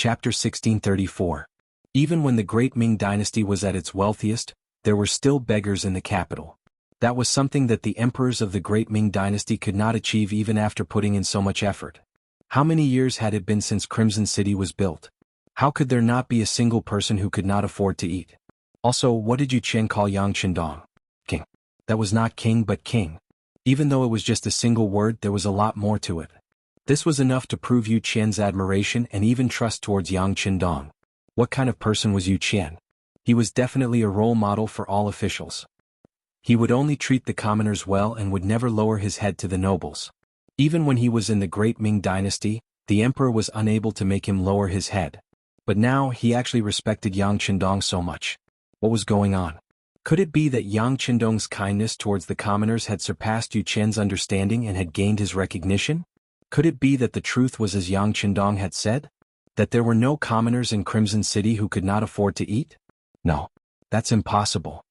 Chapter 1634. Even when the Great Ming Dynasty was at its wealthiest, there were still beggars in the capital. That was something that the emperors of the Great Ming Dynasty could not achieve even after putting in so much effort. How many years had it been since Crimson City was built? How could there not be a single person who could not afford to eat? Also, what did Yu Qian call Yang Qindong? King. That was not king but king. Even though it was just a single word, there was a lot more to it. This was enough to prove Yu Qian's admiration and even trust towards Yang Qindong. What kind of person was Yu Qian? He was definitely a role model for all officials. He would only treat the commoners well and would never lower his head to the nobles. Even when he was in the Great Ming Dynasty, the emperor was unable to make him lower his head. But now he actually respected Yang Qindong so much. What was going on? Could it be that Yang Qindong's kindness towards the commoners had surpassed Yu Qian's understanding and had gained his recognition? Could it be that the truth was as Yang Qindong had said? That there were no commoners in Crimson City who could not afford to eat? No. That's impossible.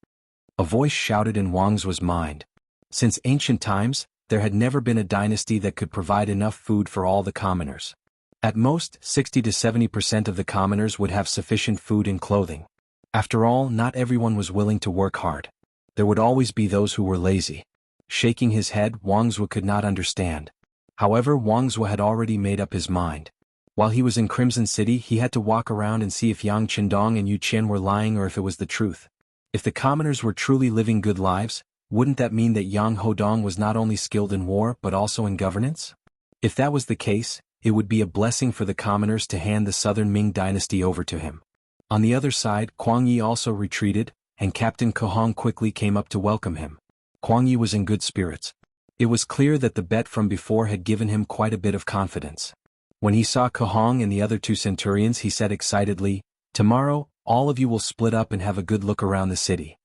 A voice shouted in Wang's mind. Since ancient times, there had never been a dynasty that could provide enough food for all the commoners. At most, 60 to 70% of the commoners would have sufficient food and clothing. After all, not everyone was willing to work hard. There would always be those who were lazy. Shaking his head, Wangzhou could not understand. However, Wangzhou had already made up his mind. While he was in Crimson City, he had to walk around and see if Yang Qindong and Yu Qian were lying or if it was the truth. If the commoners were truly living good lives, wouldn't that mean that Yang Hodong was not only skilled in war but also in governance? If that was the case, it would be a blessing for the commoners to hand the southern Ming dynasty over to him. On the other side, Kuang Yi also retreated, and Captain Kohong quickly came up to welcome him. Kuang Yi was in good spirits. It was clear that the bet from before had given him quite a bit of confidence. When he saw Kohong and the other two centurions, he said excitedly, "Tomorrow, all of you will split up and have a good look around the city.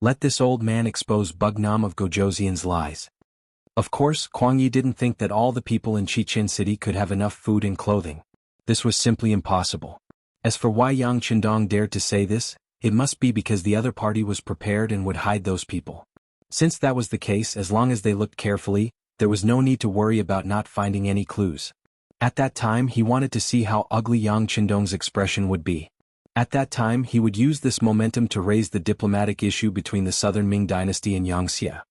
Let this old man expose Bugnam of Gojoseon's lies." Of course, Kuang Yi didn't think that all the people in Chichen City could have enough food and clothing. This was simply impossible. As for why Yang Qindong dared to say this, it must be because the other party was prepared and would hide those people. Since that was the case, as long as they looked carefully, there was no need to worry about not finding any clues. At that time, he wanted to see how ugly Yang Qindong's expression would be. At that time, he would use this momentum to raise the diplomatic issue between the southern Ming dynasty and Yangxia.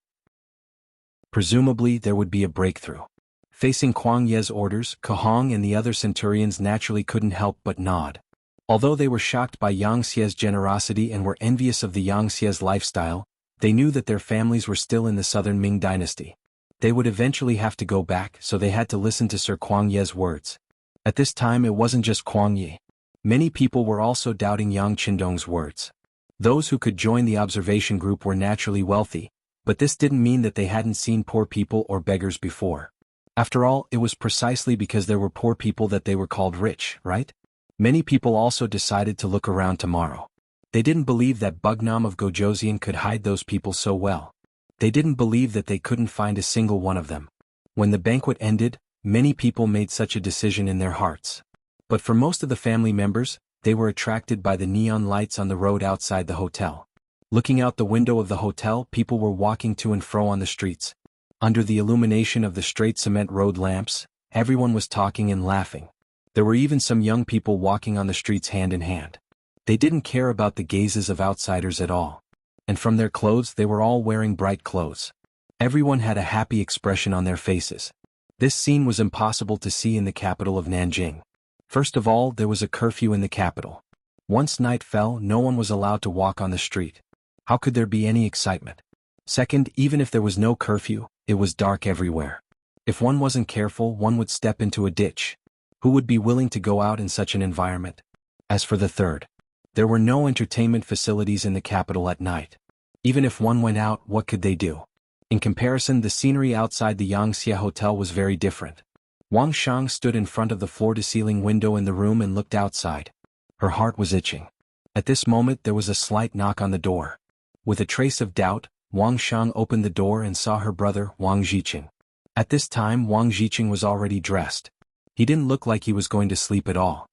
Presumably, there would be a breakthrough. Facing Kuang Ye's orders, Kohong and the other centurions naturally couldn't help but nod. Although they were shocked by Yangxia's generosity and were envious of the Yangxia's lifestyle, they knew that their families were still in the southern Ming dynasty. They would eventually have to go back, so they had to listen to Sir Kuang Ye's words. At this time, it wasn't just Kuang Ye. Many people were also doubting Yang Qindong's words. Those who could join the observation group were naturally wealthy, but this didn't mean that they hadn't seen poor people or beggars before. After all, it was precisely because there were poor people that they were called rich, right? Many people also decided to look around tomorrow. They didn't believe that Bugnam of Gojoseon could hide those people so well. They didn't believe that they couldn't find a single one of them. When the banquet ended, many people made such a decision in their hearts. But for most of the family members, they were attracted by the neon lights on the road outside the hotel. Looking out the window of the hotel, people were walking to and fro on the streets. Under the illumination of the straight cement road lamps, everyone was talking and laughing. There were even some young people walking on the streets hand in hand. They didn't care about the gazes of outsiders at all. And from their clothes, they were all wearing bright clothes. Everyone had a happy expression on their faces. This scene was impossible to see in the capital of Nanjing. First of all, there was a curfew in the capital. Once night fell, no one was allowed to walk on the street. How could there be any excitement? Second, even if there was no curfew, it was dark everywhere. If one wasn't careful, one would step into a ditch. Who would be willing to go out in such an environment? As for the third, there were no entertainment facilities in the capital at night. Even if one went out, what could they do? In comparison, the scenery outside the Yangxia Hotel was very different. Wang Shang stood in front of the floor-to-ceiling window in the room and looked outside. Her heart was itching. At this moment, there was a slight knock on the door. With a trace of doubt, Wang Shang opened the door and saw her brother, Wang Zhiqing. At this time, Wang Zhiqing was already dressed. He didn't look like he was going to sleep at all.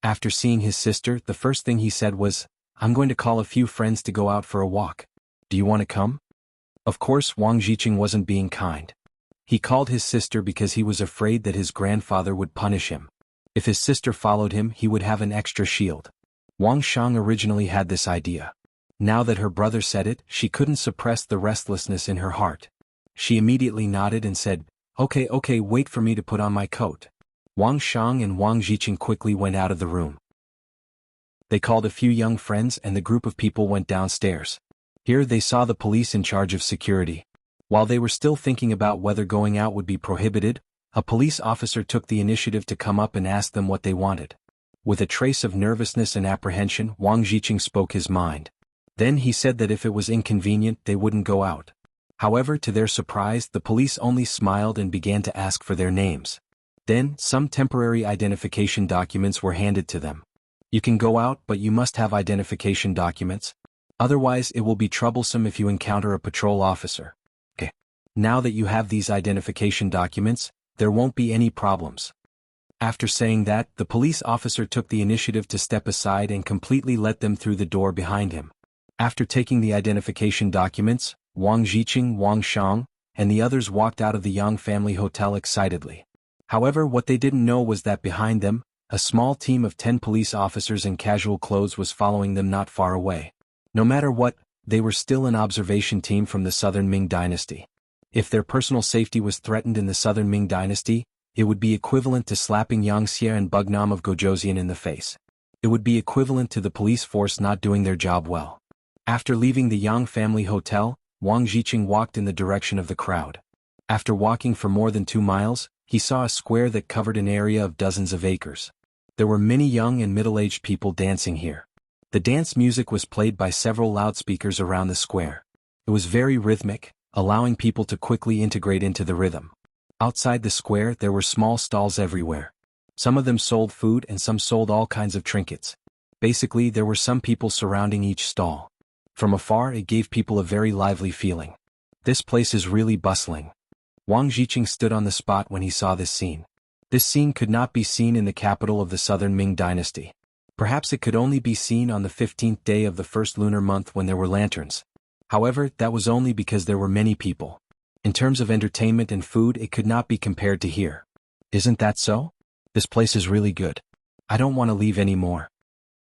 After seeing his sister, the first thing he said was, "I'm going to call a few friends to go out for a walk. Do you want to come?" Of course, Wang Zhiqing wasn't being kind. He called his sister because he was afraid that his grandfather would punish him. If his sister followed him, he would have an extra shield. Wang Shang originally had this idea. Now that her brother said it, she couldn't suppress the restlessness in her heart. She immediately nodded and said, Okay, wait for me to put on my coat. Wang Shang and Wang Jiqing quickly went out of the room. They called a few young friends and the group of people went downstairs. Here they saw the police in charge of security. While they were still thinking about whether going out would be prohibited, a police officer took the initiative to come up and ask them what they wanted. With a trace of nervousness and apprehension, Wang Jiqing spoke his mind. Then he said that if it was inconvenient, they wouldn't go out. However, to their surprise, the police only smiled and began to ask for their names. Then, some temporary identification documents were handed to them. You can go out, but you must have identification documents. Otherwise, it will be troublesome if you encounter a patrol officer. Okay. Now that you have these identification documents, there won't be any problems. After saying that, the police officer took the initiative to step aside and completely let them through the door behind him. After taking the identification documents, Wang Jiqing, Wang Shang, and the others walked out of the Yang family hotel excitedly. However, what they didn't know was that behind them, a small team of 10 police officers in casual clothes was following them not far away. No matter what, they were still an observation team from the Southern Ming Dynasty. If their personal safety was threatened in the Southern Ming Dynasty, it would be equivalent to slapping Yang Xie and Bugnam of Gojoseon in the face. It would be equivalent to the police force not doing their job well. After leaving the Yang family hotel, Wang Jiqing walked in the direction of the crowd. After walking for more than 2 miles, he saw a square that covered an area of dozens of acres. There were many young and middle-aged people dancing here. The dance music was played by several loudspeakers around the square. It was very rhythmic, allowing people to quickly integrate into the rhythm. Outside the square there were small stalls everywhere. Some of them sold food and some sold all kinds of trinkets. Basically, there were some people surrounding each stall. From afar it gave people a very lively feeling. This place is really bustling. Wang Jiqing stood on the spot when he saw this scene. This scene could not be seen in the capital of the Southern Ming Dynasty. Perhaps it could only be seen on the 15th day of the first lunar month when there were lanterns. However, that was only because there were many people. In terms of entertainment and food, it could not be compared to here. Isn't that so? This place is really good. I don't want to leave anymore.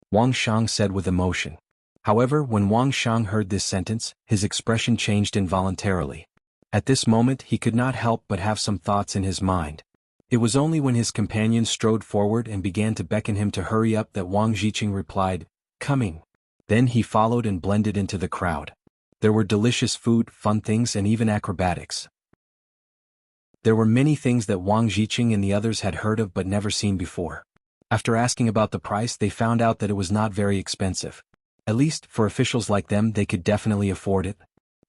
Wang Shang said with emotion. However, when Wang Shang heard this sentence, his expression changed involuntarily. At this moment he could not help but have some thoughts in his mind. It was only when his companion strode forward and began to beckon him to hurry up that Wang Jiqing replied, "Coming." Then he followed and blended into the crowd. There were delicious food, fun things and even acrobatics. There were many things that Wang Jiqing and the others had heard of but never seen before. After asking about the price, they found out that it was not very expensive. At least, for officials like them, they could definitely afford it.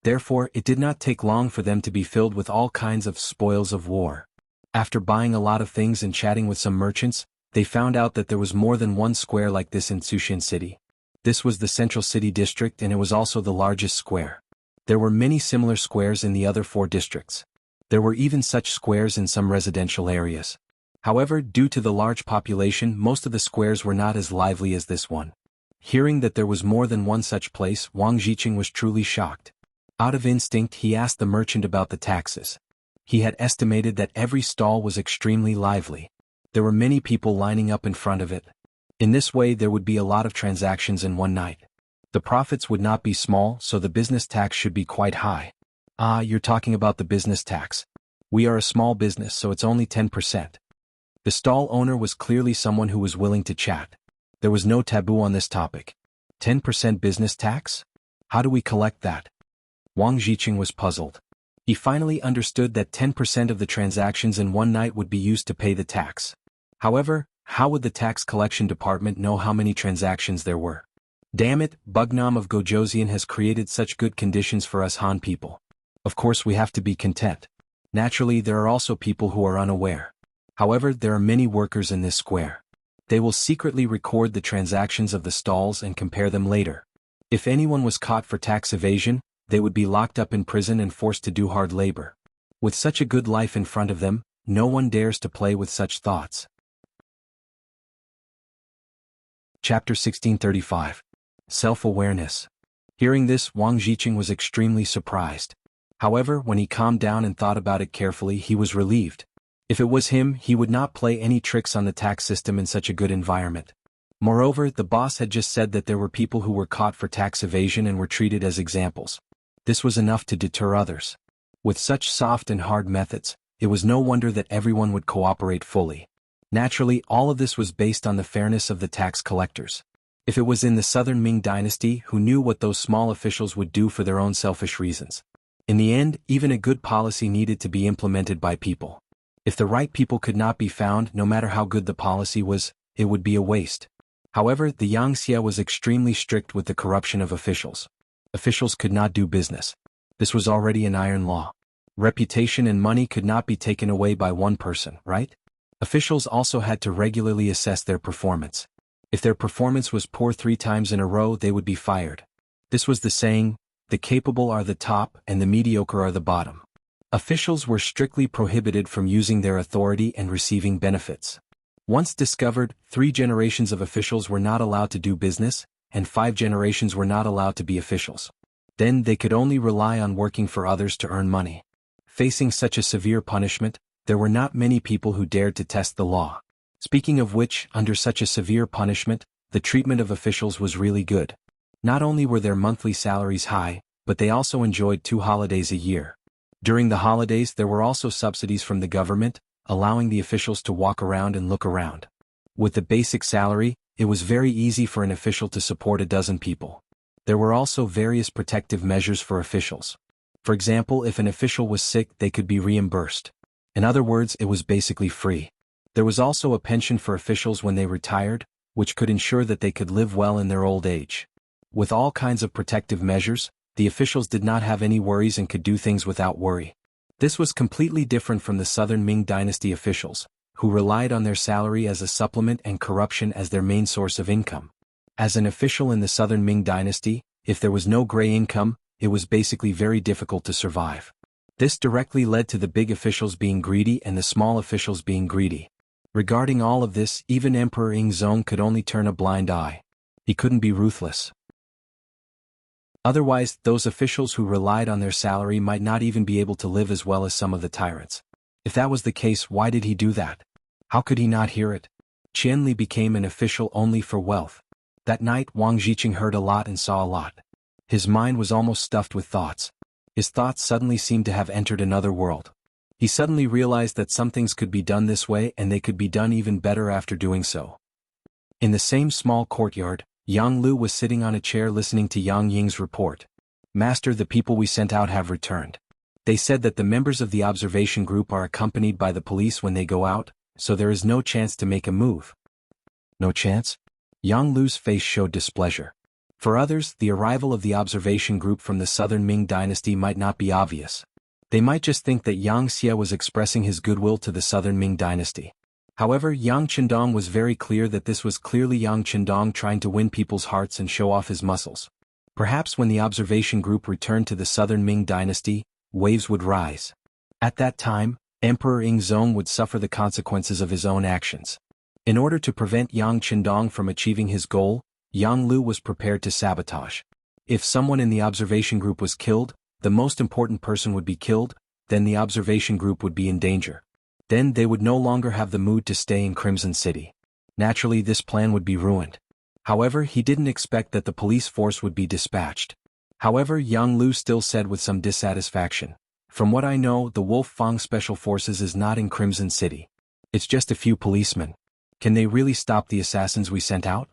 Therefore, it did not take long for them to be filled with all kinds of spoils of war. After buying a lot of things and chatting with some merchants, they found out that there was more than one square like this in Tsushin City. This was the central city district and it was also the largest square. There were many similar squares in the other 4 districts. There were even such squares in some residential areas. However, due to the large population, most of the squares were not as lively as this one. Hearing that there was more than one such place, Wang Jiqing was truly shocked. Out of instinct, he asked the merchant about the taxes. He had estimated that every stall was extremely lively. There were many people lining up in front of it. In this way there would be a lot of transactions in one night. The profits would not be small, so the business tax should be quite high. Ah, you're talking about the business tax. We are a small business, so it's only 10%. The stall owner was clearly someone who was willing to chat. There was no taboo on this topic. 10% business tax? How do we collect that? Wang Jiqing was puzzled. He finally understood that 10% of the transactions in one night would be used to pay the tax. However, how would the tax collection department know how many transactions there were? Damn it, Bugnam of Gojoseon has created such good conditions for us Han people. Of course we have to be content. Naturally, there are also people who are unaware. However, there are many workers in this square. They will secretly record the transactions of the stalls and compare them later. If anyone was caught for tax evasion, they would be locked up in prison and forced to do hard labor. With such a good life in front of them, no one dares to play with such thoughts. Chapter 1635. Self-awareness. Hearing this, Wang Jiqing was extremely surprised. However, when he calmed down and thought about it carefully, he was relieved. If it was him, he would not play any tricks on the tax system in such a good environment. Moreover, the boss had just said that there were people who were caught for tax evasion and were treated as examples. This was enough to deter others. With such soft and hard methods, it was no wonder that everyone would cooperate fully. Naturally, all of this was based on the fairness of the tax collectors. If it was in the Southern Ming Dynasty, who knew what those small officials would do for their own selfish reasons? In the end, even a good policy needed to be implemented by people. If the right people could not be found, no matter how good the policy was, it would be a waste. However, the Yangxia was extremely strict with the corruption of officials. Officials could not do business. This was already an iron law. Reputation and money could not be taken away by one person, right? Officials also had to regularly assess their performance. If their performance was poor 3 times in a row, they would be fired. This was the saying, the capable are the top and the mediocre are the bottom. Officials were strictly prohibited from using their authority and receiving benefits. Once discovered, 3 generations of officials were not allowed to do business, and 5 generations were not allowed to be officials. Then they could only rely on working for others to earn money. Facing such a severe punishment, there were not many people who dared to test the law. Speaking of which, under such a severe punishment, the treatment of officials was really good. Not only were their monthly salaries high, but they also enjoyed 2 holidays a year. During the holidays there were also subsidies from the government, allowing the officials to walk around and look around. With the basic salary, it was very easy for an official to support a dozen people. There were also various protective measures for officials. For example, if an official was sick, they could be reimbursed. In other words, it was basically free. There was also a pension for officials when they retired, which could ensure that they could live well in their old age. With all kinds of protective measures, the officials did not have any worries and could do things without worry. This was completely different from the Southern Ming Dynasty officials, who relied on their salary as a supplement and corruption as their main source of income. As an official in the Southern Ming Dynasty, if there was no gray income, it was basically very difficult to survive. This directly led to the big officials being greedy and the small officials being greedy. Regarding all of this, even Emperor Yingzong could only turn a blind eye. He couldn't be ruthless. Otherwise, those officials who relied on their salary might not even be able to live as well as some of the tyrants. If that was the case, why did he do that? How could he not hear it? Qianli became an official only for wealth. That night, Wang Zhiqing heard a lot and saw a lot. His mind was almost stuffed with thoughts. His thoughts suddenly seemed to have entered another world. He suddenly realized that some things could be done this way and they could be done even better after doing so. In the same small courtyard, Yang Lu was sitting on a chair listening to Yang Ying's report. Master, the people we sent out have returned. They said that the members of the observation group are accompanied by the police when they go out, so there is no chance to make a move. No chance? Yang Lu's face showed displeasure. For others, the arrival of the observation group from the Southern Ming Dynasty might not be obvious. They might just think that Yang Xia was expressing his goodwill to the Southern Ming Dynasty. However, Yang Qindong was very clear that this was clearly Yang Qindong trying to win people's hearts and show off his muscles. Perhaps when the observation group returned to the Southern Ming Dynasty, waves would rise. At that time, Emperor Yingzong would suffer the consequences of his own actions. In order to prevent Yang Qindong from achieving his goal, Yang Lu was prepared to sabotage. If someone in the observation group was killed, the most important person would be killed, then the observation group would be in danger. Then they would no longer have the mood to stay in Crimson City. Naturally, this plan would be ruined. However, he didn't expect that the police force would be dispatched. However, Yang Lu still said with some dissatisfaction, "From what I know, the Wolf Fang Special Forces is not in Crimson City. It's just a few policemen. Can they really stop the assassins we sent out?"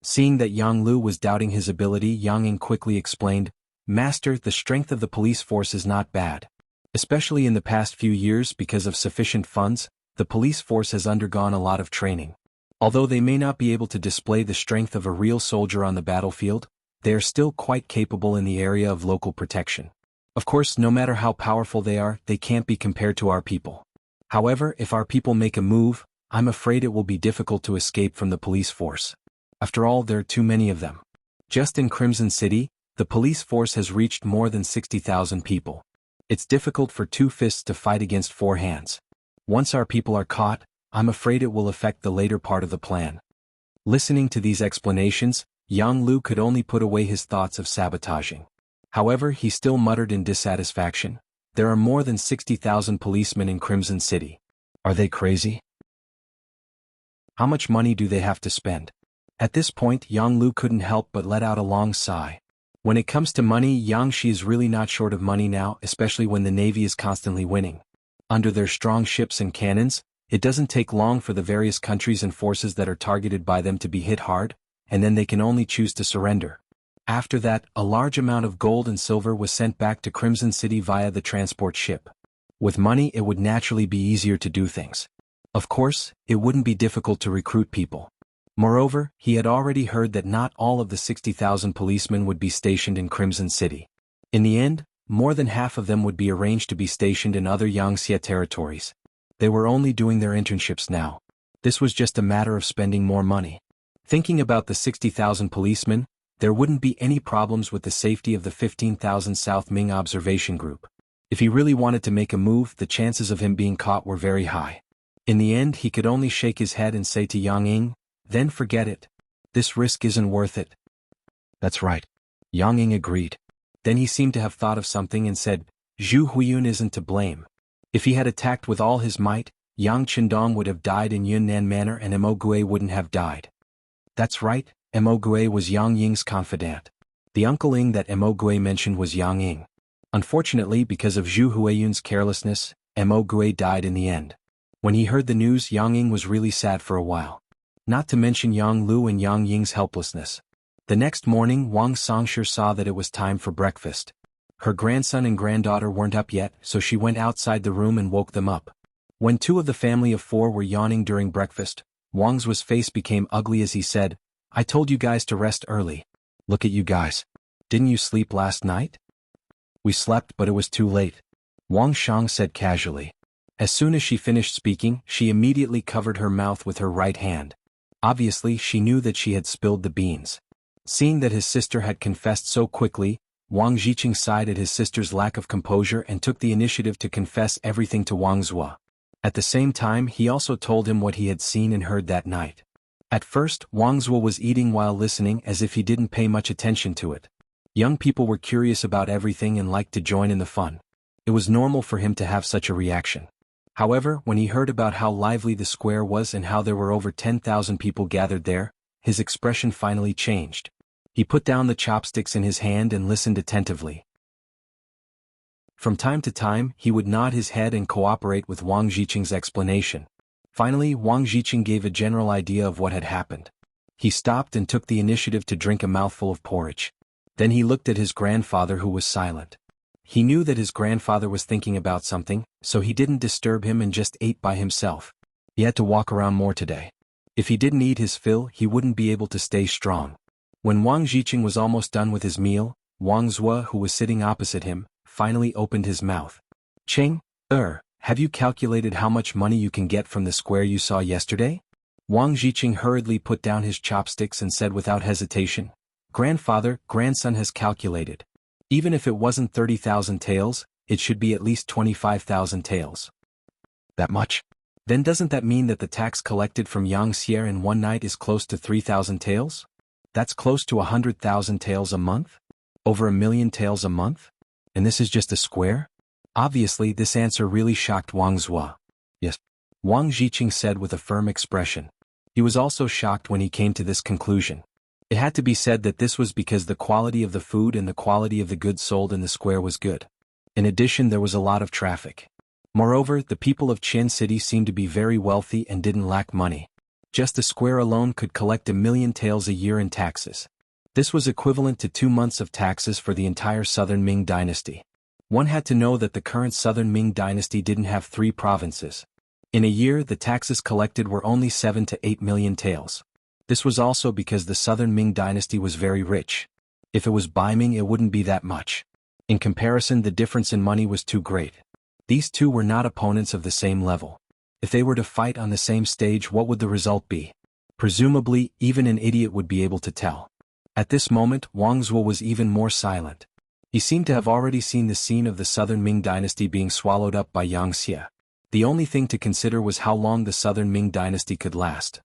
Seeing that Yang Lu was doubting his ability, Yang Ying quickly explained, "Master, the strength of the police force is not bad. Especially in the past few years, because of sufficient funds, the police force has undergone a lot of training. Although they may not be able to display the strength of a real soldier on the battlefield, they are still quite capable in the area of local protection. Of course, no matter how powerful they are, they can't be compared to our people. However, if our people make a move, I'm afraid it will be difficult to escape from the police force. After all, there are too many of them. Just in Crimson City, the police force has reached more than 60,000 people. It's difficult for 2 fists to fight against 4 hands. Once our people are caught, I'm afraid it will affect the later part of the plan." Listening to these explanations, Yang Lu could only put away his thoughts of sabotaging. However, he still muttered in dissatisfaction, "There are more than 60,000 policemen in Crimson City. Are they crazy? How much money do they have to spend? At this point Yang Lu couldn't help but let out a long sigh. When it comes to money, Yangshi is really not short of money now, especially when the navy is constantly winning. Under their strong ships and cannons, it doesn't take long for the various countries and forces that are targeted by them to be hit hard, and then they can only choose to surrender. After that, a large amount of gold and silver was sent back to Crimson City via the transport ship. With money it would naturally be easier to do things. Of course, it wouldn't be difficult to recruit people. Moreover, he had already heard that not all of the 60,000 policemen would be stationed in Crimson City. In the end, more than half of them would be arranged to be stationed in other Yangtze territories. They were only doing their internships now. This was just a matter of spending more money. Thinking about the 60,000 policemen, there wouldn't be any problems with the safety of the 15,000 South Ming observation group. If he really wanted to make a move, the chances of him being caught were very high. In the end, he could only shake his head and say to Yang Ying, "Then forget it. This risk isn't worth it." "That's right." Yang Ying agreed. Then he seemed to have thought of something and said, "Zhu Huiyun isn't to blame. If he had attacked with all his might, Yang Qindong would have died in Yunnan Manor and Mo Gui wouldn't have died." That's right, Mo Gui was Yang Ying's confidant. The Uncle Ying that Mo Gui mentioned was Yang Ying. Unfortunately, because of Zhu Huiyun's carelessness, Mo Gui died in the end. When he heard the news, Yang Ying was really sad for a while. Not to mention Yang Lu and Yang Ying's helplessness. The next morning, Wang Songshi saw that it was time for breakfast. Her grandson and granddaughter weren't up yet, so she went outside the room and woke them up. When two of the family of four were yawning during breakfast, Wang's face became ugly as he said, "I told you guys to rest early. Look at you guys. Didn't you sleep last night?" "We slept, but it was too late," Wang Shang said casually. As soon as she finished speaking, she immediately covered her mouth with her right hand. Obviously, she knew that she had spilled the beans. Seeing that his sister had confessed so quickly, Wang Jiqing sighed at his sister's lack of composure and took the initiative to confess everything to Wang Zhuo. At the same time, he also told him what he had seen and heard that night. At first, Wang Zhuo was eating while listening as if he didn't pay much attention to it. Young people were curious about everything and liked to join in the fun. It was normal for him to have such a reaction. However, when he heard about how lively the square was and how there were over 10,000 people gathered there, his expression finally changed. He put down the chopsticks in his hand and listened attentively. From time to time, he would nod his head and cooperate with Wang Jiqing's explanation. Finally, Wang Jiqing gave a general idea of what had happened. He stopped and took the initiative to drink a mouthful of porridge. Then he looked at his grandfather, who was silent. He knew that his grandfather was thinking about something, so he didn't disturb him and just ate by himself. He had to walk around more today. If he didn't eat his fill, he wouldn't be able to stay strong. When Wang Jiqing was almost done with his meal, Wang Zhuo, who was sitting opposite him, finally opened his mouth. "Cheng, have you calculated how much money you can get from the square you saw yesterday?" Wang Jiqing hurriedly put down his chopsticks and said without hesitation, "Grandfather, grandson has calculated. Even if it wasn't 30,000 taels, it should be at least 25,000 taels." "That much? Then doesn't that mean that the tax collected from Yangtze in one night is close to 3,000 taels? That's close to 100,000 taels a month? Over 1,000,000 taels a month? And this is just a square?" Obviously, this answer really shocked Wang Zhuo. "Yes," Wang Jiqing said with a firm expression. He was also shocked when he came to this conclusion. It had to be said that this was because the quality of the food and the quality of the goods sold in the square was good. In addition, there was a lot of traffic. Moreover, the people of Qian City seemed to be very wealthy and didn't lack money. Just the square alone could collect 1,000,000 taels a year in taxes. This was equivalent to 2 months of taxes for the entire southern Ming dynasty. One had to know that the current southern Ming dynasty didn't have 3 provinces. In a year, the taxes collected were only 7 to 8 million taels. This was also because the southern Ming dynasty was very rich. If it was Ming, it wouldn't be that much. In comparison, the difference in money was too great. These two were not opponents of the same level. If they were to fight on the same stage, what would the result be? Presumably, even an idiot would be able to tell. At this moment, Wang Zhuo was even more silent. He seemed to have already seen the scene of the southern Ming dynasty being swallowed up by Yangtze. The only thing to consider was how long the southern Ming dynasty could last.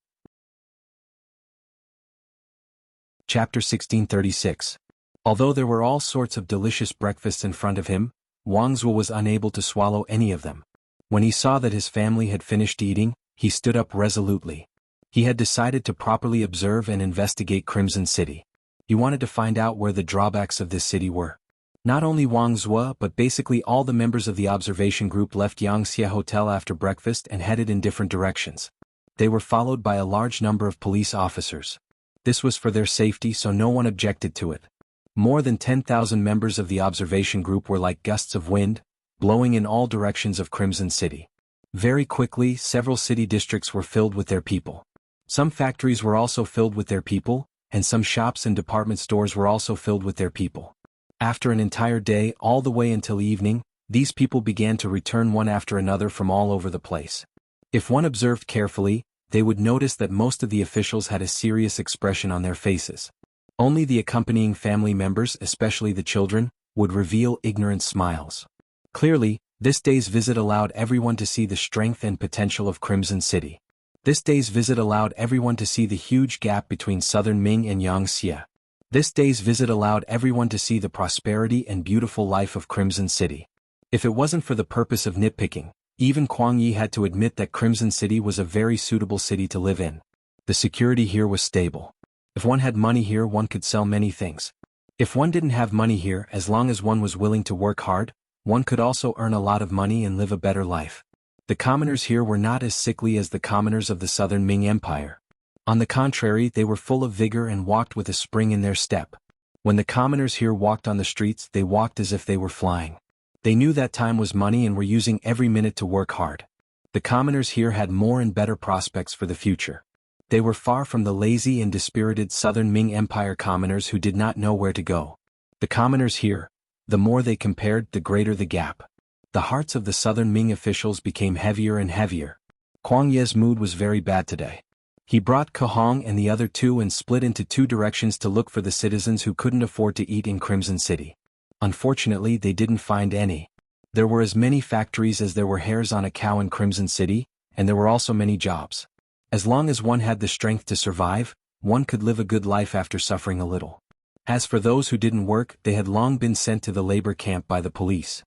Chapter 1636. Although there were all sorts of delicious breakfasts in front of him, Wang Zhuo was unable to swallow any of them. When he saw that his family had finished eating, he stood up resolutely. He had decided to properly observe and investigate Crimson City. He wanted to find out where the drawbacks of this city were. Not only Wang Zhuo but basically all the members of the observation group left Yangxia Hotel after breakfast and headed in different directions. They were followed by a large number of police officers. This was for their safety, so no one objected to it. More than 10,000 members of the observation group were like gusts of wind, blowing in all directions of Crimson City. Very quickly, several city districts were filled with their people. Some factories were also filled with their people, and some shops and department stores were also filled with their people. After an entire day, all the way until evening, these people began to return one after another from all over the place. If one observed carefully, they would notice that most of the officials had a serious expression on their faces. Only the accompanying family members, especially the children, would reveal ignorant smiles. Clearly, this day's visit allowed everyone to see the strength and potential of Crimson City. This day's visit allowed everyone to see the huge gap between Southern Ming and Yangxia. This day's visit allowed everyone to see the prosperity and beautiful life of Crimson City. If it wasn't for the purpose of nitpicking, even Kuang Yi had to admit that Crimson City was a very suitable city to live in. The security here was stable. If one had money here, one could sell many things. If one didn't have money here, as long as one was willing to work hard, one could also earn a lot of money and live a better life. The commoners here were not as sickly as the commoners of the Southern Ming Empire. On the contrary, they were full of vigor and walked with a spring in their step. When the commoners here walked on the streets, they walked as if they were flying. They knew that time was money and were using every minute to work hard. The commoners here had more and better prospects for the future. They were far from the lazy and dispirited Southern Ming Empire commoners who did not know where to go. The commoners here, the more they compared, the greater the gap. The hearts of the Southern Ming officials became heavier and heavier. Kuang Ye's mood was very bad today. He brought Kahong and the other two and split into two directions to look for the citizens who couldn't afford to eat in Crimson City. Unfortunately, they didn't find any. There were as many factories as there were hairs on a cow in Crimson City, and there were also many jobs. As long as one had the strength to survive, one could live a good life after suffering a little. As for those who didn't work, they had long been sent to the labor camp by the police.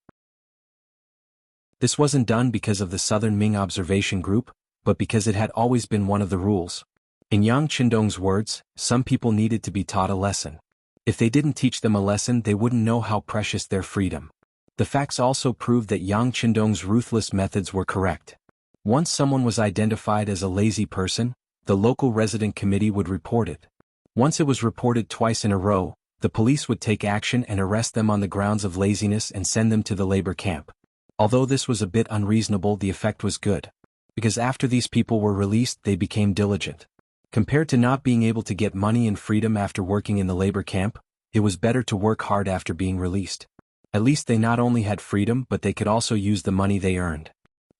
This wasn't done because of the Southern Ming observation group, but because it had always been one of the rules. In Yang Qindong's words, some people needed to be taught a lesson. If they didn't teach them a lesson, they wouldn't know how precious their freedom. The facts also proved that Yang Qindong's ruthless methods were correct. Once someone was identified as a lazy person, the local resident committee would report it. Once it was reported twice in a row, the police would take action and arrest them on the grounds of laziness and send them to the labor camp. Although this was a bit unreasonable, the effect was good. Because after these people were released, they became diligent. Compared to not being able to get money and freedom after working in the labor camp, it was better to work hard after being released. At least they not only had freedom, but they could also use the money they earned.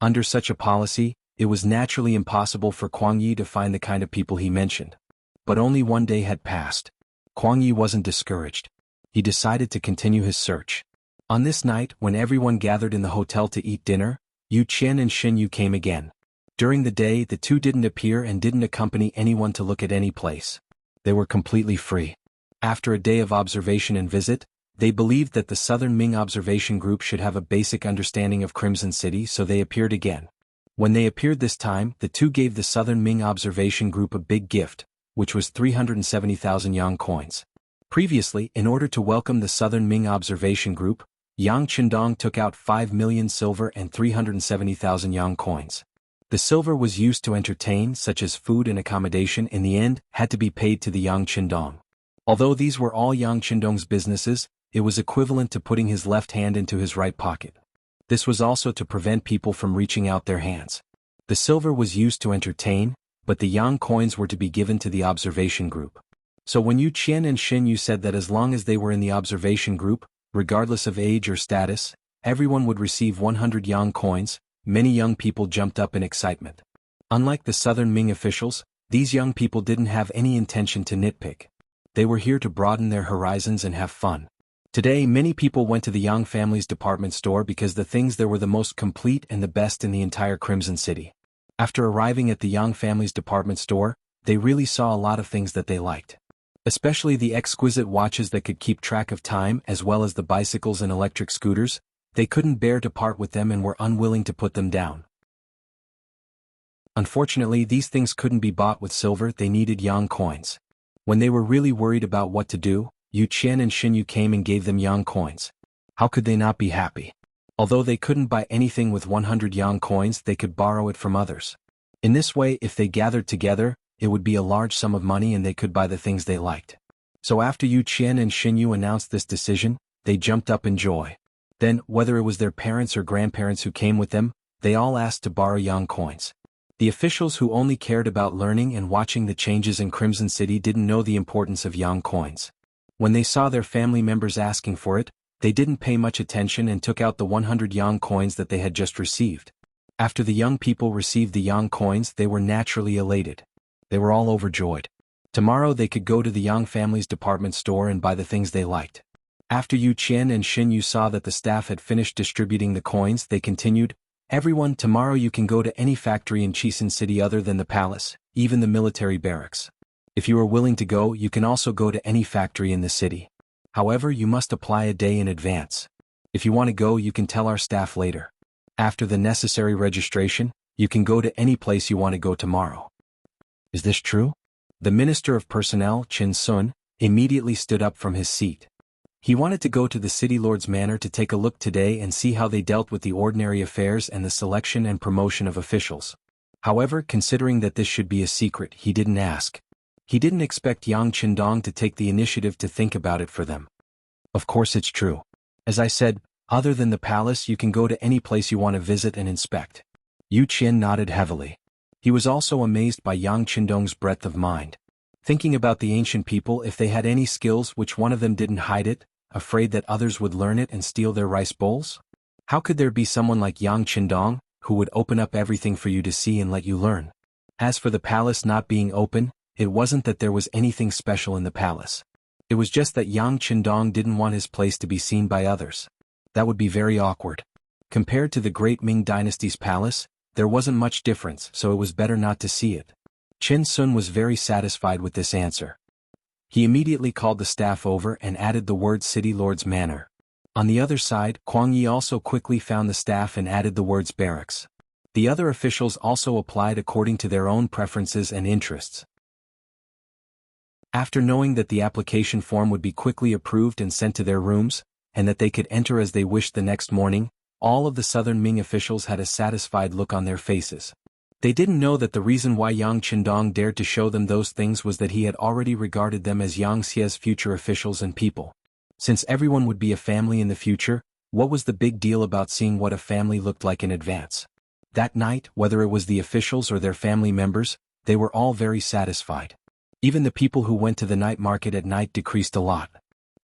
Under such a policy, it was naturally impossible for Kuang Yi to find the kind of people he mentioned. But only one day had passed. Kuang Yi wasn't discouraged. He decided to continue his search. On this night, when everyone gathered in the hotel to eat dinner, Yu Qian and Xin Yu came again. During the day, the two didn't appear and didn't accompany anyone to look at any place. They were completely free. After a day of observation and visit, they believed that the Southern Ming observation group should have a basic understanding of Crimson City, so they appeared again. When they appeared this time, the two gave the Southern Ming observation group a big gift, which was 370,000 yang coins. Previously, in order to welcome the Southern Ming observation group, Yang Qindong took out 5 million silver and 370,000 yang coins. The silver was used to entertain, such as food and accommodation, in the end, had to be paid to the Yang Qindong. Although these were all Yang Qindong's businesses, it was equivalent to putting his left hand into his right pocket. This was also to prevent people from reaching out their hands. The silver was used to entertain, but the yang coins were to be given to the observation group. So when Yu Qian and Xin Yu said that as long as they were in the observation group, regardless of age or status, everyone would receive 100 yang coins, many young people jumped up in excitement. Unlike the Southern Ming officials, these young people didn't have any intention to nitpick. They were here to broaden their horizons and have fun. Today, many people went to the Yang family's department store because the things there were the most complete and the best in the entire Crimson City. After arriving at the Yang family's department store, they really saw a lot of things that they liked. Especially the exquisite watches that could keep track of time, as well as the bicycles and electric scooters. They couldn't bear to part with them and were unwilling to put them down. Unfortunately, these things couldn't be bought with silver, they needed yang coins. When they were really worried about what to do, Yu Qian and Xin Yu came and gave them yang coins. How could they not be happy? Although they couldn't buy anything with 100 yang coins, they could borrow it from others. In this way, if they gathered together, it would be a large sum of money and they could buy the things they liked. So after Yu Qian and Xin Yu announced this decision, they jumped up in joy. Then, whether it was their parents or grandparents who came with them, they all asked to borrow yang coins. The officials who only cared about learning and watching the changes in Crimson City didn't know the importance of yang coins. When they saw their family members asking for it, they didn't pay much attention and took out the 100 yang coins that they had just received. After the young people received the yang coins, they were naturally elated. They were all overjoyed. Tomorrow they could go to the Yang family's department store and buy the things they liked. After Yu Qian and Xin Yu saw that the staff had finished distributing the coins, they continued, "Everyone, tomorrow you can go to any factory in Crimson City other than the palace, even the military barracks. If you are willing to go, you can also go to any factory in the city. However, you must apply a day in advance. If you want to go, you can tell our staff later. After the necessary registration, you can go to any place you want to go tomorrow." "Is this true?" The Minister of Personnel, Chin Sun, immediately stood up from his seat. He wanted to go to the City Lord's manor to take a look today and see how they dealt with the ordinary affairs and the selection and promotion of officials. However, considering that this should be a secret, he didn't ask. He didn't expect Yang Qindong to take the initiative to think about it for them. "Of course it's true. As I said, other than the palace you can go to any place you want to visit and inspect." Yu Qian nodded heavily. He was also amazed by Yang Qindong's breadth of mind. Thinking about the ancient people, if they had any skills, which one of them didn't hide it, afraid that others would learn it and steal their rice bowls? How could there be someone like Yang Qindong, who would open up everything for you to see and let you learn? As for the palace not being open, it wasn't that there was anything special in the palace. It was just that Yang Qindong didn't want his place to be seen by others. That would be very awkward. Compared to the great Ming Dynasty's palace, there wasn't much difference, so it was better not to see it. Chin Sun was very satisfied with this answer. He immediately called the staff over and added the word City Lord's Manor. On the other side, Kuang Yi also quickly found the staff and added the words barracks. The other officials also applied according to their own preferences and interests. After knowing that the application form would be quickly approved and sent to their rooms, and that they could enter as they wished the next morning, all of the Southern Ming officials had a satisfied look on their faces. They didn't know that the reason why Yang Qindong dared to show them those things was that he had already regarded them as Yang Xie's future officials and people. Since everyone would be a family in the future, what was the big deal about seeing what a family looked like in advance? That night, whether it was the officials or their family members, they were all very satisfied. Even the people who went to the night market at night decreased a lot.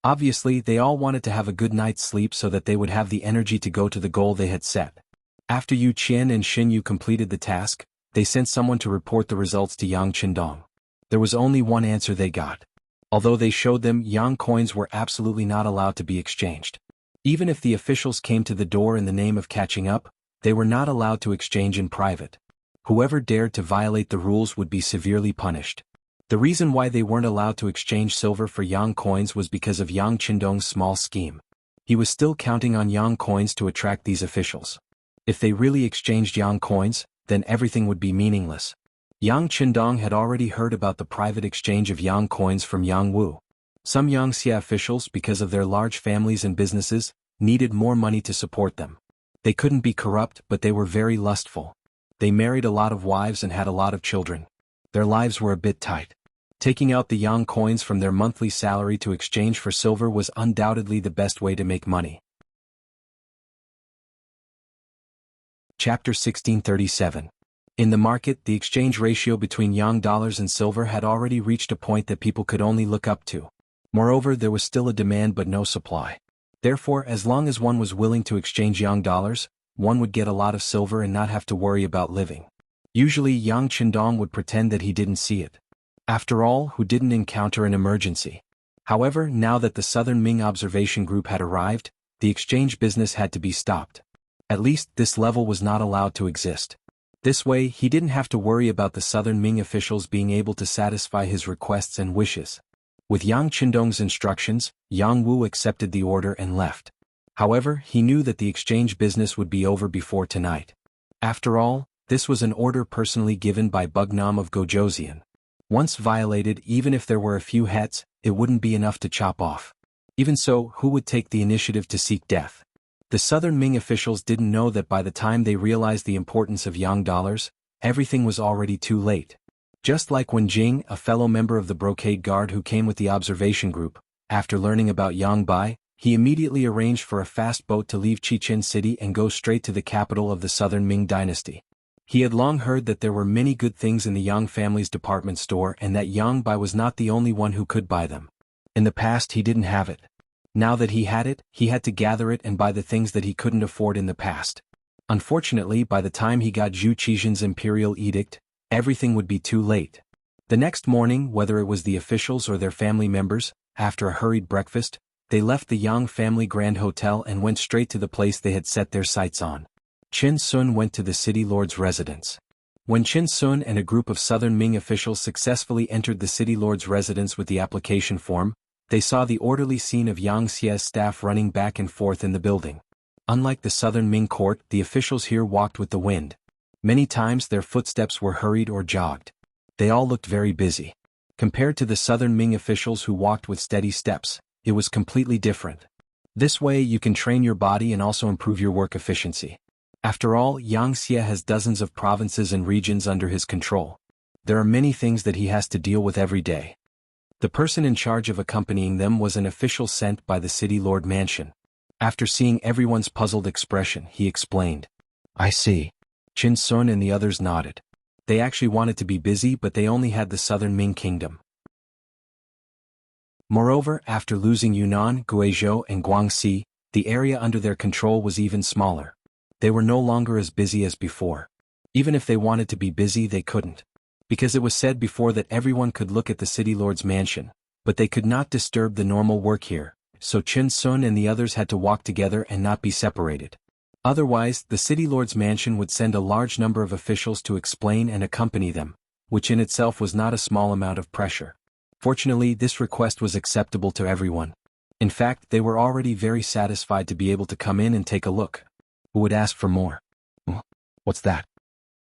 Obviously, they all wanted to have a good night's sleep so that they would have the energy to go to the goal they had set. After Yu Qian and Xin Yu completed the task, they sent someone to report the results to Yang Qindong. There was only one answer they got. Although they showed them yang coins were absolutely not allowed to be exchanged. Even if the officials came to the door in the name of catching up, they were not allowed to exchange in private. Whoever dared to violate the rules would be severely punished. The reason why they weren't allowed to exchange silver for yang coins was because of Yang Qindong's small scheme. He was still counting on yang coins to attract these officials. If they really exchanged yang coins, then everything would be meaningless. Yang Qindong had already heard about the private exchange of yang coins from Yang Wu. Some Yangxia officials, because of their large families and businesses, needed more money to support them. They couldn't be corrupt, but they were very lustful. They married a lot of wives and had a lot of children. Their lives were a bit tight. Taking out the yang coins from their monthly salary to exchange for silver was undoubtedly the best way to make money. Chapter 1637. In the market, the exchange ratio between yang dollars and silver had already reached a point that people could only look up to. Moreover, there was still a demand but no supply. Therefore, as long as one was willing to exchange yang dollars, one would get a lot of silver and not have to worry about living. Usually Yang Qindong would pretend that he didn't see it. After all, who didn't encounter an emergency? However, now that the Southern Ming observation group had arrived, the exchange business had to be stopped. At least, this level was not allowed to exist. This way, he didn't have to worry about the Southern Ming officials being able to satisfy his requests and wishes. With Yang Qindong's instructions, Yang Wu accepted the order and left. However, he knew that the exchange business would be over before tonight. After all, this was an order personally given by Bugnam of Gojoseon. Once violated, even if there were a few heads, it wouldn't be enough to chop off. Even so, who would take the initiative to seek death? The Southern Ming officials didn't know that by the time they realized the importance of Yang dollars, everything was already too late. Just like when Jing, a fellow member of the Brocade Guard who came with the observation group, after learning about Yang Bai, he immediately arranged for a fast boat to leave Chichen City and go straight to the capital of the Southern Ming dynasty. He had long heard that there were many good things in the Yang family's department store and that Yang Bai was not the only one who could buy them. In the past he didn't have it. Now that he had it, he had to gather it and buy the things that he couldn't afford in the past. Unfortunately, by the time he got Zhu Qixin's imperial edict, everything would be too late. The next morning, whether it was the officials or their family members, after a hurried breakfast, they left the Yang family Grand Hotel and went straight to the place they had set their sights on. Chen Sun went to the city lord's residence. When Chen Sun and a group of Southern Ming officials successfully entered the city lord's residence with the application form, they saw the orderly scene of Yang Xie's staff running back and forth in the building. Unlike the Southern Ming court, the officials here walked with the wind. Many times their footsteps were hurried or jogged. They all looked very busy. Compared to the Southern Ming officials who walked with steady steps, it was completely different. This way you can train your body and also improve your work efficiency. After all, Yang Xie has dozens of provinces and regions under his control. There are many things that he has to deal with every day. The person in charge of accompanying them was an official sent by the city lord mansion. After seeing everyone's puzzled expression, he explained. I see. Chin Sun and the others nodded. They actually wanted to be busy, but they only had the Southern Ming Kingdom. Moreover, after losing Yunnan, Guizhou, and Guangxi, the area under their control was even smaller. They were no longer as busy as before. Even if they wanted to be busy, they couldn't. Because it was said before that everyone could look at the city lord's mansion, but they could not disturb the normal work here, so Chin Sun and the others had to walk together and not be separated. Otherwise, the city lord's mansion would send a large number of officials to explain and accompany them, which in itself was not a small amount of pressure. Fortunately, this request was acceptable to everyone. In fact, they were already very satisfied to be able to come in and take a look. Who would ask for more? What's that?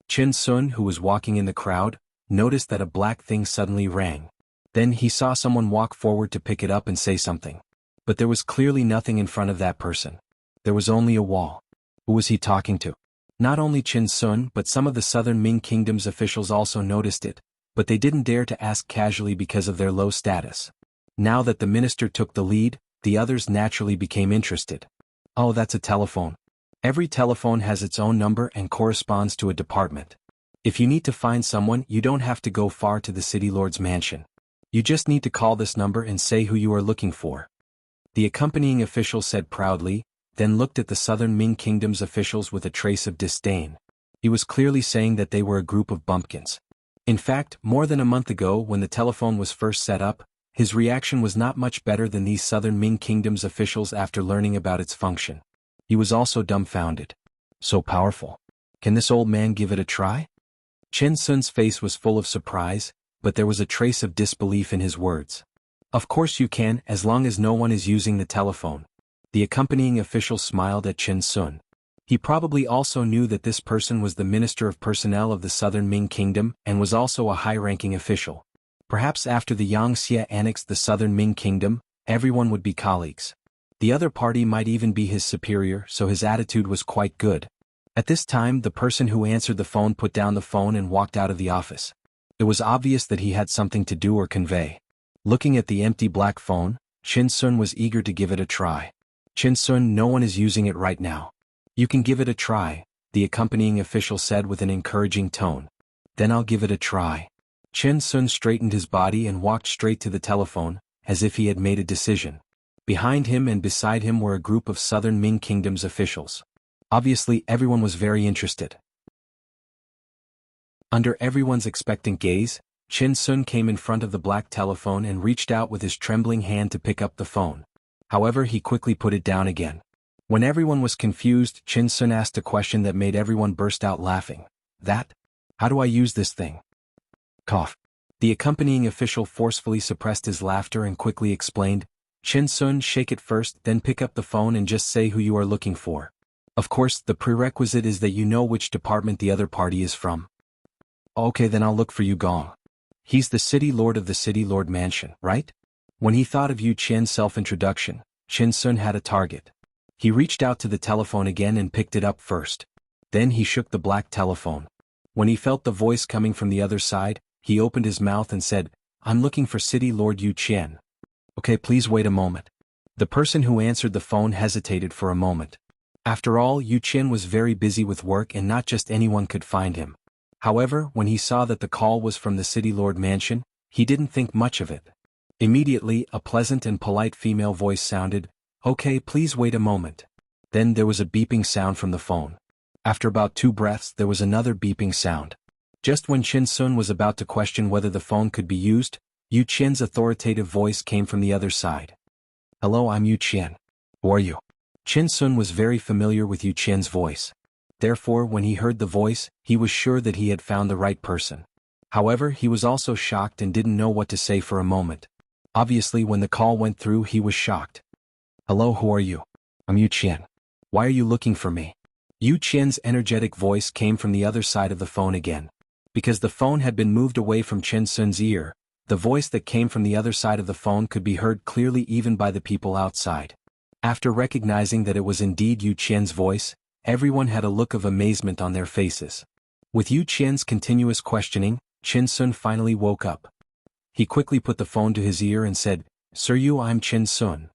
Chin Sun, who was walking in the crowd, noticed that a black thing suddenly rang. Then he saw someone walk forward to pick it up and say something. But there was clearly nothing in front of that person. There was only a wall. Who was he talking to? Not only Chin Sun, but some of the Southern Ming Kingdom's officials also noticed it, but they didn't dare to ask casually because of their low status. Now that the minister took the lead, the others naturally became interested. Oh, that's a telephone. Every telephone has its own number and corresponds to a department. If you need to find someone, you don't have to go far to the city lord's mansion. You just need to call this number and say who you are looking for. The accompanying official said proudly, then looked at the Southern Ming Kingdom's officials with a trace of disdain. He was clearly saying that they were a group of bumpkins. In fact, more than a month ago when the telephone was first set up, his reaction was not much better than these Southern Ming Kingdom's officials after learning about its function. He was also dumbfounded. So powerful. Can this old man give it a try? Chen Sun's face was full of surprise, but there was a trace of disbelief in his words. Of course you can, as long as no one is using the telephone. The accompanying official smiled at Chen Sun. He probably also knew that this person was the Minister of Personnel of the Southern Ming Kingdom and was also a high-ranking official. Perhaps after the Yang Xie annexed the Southern Ming Kingdom, everyone would be colleagues. The other party might even be his superior, so his attitude was quite good. At this time, the person who answered the phone put down the phone and walked out of the office. It was obvious that he had something to do or convey. Looking at the empty black phone, Chin Sun was eager to give it a try. Chin Sun, no one is using it right now. You can give it a try, the accompanying official said with an encouraging tone. Then I'll give it a try. Chin Sun straightened his body and walked straight to the telephone, as if he had made a decision. Behind him and beside him were a group of Southern Ming Kingdom's officials. Obviously, everyone was very interested. Under everyone's expectant gaze, Chin Sun came in front of the black telephone and reached out with his trembling hand to pick up the phone. However, he quickly put it down again. When everyone was confused, Chin Sun asked a question that made everyone burst out laughing. How do I use this thing? Cough. The accompanying official forcefully suppressed his laughter and quickly explained, Chen Sun, shake it first, then pick up the phone and just say who you are looking for. Of course, the prerequisite is that you know which department the other party is from. Okay, then I'll look for Yu Gong. He's the city lord of the City Lord Mansion, right? When he thought of Yu Qian's self-introduction, Chen Sun had a target. He reached out to the telephone again and picked it up first. Then he shook the black telephone. When he felt the voice coming from the other side, he opened his mouth and said, "I'm looking for City Lord Yu Qian." Okay, please wait a moment. The person who answered the phone hesitated for a moment. After all, Yu Qian was very busy with work and not just anyone could find him. However, when he saw that the call was from the City Lord Mansion, he didn't think much of it. Immediately, a pleasant and polite female voice sounded, "Okay, please wait a moment." Then there was a beeping sound from the phone. After about 2 breaths, there was another beeping sound. Just when Chen Sun was about to question whether the phone could be used, Yu Qian's authoritative voice came from the other side. "Hello, I'm Yu Qian. Who are you?" Chen Sun was very familiar with Yu Qian's voice. Therefore, when he heard the voice, he was sure that he had found the right person. However, he was also shocked and didn't know what to say for a moment. Obviously, when the call went through, he was shocked. "Hello, who are you?" "I'm Yu Qian. Why are you looking for me?" Yu Qian's energetic voice came from the other side of the phone again. Because the phone had been moved away from Chen Sun's ear, the voice that came from the other side of the phone could be heard clearly even by the people outside. After recognizing that it was indeed Yu Qian's voice, everyone had a look of amazement on their faces. With Yu Qian's continuous questioning, Chen Sun finally woke up. He quickly put the phone to his ear and said, "Sir Yu, I'm Chen Sun."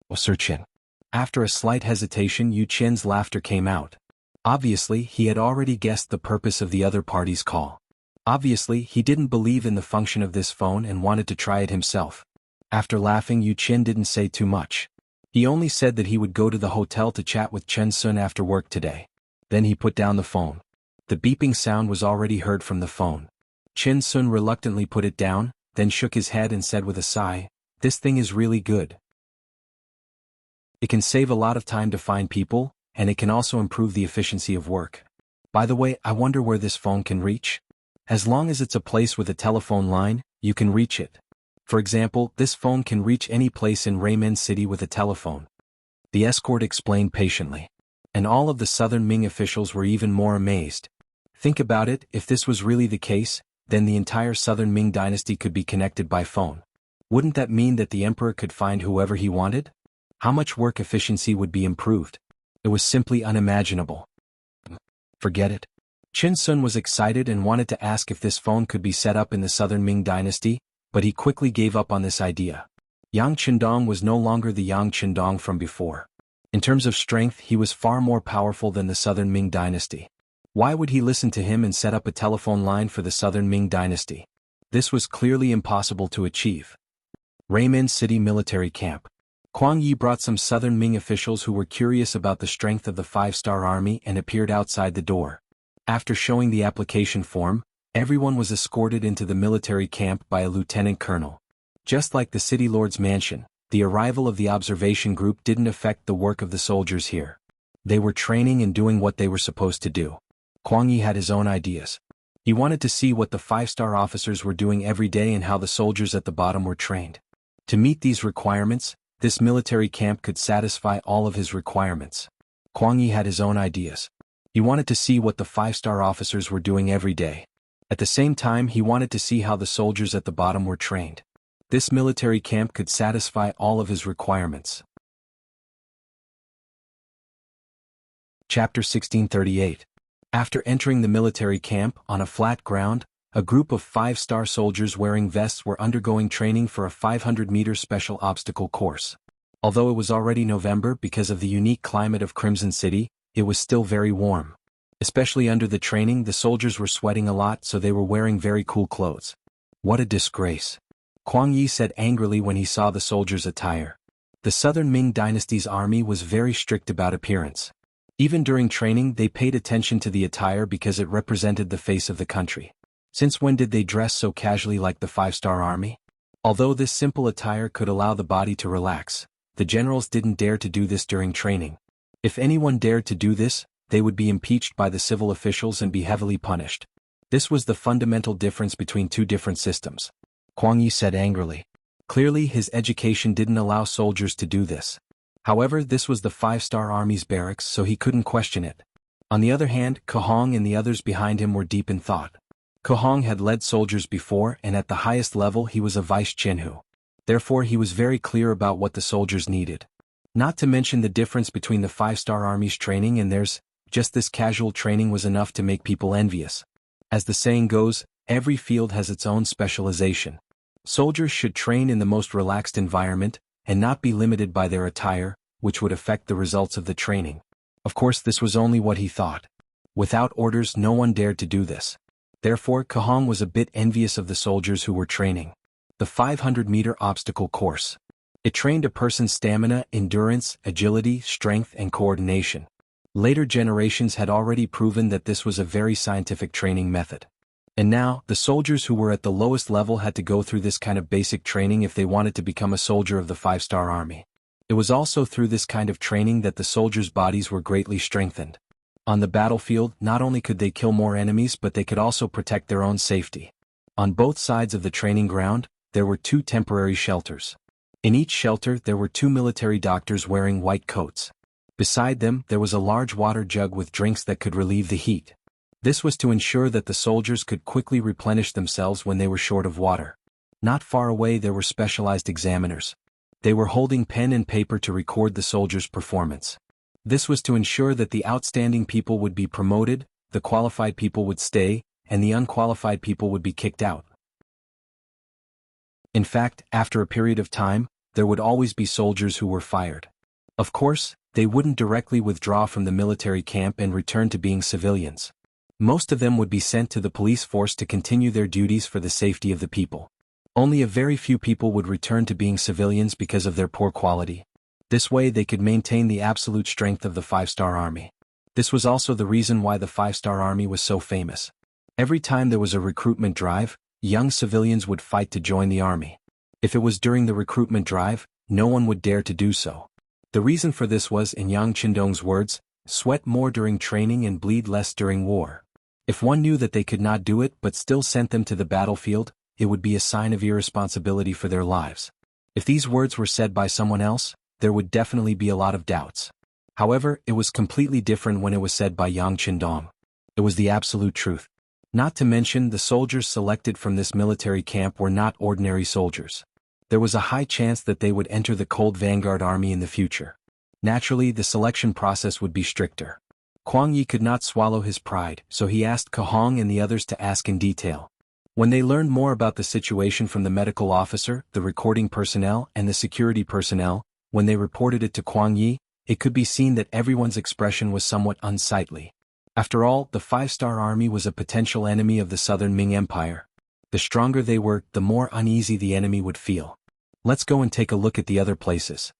"Oh, Sir Chen." After a slight hesitation, Yu Qian's laughter came out. Obviously, he had already guessed the purpose of the other party's call. Obviously, he didn't believe in the function of this phone and wanted to try it himself. After laughing, Yu Qian didn't say too much. He only said that he would go to the hotel to chat with Chen Sun after work today. Then he put down the phone. The beeping sound was already heard from the phone. Chen Sun reluctantly put it down, then shook his head and said with a sigh, "This thing is really good. It can save a lot of time to find people, and it can also improve the efficiency of work. By the way, I wonder where this phone can reach? As long as it's a place with a telephone line, you can reach it. For example, this phone can reach any place in Raymen City with a telephone." The escort explained patiently. And all of the Southern Ming officials were even more amazed. Think about it, if this was really the case, then the entire Southern Ming dynasty could be connected by phone. Wouldn't that mean that the emperor could find whoever he wanted? How much work efficiency would be improved? It was simply unimaginable. Forget it. Chen Sun was excited and wanted to ask if this phone could be set up in the Southern Ming dynasty, but he quickly gave up on this idea. Yang Qindong was no longer the Yang Qindong from before. In terms of strength, he was far more powerful than the Southern Ming dynasty. Why would he listen to him and set up a telephone line for the Southern Ming dynasty? This was clearly impossible to achieve. Raymen City Military Camp. Kuang Yi brought some Southern Ming officials who were curious about the strength of the 5-star army and appeared outside the door. After showing the application form, everyone was escorted into the military camp by a lieutenant colonel. Just like the city lord's mansion, the arrival of the observation group didn't affect the work of the soldiers here. They were training and doing what they were supposed to do. Kuang Yi had his own ideas. He wanted to see what the 5-star officers were doing every day and how the soldiers at the bottom were trained. To meet these requirements, this military camp could satisfy all of his requirements. Kuang Yi had his own ideas. He wanted to see what the 5-star officers were doing every day. At the same time, he wanted to see how the soldiers at the bottom were trained. This military camp could satisfy all of his requirements. Chapter 1638. After entering the military camp on a flat ground, a group of 5-star soldiers wearing vests were undergoing training for a 500-meter special obstacle course. Although it was already November because of the unique climate of Crimson City, it was still very warm. Especially under the training, the soldiers were sweating a lot, so they were wearing very cool clothes. What a disgrace. Kuang Yi said angrily when he saw the soldiers' attire. The Southern Ming dynasty's army was very strict about appearance. Even during training, they paid attention to the attire because it represented the face of the country. Since when did they dress so casually like the 5-star army? Although this simple attire could allow the body to relax, the generals didn't dare to do this during training. If anyone dared to do this, they would be impeached by the civil officials and be heavily punished. This was the fundamental difference between two different systems. Kuang Yi said angrily. Clearly his education didn't allow soldiers to do this. However, this was the 5-star Army's barracks, so he couldn't question it. On the other hand, Kohong and the others behind him were deep in thought. Kohong had led soldiers before, and at the highest level he was a vice chinhu. Therefore he was very clear about what the soldiers needed. Not to mention the difference between the 5-star Army's training and theirs, just this casual training was enough to make people envious. As the saying goes, every field has its own specialization. Soldiers should train in the most relaxed environment, and not be limited by their attire, which would affect the results of the training. Of course, this was only what he thought. Without orders, no one dared to do this. Therefore, Kohong was a bit envious of the soldiers who were training. The 500-meter obstacle course. It trained a person's stamina, endurance, agility, strength, and coordination. Later generations had already proven that this was a very scientific training method. And now, the soldiers who were at the lowest level had to go through this kind of basic training if they wanted to become a soldier of the 5-star Army. It was also through this kind of training that the soldiers' bodies were greatly strengthened. On the battlefield, not only could they kill more enemies, but they could also protect their own safety. On both sides of the training ground, there were 2 temporary shelters. In each shelter there were 2 military doctors wearing white coats. Beside them, there was a large water jug with drinks that could relieve the heat. This was to ensure that the soldiers could quickly replenish themselves when they were short of water. Not far away there were specialized examiners. They were holding pen and paper to record the soldiers' performance. This was to ensure that the outstanding people would be promoted, the qualified people would stay, and the unqualified people would be kicked out. In fact, after a period of time, there would always be soldiers who were fired. Of course, they wouldn't directly withdraw from the military camp and return to being civilians. Most of them would be sent to the police force to continue their duties for the safety of the people. Only a very few people would return to being civilians because of their poor quality. This way they could maintain the absolute strength of the 5-star Army. This was also the reason why the 5-star Army was so famous. Every time there was a recruitment drive, young civilians would fight to join the army. If it was during the recruitment drive, no one would dare to do so. The reason for this was, in Yang Qindong's words, sweat more during training and bleed less during war. If one knew that they could not do it but still sent them to the battlefield, it would be a sign of irresponsibility for their lives. If these words were said by someone else, there would definitely be a lot of doubts. However, it was completely different when it was said by Yang Qindong. It was the absolute truth. Not to mention, the soldiers selected from this military camp were not ordinary soldiers. There was a high chance that they would enter the Cold Vanguard Army in the future. Naturally, the selection process would be stricter. Kuang Yi could not swallow his pride, so he asked Kohong and the others to ask in detail. When they learned more about the situation from the medical officer, the recording personnel, and the security personnel, when they reported it to Kuang Yi, it could be seen that everyone's expression was somewhat unsightly. After all, the 5-star Army was a potential enemy of the Southern Ming Empire. The stronger they were, the more uneasy the enemy would feel. Let's go and take a look at the other places.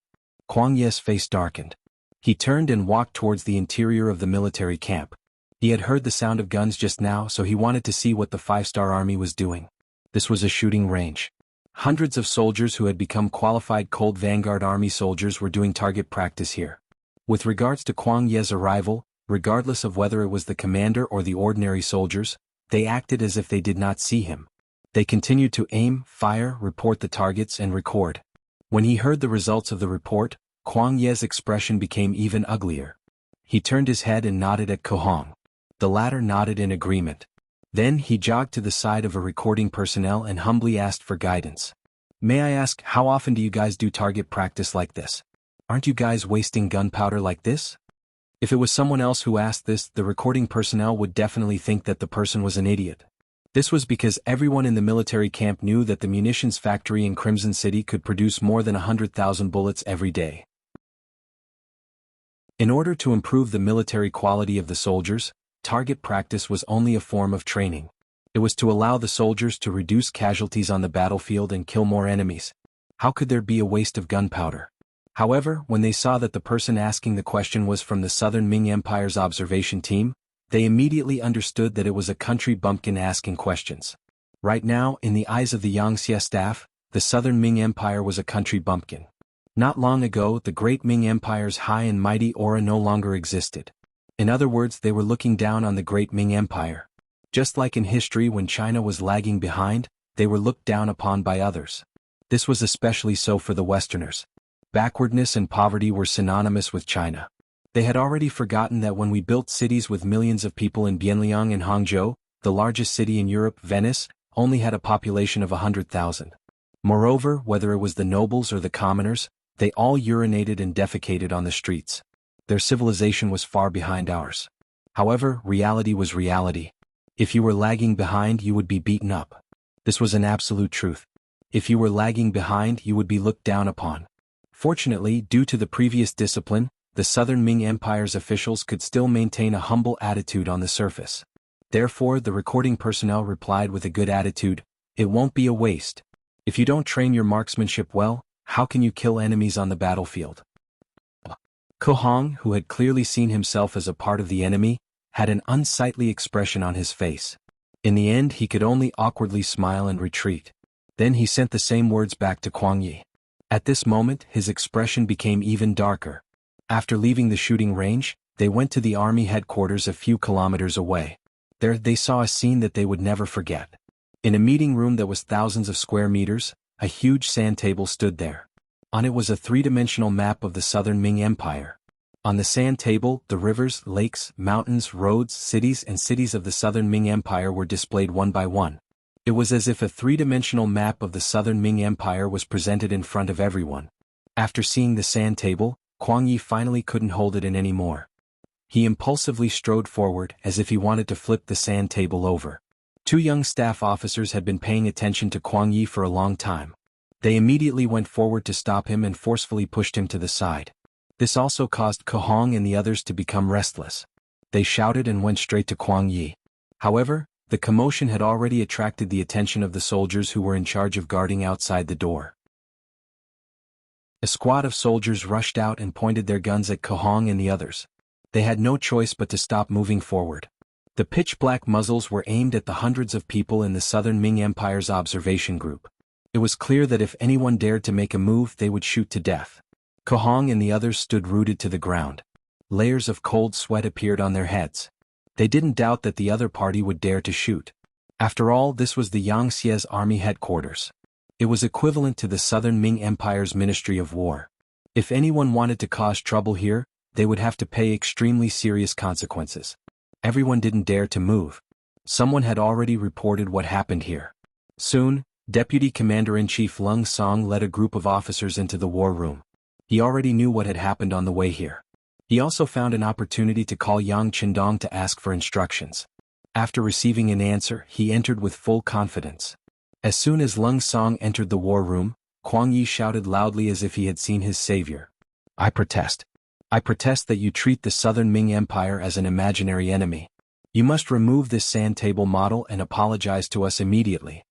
Kuang Yi's face darkened. He turned and walked towards the interior of the military camp. He had heard the sound of guns just now, so he wanted to see what the 5-star Army was doing. This was a shooting range. Hundreds of soldiers who had become qualified Cold Vanguard Army soldiers were doing target practice here. With regards to Kuang Yi's arrival, regardless of whether it was the commander or the ordinary soldiers, they acted as if they did not see him. They continued to aim, fire, report the targets, and record. When he heard the results of the report, Kuang Yi's expression became even uglier. He turned his head and nodded at Kohong. The latter nodded in agreement. Then he jogged to the side of a recording personnel and humbly asked for guidance. "May I ask, how often do you guys do target practice like this? Aren't you guys wasting gunpowder like this?" If it was someone else who asked this, the recording personnel would definitely think that the person was an idiot. This was because everyone in the military camp knew that the munitions factory in Crimson City could produce more than 100,000 bullets every day. In order to improve the military quality of the soldiers, target practice was only a form of training. It was to allow the soldiers to reduce casualties on the battlefield and kill more enemies. How could there be a waste of gunpowder? However, when they saw that the person asking the question was from the Southern Ming Empire's observation team, they immediately understood that it was a country bumpkin asking questions. Right now, in the eyes of the Yangxia staff, the Southern Ming Empire was a country bumpkin. Not long ago, the great Ming Empire's high and mighty aura no longer existed. In other words, they were looking down on the great Ming Empire. Just like in history when China was lagging behind, they were looked down upon by others. This was especially so for the Westerners. Backwardness and poverty were synonymous with China. They had already forgotten that when we built cities with millions of people in Bianliang and Hangzhou, the largest city in Europe, Venice, only had a population of 100,000. Moreover, whether it was the nobles or the commoners, they all urinated and defecated on the streets. Their civilization was far behind ours. However, reality was reality. If you were lagging behind, you would be beaten up. This was an absolute truth. If you were lagging behind, you would be looked down upon. Fortunately, due to the previous discipline, the Southern Ming Empire's officials could still maintain a humble attitude on the surface. Therefore, the recording personnel replied with a good attitude, "It won't be a waste. If you don't train your marksmanship well, how can you kill enemies on the battlefield?" Ko Hong, who had clearly seen himself as a part of the enemy, had an unsightly expression on his face. In the end, he could only awkwardly smile and retreat. Then he sent the same words back to Kuang Yi. At this moment, his expression became even darker. After leaving the shooting range, they went to the army headquarters a few kilometers away. There they saw a scene that they would never forget. In a meeting room that was thousands of square meters, a huge sand table stood there. On it was a three-dimensional map of the Southern Ming Empire. On the sand table, the rivers, lakes, mountains, roads, cities and cities of the Southern Ming Empire were displayed one by one. It was as if a three-dimensional map of the Southern Ming Empire was presented in front of everyone. After seeing the sand table, Kuang Yi finally couldn't hold it in anymore. He impulsively strode forward as if he wanted to flip the sand table over. Two young staff officers had been paying attention to Kuang Yi for a long time. They immediately went forward to stop him and forcefully pushed him to the side. This also caused Ko Hong and the others to become restless. They shouted and went straight to Kuang Yi. However, the commotion had already attracted the attention of the soldiers who were in charge of guarding outside the door. A squad of soldiers rushed out and pointed their guns at Ko Hong and the others. They had no choice but to stop moving forward. The pitch-black muzzles were aimed at the hundreds of people in the Southern Ming Empire's observation group. It was clear that if anyone dared to make a move, they would shoot to death. Ko Hong and the others stood rooted to the ground. Layers of cold sweat appeared on their heads. They didn't doubt that the other party would dare to shoot. After all, this was the Yangtze's army headquarters. It was equivalent to the Southern Ming Empire's Ministry of War. If anyone wanted to cause trouble here, they would have to pay extremely serious consequences. Everyone didn't dare to move. Someone had already reported what happened here. Soon, Deputy Commander-in-Chief Lung Song led a group of officers into the war room. He already knew what had happened on the way here. He also found an opportunity to call Yang Qindong to ask for instructions. After receiving an answer, he entered with full confidence. As soon as Lung Song entered the war room, Kuang Yi shouted loudly as if he had seen his savior. "I protest. I protest that you treat the Southern Ming Empire as an imaginary enemy. You must remove this sand table model and apologize to us immediately."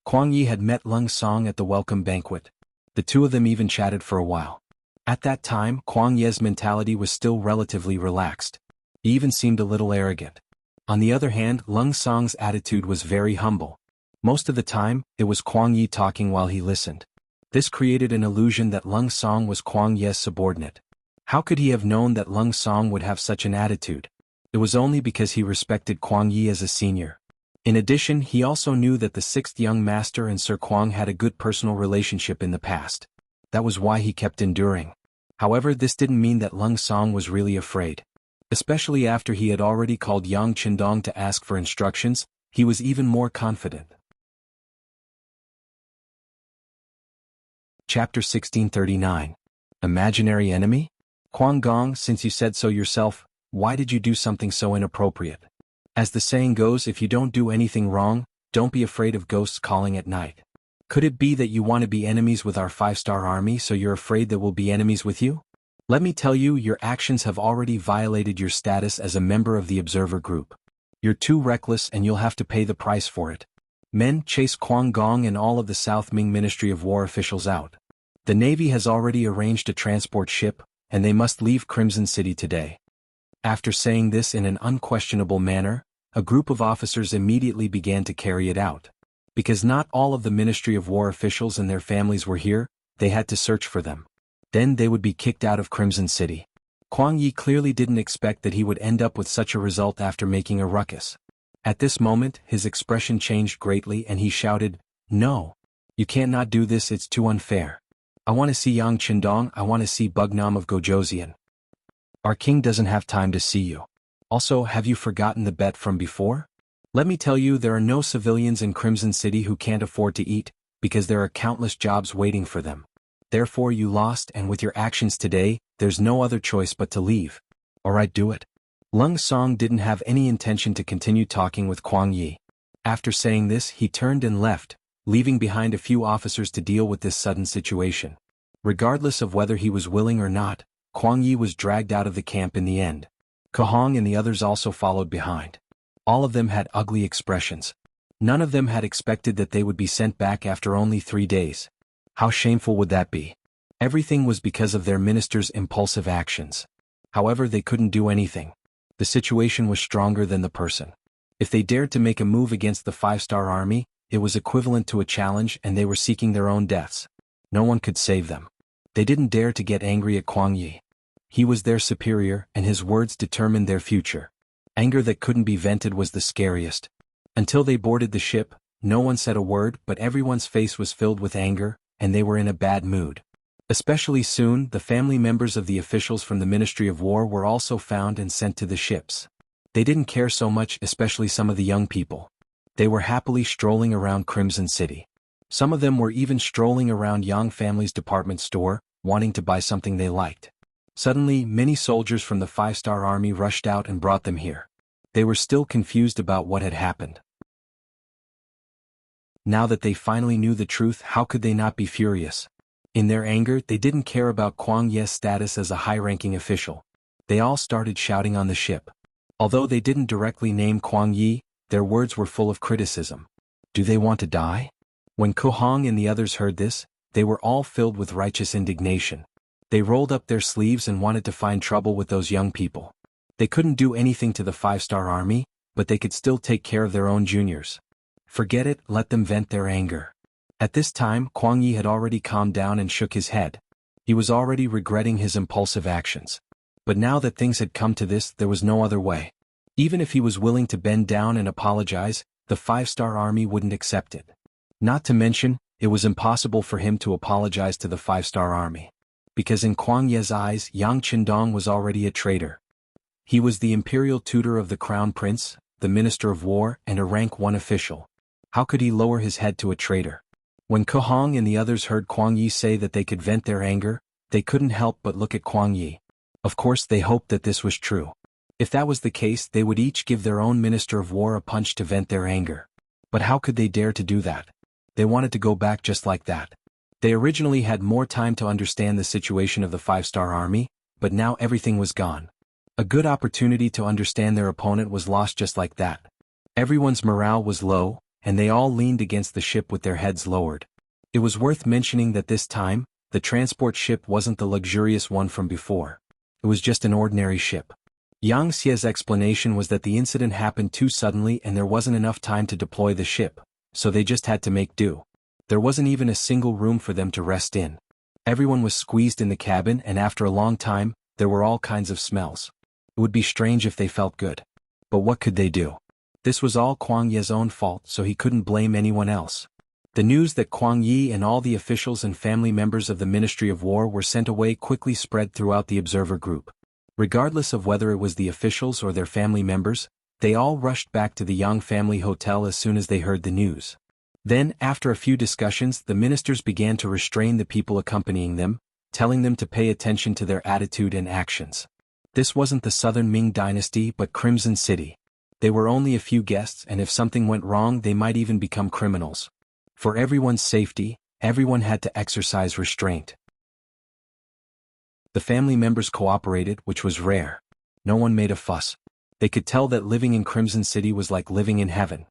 Kuang Yi had met Lung Song at the welcome banquet. The two of them even chatted for a while. At that time, Kuang Yi's mentality was still relatively relaxed. He even seemed a little arrogant. On the other hand, Lung Song's attitude was very humble. Most of the time, it was Kuang Yi talking while he listened. This created an illusion that Lung Song was Kuang Yi's subordinate. How could he have known that Lung Song would have such an attitude? It was only because he respected Kuang Yi as a senior. In addition, he also knew that the sixth young master and Sir Kuang had a good personal relationship in the past. That was why he kept enduring. However, this didn't mean that Lung Song was really afraid. Especially after he had already called Yang Qindong to ask for instructions, he was even more confident. Chapter 1639. Imaginary Enemy? Kuang Gong, since you said so yourself, why did you do something so inappropriate? As the saying goes, if you don't do anything wrong, don't be afraid of ghosts calling at night. Could it be that you want to be enemies with our 5-star army, so you're afraid that we'll be enemies with you? Let me tell you, your actions have already violated your status as a member of the observer group. You're too reckless and you'll have to pay the price for it. Men, chase Kuang Gong and all of the South Ming Ministry of War officials out. The Navy has already arranged a transport ship, and they must leave Crimson City today. After saying this in an unquestionable manner, a group of officers immediately began to carry it out. Because not all of the Ministry of War officials and their families were here, they had to search for them. Then they would be kicked out of Crimson City. Kuang Yi clearly didn't expect that he would end up with such a result after making a ruckus. At this moment, his expression changed greatly and he shouted, "No! You can't not do this, it's too unfair. I want to see Yang Qindong, I want to see Bugnam of Gojoseon. Our king doesn't have time to see you. Also, have you forgotten the bet from before? Let me tell you, there are no civilians in Crimson City who can't afford to eat, because there are countless jobs waiting for them. Therefore you lost, and with your actions today, there's no other choice but to leave. Alright, do it. Lung Song didn't have any intention to continue talking with Kwang Yi. After saying this, he turned and left, leaving behind a few officers to deal with this sudden situation. Regardless of whether he was willing or not, Kwang Yi was dragged out of the camp in the end. Kahong and the others also followed behind. All of them had ugly expressions. None of them had expected that they would be sent back after only 3 days. How shameful would that be? Everything was because of their minister's impulsive actions. However, they couldn't do anything. The situation was stronger than the person. If they dared to make a move against the 5-star army, it was equivalent to a challenge, and they were seeking their own deaths. No one could save them. They didn't dare to get angry at Kwang Yi. He was their superior, and his words determined their future. Anger that couldn't be vented was the scariest. Until they boarded the ship, no one said a word, but everyone's face was filled with anger, and they were in a bad mood. Especially soon, the family members of the officials from the Ministry of War were also found and sent to the ships. They didn't care so much, especially some of the young people. They were happily strolling around Crimson City. Some of them were even strolling around Yang family's department store, wanting to buy something they liked. Suddenly, many soldiers from the 5-star army rushed out and brought them here. They were still confused about what had happened. Now that they finally knew the truth, how could they not be furious? In their anger, they didn't care about Kwang Yi's status as a high-ranking official. They all started shouting on the ship. Although they didn't directly name Kwang Yi, their words were full of criticism. Do they want to die? When Kohong and the others heard this, they were all filled with righteous indignation. They rolled up their sleeves and wanted to find trouble with those young people. They couldn't do anything to the 5-star army, but they could still take care of their own juniors. Forget it, let them vent their anger. At this time, Kwang Yi had already calmed down and shook his head. He was already regretting his impulsive actions. But now that things had come to this, there was no other way. Even if he was willing to bend down and apologize, the 5-star army wouldn't accept it. Not to mention, it was impossible for him to apologize to the 5-star army. Because in Kwang Yi's eyes, Yang Qindong was already a traitor. He was the imperial tutor of the crown prince, the minister of war, and a rank 1 official. How could he lower his head to a traitor? When Kohong and the others heard Kwang Yi say that they could vent their anger, they couldn't help but look at Kwang Yi. Of course, they hoped that this was true. If that was the case, they would each give their own minister of war a punch to vent their anger. But how could they dare to do that? They wanted to go back just like that. They originally had more time to understand the situation of the 5-star army, but now everything was gone. A good opportunity to understand their opponent was lost just like that. Everyone's morale was low, and they all leaned against the ship with their heads lowered. It was worth mentioning that this time, the transport ship wasn't the luxurious one from before. It was just an ordinary ship. Yang Xie's explanation was that the incident happened too suddenly and there wasn't enough time to deploy the ship, so they just had to make do. There wasn't even a single room for them to rest in. Everyone was squeezed in the cabin, and after a long time, there were all kinds of smells. It would be strange if they felt good. But what could they do? This was all Kwang Yi's own fault, so he couldn't blame anyone else. The news that Kwang Yi and all the officials and family members of the Ministry of War were sent away quickly spread throughout the observer group. Regardless of whether it was the officials or their family members, they all rushed back to the Yang family hotel as soon as they heard the news. Then, after a few discussions, the ministers began to restrain the people accompanying them, telling them to pay attention to their attitude and actions. This wasn't the Southern Ming Dynasty but Crimson City. They were only a few guests, and if something went wrong they might even become criminals. For everyone's safety, everyone had to exercise restraint. The family members cooperated, which was rare. No one made a fuss. They could tell that living in Crimson City was like living in heaven.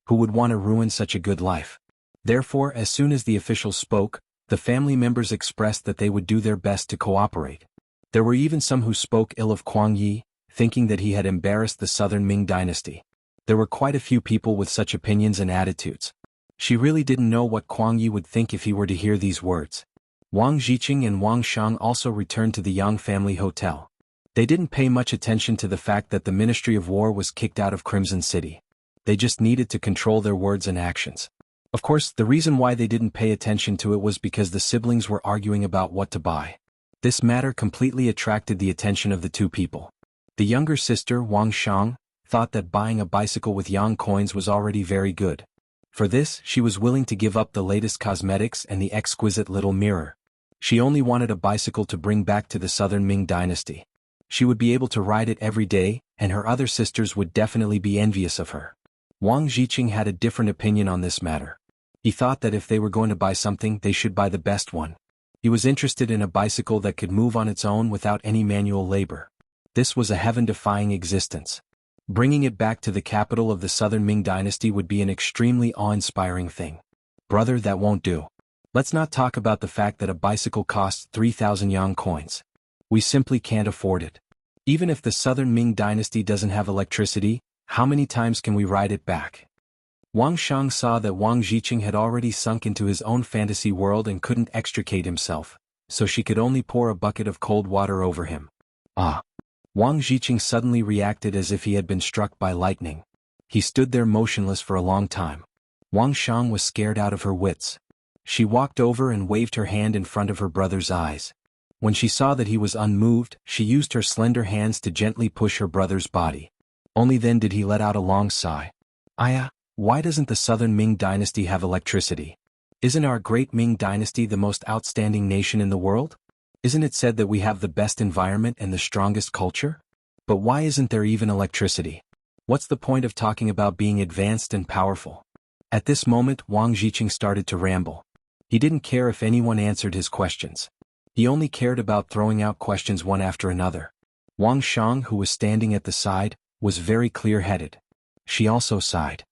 Who would want to ruin such a good life? Therefore, as soon as the officials spoke, the family members expressed that they would do their best to cooperate. There were even some who spoke ill of Kwang Yi, thinking that he had embarrassed the Southern Ming Dynasty. There were quite a few people with such opinions and attitudes. She really didn't know what Kwang Yi would think if he were to hear these words. Wang Jiqing and Wang Shang also returned to the Yang family hotel. They didn't pay much attention to the fact that the Ministry of War was kicked out of Crimson City. They just needed to control their words and actions. Of course, the reason why they didn't pay attention to it was because the siblings were arguing about what to buy. This matter completely attracted the attention of the two people. The younger sister, Wang Shang, thought that buying a bicycle with yang coins was already very good. For this, she was willing to give up the latest cosmetics and the exquisite little mirror. She only wanted a bicycle to bring back to the Southern Ming Dynasty. She would be able to ride it every day, and her other sisters would definitely be envious of her. Wang Zhiqing had a different opinion on this matter. He thought that if they were going to buy something, they should buy the best one. He was interested in a bicycle that could move on its own without any manual labor. This was a heaven-defying existence. Bringing it back to the capital of the Southern Ming Dynasty would be an extremely awe-inspiring thing. Brother, that won't do. Let's not talk about the fact that a bicycle costs 3,000 yang coins. We simply can't afford it. Even if the Southern Ming Dynasty doesn't have electricity, how many times can we ride it back? Wang Shang saw that Wang Zhiqing had already sunk into his own fantasy world and couldn't extricate himself, so she could only pour a bucket of cold water over him. Ah! Wang Zhiqing suddenly reacted as if he had been struck by lightning. He stood there motionless for a long time. Wang Shang was scared out of her wits. She walked over and waved her hand in front of her brother's eyes. When she saw that he was unmoved, she used her slender hands to gently push her brother's body. Only then did he let out a long sigh. Aya, why doesn't the Southern Ming Dynasty have electricity? Isn't our great Ming Dynasty the most outstanding nation in the world? Isn't it said that we have the best environment and the strongest culture? But why isn't there even electricity? What's the point of talking about being advanced and powerful? At this moment, Wang Zhiqing started to ramble. He didn't care if anyone answered his questions. He only cared about throwing out questions one after another. Wang Shang, who was standing at the side, was very clear-headed. She also sighed.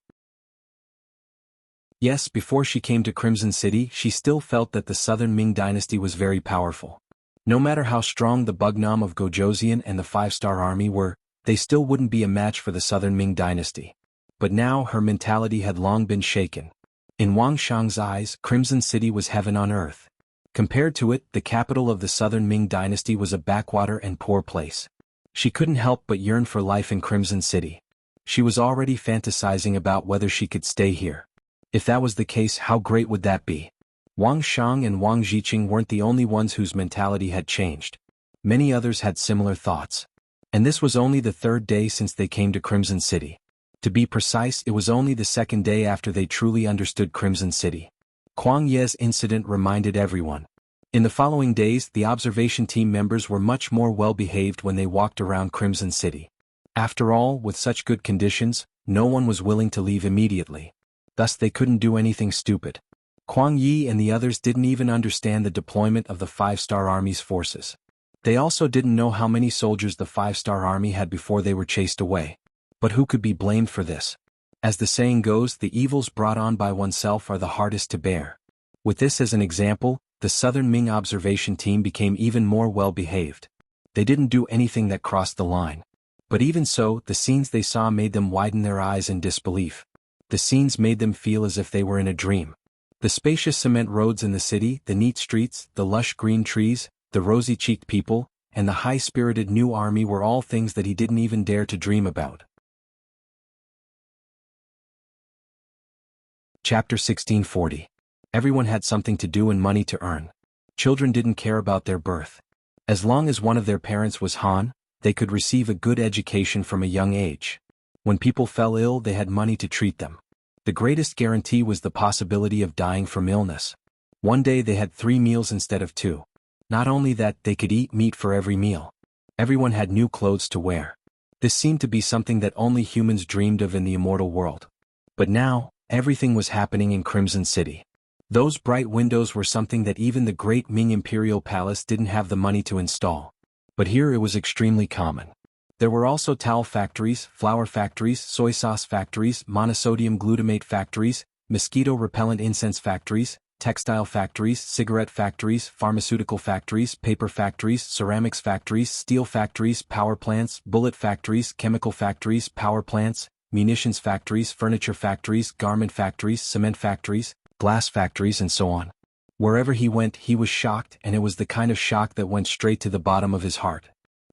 Yes, before she came to Crimson City, she still felt that the Southern Ming Dynasty was very powerful. No matter how strong the Bugnam of Gojoseon and the five-star army were, they still wouldn't be a match for the Southern Ming Dynasty. But now her mentality had long been shaken. In Wang Shang's eyes, Crimson City was heaven on earth. Compared to it, the capital of the Southern Ming Dynasty was a backwater and poor place. She couldn't help but yearn for life in Crimson City. She was already fantasizing about whether she could stay here. If that was the case, how great would that be? Wang Shang and Wang Zhiqing weren't the only ones whose mentality had changed. Many others had similar thoughts. And this was only the third day since they came to Crimson City. To be precise, it was only the second day after they truly understood Crimson City. Kuang Ye's incident reminded everyone. In the following days, the observation team members were much more well-behaved when they walked around Crimson City. After all, with such good conditions, no one was willing to leave immediately. Thus they couldn't do anything stupid. Kuang Yi and the others didn't even understand the deployment of the five-star army's forces. They also didn't know how many soldiers the five-star army had before they were chased away. But who could be blamed for this? As the saying goes, the evils brought on by oneself are the hardest to bear. With this as an example, the Southern Ming observation team became even more well-behaved. They didn't do anything that crossed the line. But even so, the scenes they saw made them widen their eyes in disbelief. The scenes made them feel as if they were in a dream. The spacious cement roads in the city, the neat streets, the lush green trees, the rosy-cheeked people, and the high-spirited new army were all things that he didn't even dare to dream about. Chapter 1640. Everyone had something to do and money to earn. Children didn't care about their birth. As long as one of their parents was Han, they could receive a good education from a young age. When people fell ill, they had money to treat them. The greatest guarantee was the possibility of dying from illness. One day they had 3 meals instead of 2. Not only that, they could eat meat for every meal. Everyone had new clothes to wear. This seemed to be something that only humans dreamed of in the immortal world. But now, everything was happening in Crimson City. Those bright windows were something that even the great Ming Imperial Palace didn't have the money to install. But here it was extremely common. There were also towel factories, flour factories, soy sauce factories, monosodium glutamate factories, mosquito-repellent incense factories, textile factories, cigarette factories, pharmaceutical factories, paper factories, ceramics factories, steel factories, power plants, bullet factories, chemical factories, power plants, munitions factories, furniture factories, garment factories, cement factories, glass factories, and so on. Wherever he went, he was shocked, and it was the kind of shock that went straight to the bottom of his heart.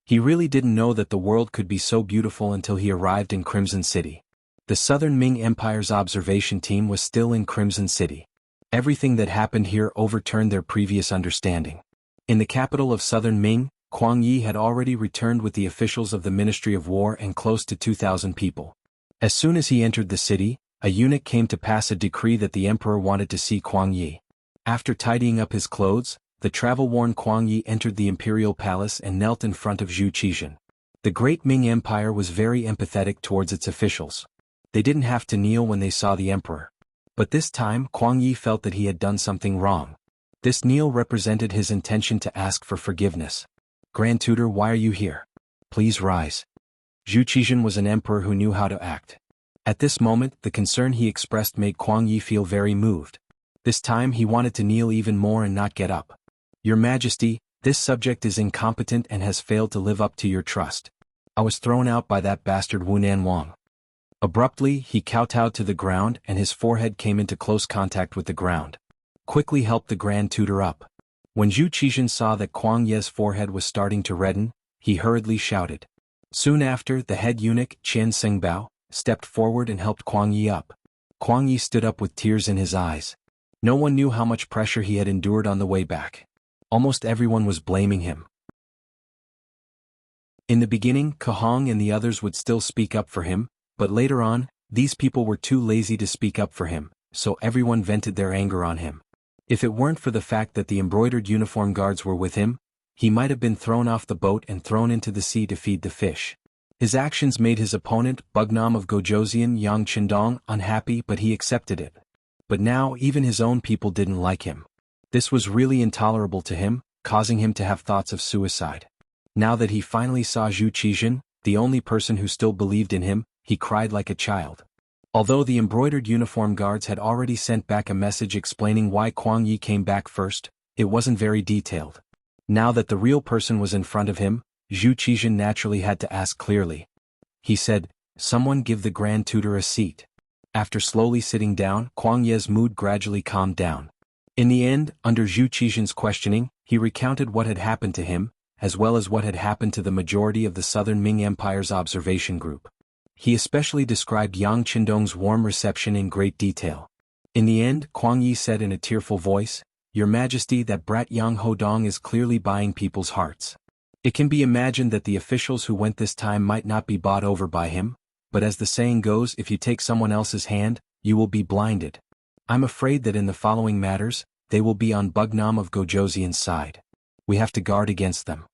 He really didn't know that the world could be so beautiful until he arrived in Crimson City. The Southern Ming Empire's observation team was still in Crimson City. Everything that happened here overturned their previous understanding. In the capital of Southern Ming, Kuang Yi had already returned with the officials of the Ministry of War and close to 2,000 people. As soon as he entered the city, a eunuch came to pass a decree that the emperor wanted to see Kuang Yi. After tidying up his clothes, the travel-worn Kuang Yi entered the imperial palace and knelt in front of Zhu Qizhen. The great Ming Empire was very empathetic towards its officials. They didn't have to kneel when they saw the emperor. But this time Kuang Yi felt that he had done something wrong. This kneel represented his intention to ask for forgiveness. "Grand Tutor, why are you here? Please rise." Zhu Qizhen was an emperor who knew how to act. At this moment, the concern he expressed made Kuang Yi feel very moved. This time he wanted to kneel even more and not get up. "Your Majesty, this subject is incompetent and has failed to live up to your trust. I was thrown out by that bastard Wunan Wang." Abruptly, he kowtowed to the ground and his forehead came into close contact with the ground. "Quickly help the Grand Tutor up." When Zhu Qizhen saw that Kuang Yi's forehead was starting to redden, he hurriedly shouted. Soon after, the head eunuch, Qian Sengbao, stepped forward and helped Kuang Yi up. Kuang Yi stood up with tears in his eyes. No one knew how much pressure he had endured on the way back. Almost everyone was blaming him. In the beginning, Kahong and the others would still speak up for him, but later on, these people were too lazy to speak up for him, so everyone vented their anger on him. If it weren't for the fact that the embroidered uniform guards were with him, he might have been thrown off the boat and thrown into the sea to feed the fish. His actions made his opponent, Bugnam of Gojoseon Yang Qindong, unhappy, but he accepted it. But now even his own people didn't like him. This was really intolerable to him, causing him to have thoughts of suicide. Now that he finally saw Zhu Qizhen, the only person who still believed in him, he cried like a child. Although the embroidered uniform guards had already sent back a message explaining why Kuang Yi came back first, it wasn't very detailed. Now that the real person was in front of him, Zhu Qizhen naturally had to ask clearly. He said, "Someone give the Grand Tutor a seat." After slowly sitting down, Kuang Yi's mood gradually calmed down. In the end, under Zhu Qizhen's questioning, he recounted what had happened to him, as well as what had happened to the majority of the Southern Ming Empire's observation group. He especially described Yang Qindong's warm reception in great detail. In the end, Kuang Yi said in a tearful voice, "Your Majesty, that brat Yang Hodong is clearly buying people's hearts. It can be imagined that the officials who went this time might not be bought over by him, but as the saying goes, if you take someone else's hand, you will be blinded. I'm afraid that in the following matters, they will be on Bugnam of Gojoseon's side. We have to guard against them."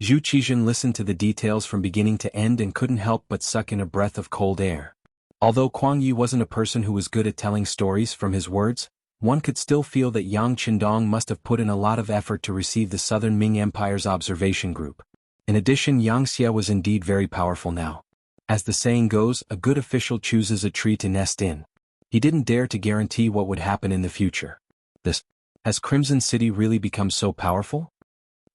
Zhu Qizhen listened to the details from beginning to end and couldn't help but suck in a breath of cold air. Although Kuang Yi wasn't a person who was good at telling stories from his words, one could still feel that Yang Qindong must have put in a lot of effort to receive the Southern Ming Empire's observation group. In addition, Yang Xie was indeed very powerful now. As the saying goes, a good official chooses a tree to nest in. He didn't dare to guarantee what would happen in the future. Has Crimson City really become so powerful?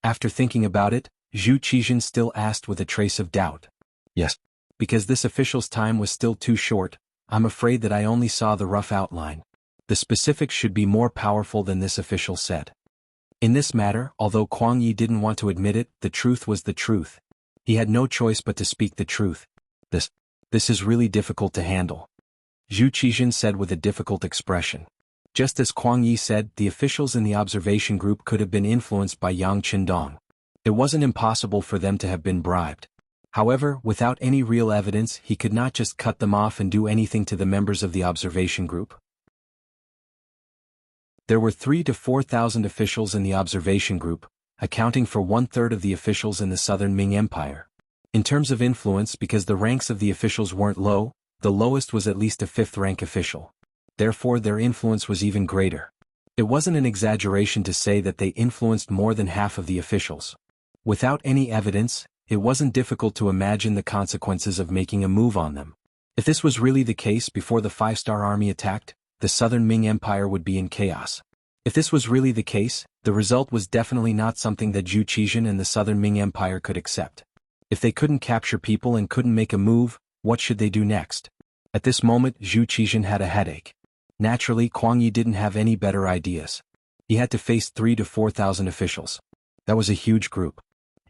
After thinking about it, Zhu Qizhen still asked with a trace of doubt. "Yes. Because this official's time was still too short, I'm afraid that I only saw the rough outline. The specifics should be more powerful than this official said." In this matter, although Kuang Yi didn't want to admit it, the truth was the truth. He had no choice but to speak the truth. This is really difficult to handle," Zhu Qizhen said with a difficult expression. Just as Kuang Yi said, the officials in the observation group could have been influenced by Yang Qindong. It wasn't impossible for them to have been bribed. However, without any real evidence, he could not just cut them off and do anything to the members of the observation group. There were 3,000 to 4,000 officials in the observation group, accounting for 1/3 of the officials in the Southern Ming Empire. In terms of influence, because the ranks of the officials weren't low, the lowest was at least a 5th-rank official. Therefore their influence was even greater. It wasn't an exaggeration to say that they influenced more than half of the officials. Without any evidence, it wasn't difficult to imagine the consequences of making a move on them. If this was really the case before the 5-star army attacked, the Southern Ming Empire would be in chaos. If this was really the case, the result was definitely not something that Zhu Qizhen and the Southern Ming Empire could accept. If they couldn't capture people and couldn't make a move, what should they do next? At this moment, Zhu Qizhen had a headache. Naturally, Kuang Yi didn't have any better ideas. He had to face 3,000 to 4,000 officials. That was a huge group.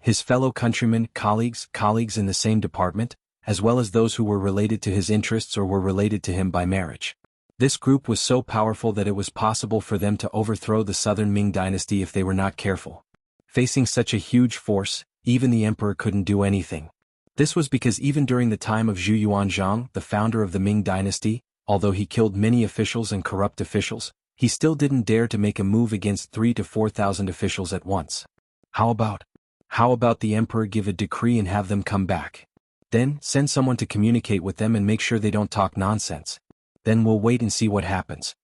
His fellow countrymen, colleagues in the same department, as well as those who were related to his interests or were related to him by marriage. This group was so powerful that it was possible for them to overthrow the southern Ming dynasty if they were not careful. Facing such a huge force, even the emperor couldn't do anything. This was because even during the time of Zhu Yuanzhang, the founder of the Ming dynasty, although he killed many officials and corrupt officials, he still didn't dare to make a move against 3,000 to 4,000 officials at once. How about the emperor give a decree and have them come back? Then, send someone to communicate with them and make sure they don't talk nonsense. Then we'll wait and see what happens.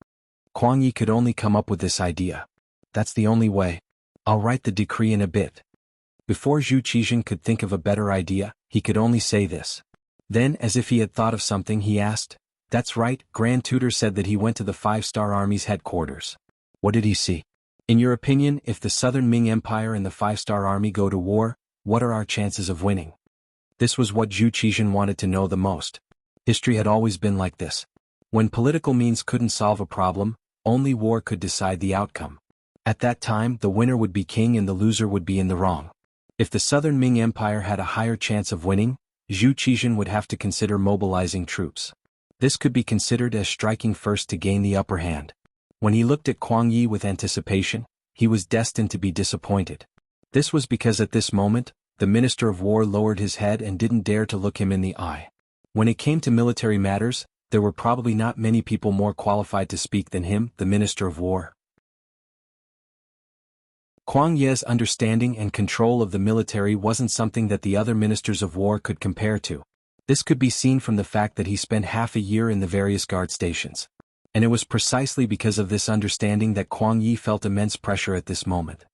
Kuang Yi could only come up with this idea. That's the only way. I'll write the decree in a bit. Before Zhu Qizhen could think of a better idea, he could only say this. Then, as if he had thought of something, he asked, "That's right, Grand Tutor said that he went to the 5-Star Army's headquarters. What did he see? In your opinion, if the Southern Ming Empire and the 5-Star Army go to war, what are our chances of winning?" This was what Zhu Qizhen wanted to know the most. History had always been like this. When political means couldn't solve a problem, only war could decide the outcome. At that time, the winner would be king and the loser would be in the wrong. If the Southern Ming Empire had a higher chance of winning, Zhu Qizhen would have to consider mobilizing troops. This could be considered as striking first to gain the upper hand. When he looked at Kuang Yi with anticipation, he was destined to be disappointed. This was because at this moment, the Minister of War lowered his head and didn't dare to look him in the eye. When it came to military matters, there were probably not many people more qualified to speak than him, the Minister of War. Kuang Yi's understanding and control of the military wasn't something that the other ministers of war could compare to. This could be seen from the fact that he spent half a year in the various guard stations. And it was precisely because of this understanding that Kuang Yi felt immense pressure at this moment.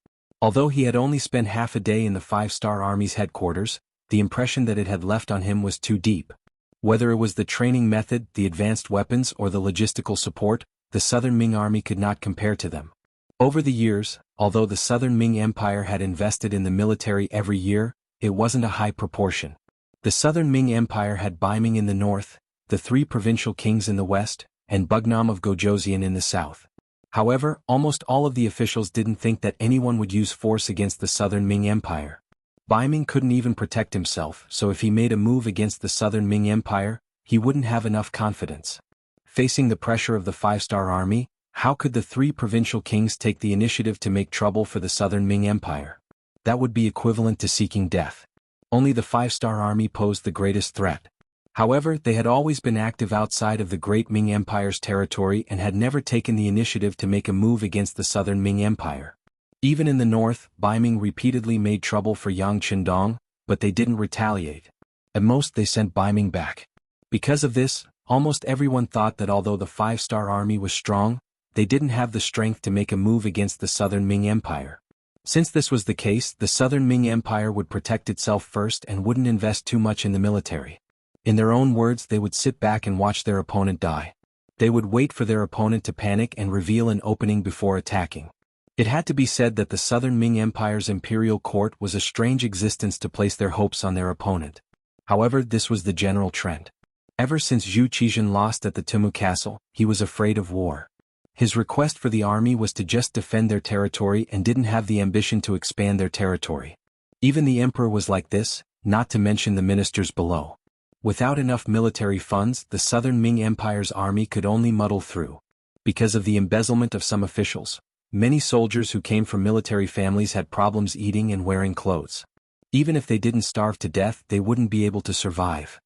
Although he had only spent half a day in the 5-Star Army's headquarters, the impression that it had left on him was too deep. Whether it was the training method, the advanced weapons, or the logistical support, the Southern Ming Army could not compare to them. Over the years, although the Southern Ming Empire had invested in the military every year, it wasn't a high proportion. The Southern Ming Empire had Baiming in the north, the 3 provincial kings in the west, and Bugnam of Gojoseon in the south. However, almost all of the officials didn't think that anyone would use force against the Southern Ming Empire. Baiming couldn't even protect himself, so if he made a move against the Southern Ming Empire, he wouldn't have enough confidence. Facing the pressure of the 5-Star Army, how could the 3 provincial kings take the initiative to make trouble for the Southern Ming Empire? That would be equivalent to seeking death. Only the 5-Star Army posed the greatest threat. However, they had always been active outside of the Great Ming Empire's territory and had never taken the initiative to make a move against the Southern Ming Empire. Even in the north, Baiming repeatedly made trouble for Yang Qindong, but they didn't retaliate. At most they sent Baiming back. Because of this, almost everyone thought that although the 5-Star Army was strong, they didn't have the strength to make a move against the Southern Ming Empire. Since this was the case, the Southern Ming Empire would protect itself first and wouldn't invest too much in the military. In their own words, they would sit back and watch their opponent die. They would wait for their opponent to panic and reveal an opening before attacking. It had to be said that the Southern Ming Empire's imperial court was a strange existence to place their hopes on their opponent. However, this was the general trend. Ever since Zhu Qizhen lost at the Tumu Castle, he was afraid of war. His request for the army was to just defend their territory and didn't have the ambition to expand their territory. Even the emperor was like this, not to mention the ministers below. Without enough military funds, the Southern Ming Empire's army could only muddle through. Because of the embezzlement of some officials, many soldiers who came from military families had problems eating and wearing clothes. Even if they didn't starve to death, they wouldn't be able to survive.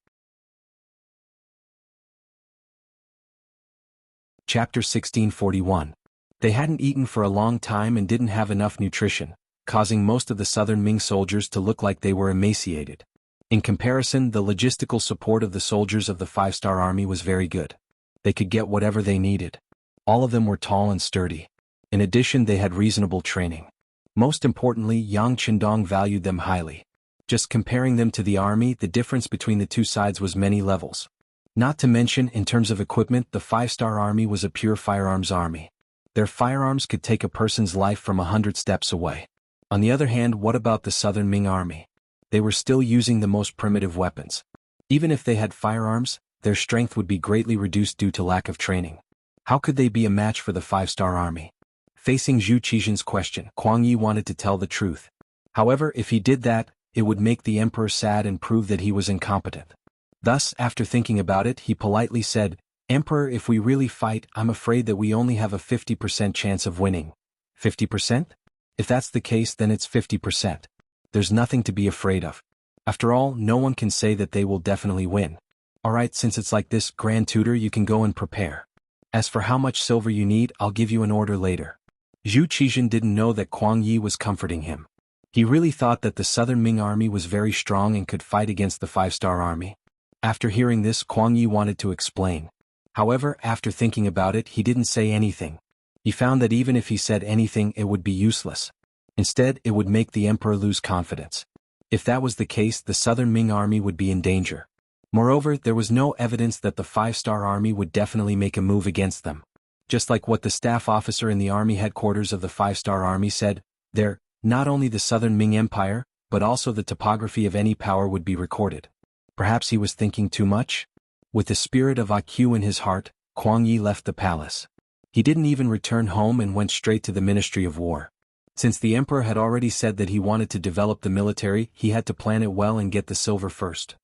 Chapter 1641. They hadn't eaten for a long time and didn't have enough nutrition, causing most of the Southern Ming soldiers to look like they were emaciated. In comparison, the logistical support of the soldiers of the 5-Star Army was very good. They could get whatever they needed. All of them were tall and sturdy. In addition, they had reasonable training. Most importantly, Yang Qindong valued them highly. Just comparing them to the army, the difference between the two sides was many levels. Not to mention, in terms of equipment, the 5-Star Army was a pure firearms army. Their firearms could take a person's life from 100 steps away. On the other hand, what about the Southern Ming Army? They were still using the most primitive weapons. Even if they had firearms, their strength would be greatly reduced due to lack of training. How could they be a match for the 5-Star Army? Facing Zhu Qizhen's question, Kuang Yi wanted to tell the truth. However, if he did that, it would make the emperor sad and prove that he was incompetent. Thus, after thinking about it, he politely said, "Emperor, if we really fight, I'm afraid that we only have a 50% chance of winning." 50%? If that's the case, then it's 50%. There's nothing to be afraid of. After all, no one can say that they will definitely win. Alright, since it's like this, Grand Tutor, you can go and prepare. As for how much silver you need, I'll give you an order later. Zhu Qizhen didn't know that Kuang Yi was comforting him. He really thought that the Southern Ming army was very strong and could fight against the five-star army. After hearing this, Kuang Yi wanted to explain. However, after thinking about it, he didn't say anything. He found that even if he said anything, it would be useless. Instead, it would make the emperor lose confidence. If that was the case, the Southern Ming army would be in danger. Moreover, there was no evidence that the five-star army would definitely make a move against them. Just like what the staff officer in the army headquarters of the five-star army said, there, not only the Southern Ming Empire, but also the topography of any power would be recorded. Perhaps he was thinking too much? With the spirit of IQ in his heart, Kuang Yi left the palace. He didn't even return home and went straight to the Ministry of War. Since the emperor had already said that he wanted to develop the military, he had to plan it well and get the silver first.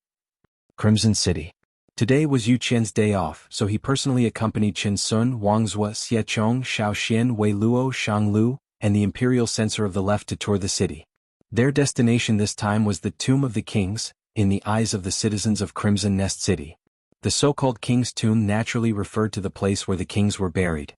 Crimson City. Today was Yu Qian's day off, so he personally accompanied Qin Sun, Wang Zhuo, Xie Chong, Shao Xian, Wei Luo, Shang Lu, and the imperial censor of the left to tour the city. Their destination this time was the Tomb of the Kings, in the eyes of the citizens of Crimson Nest City. The so-called King's Tomb naturally referred to the place where the kings were buried.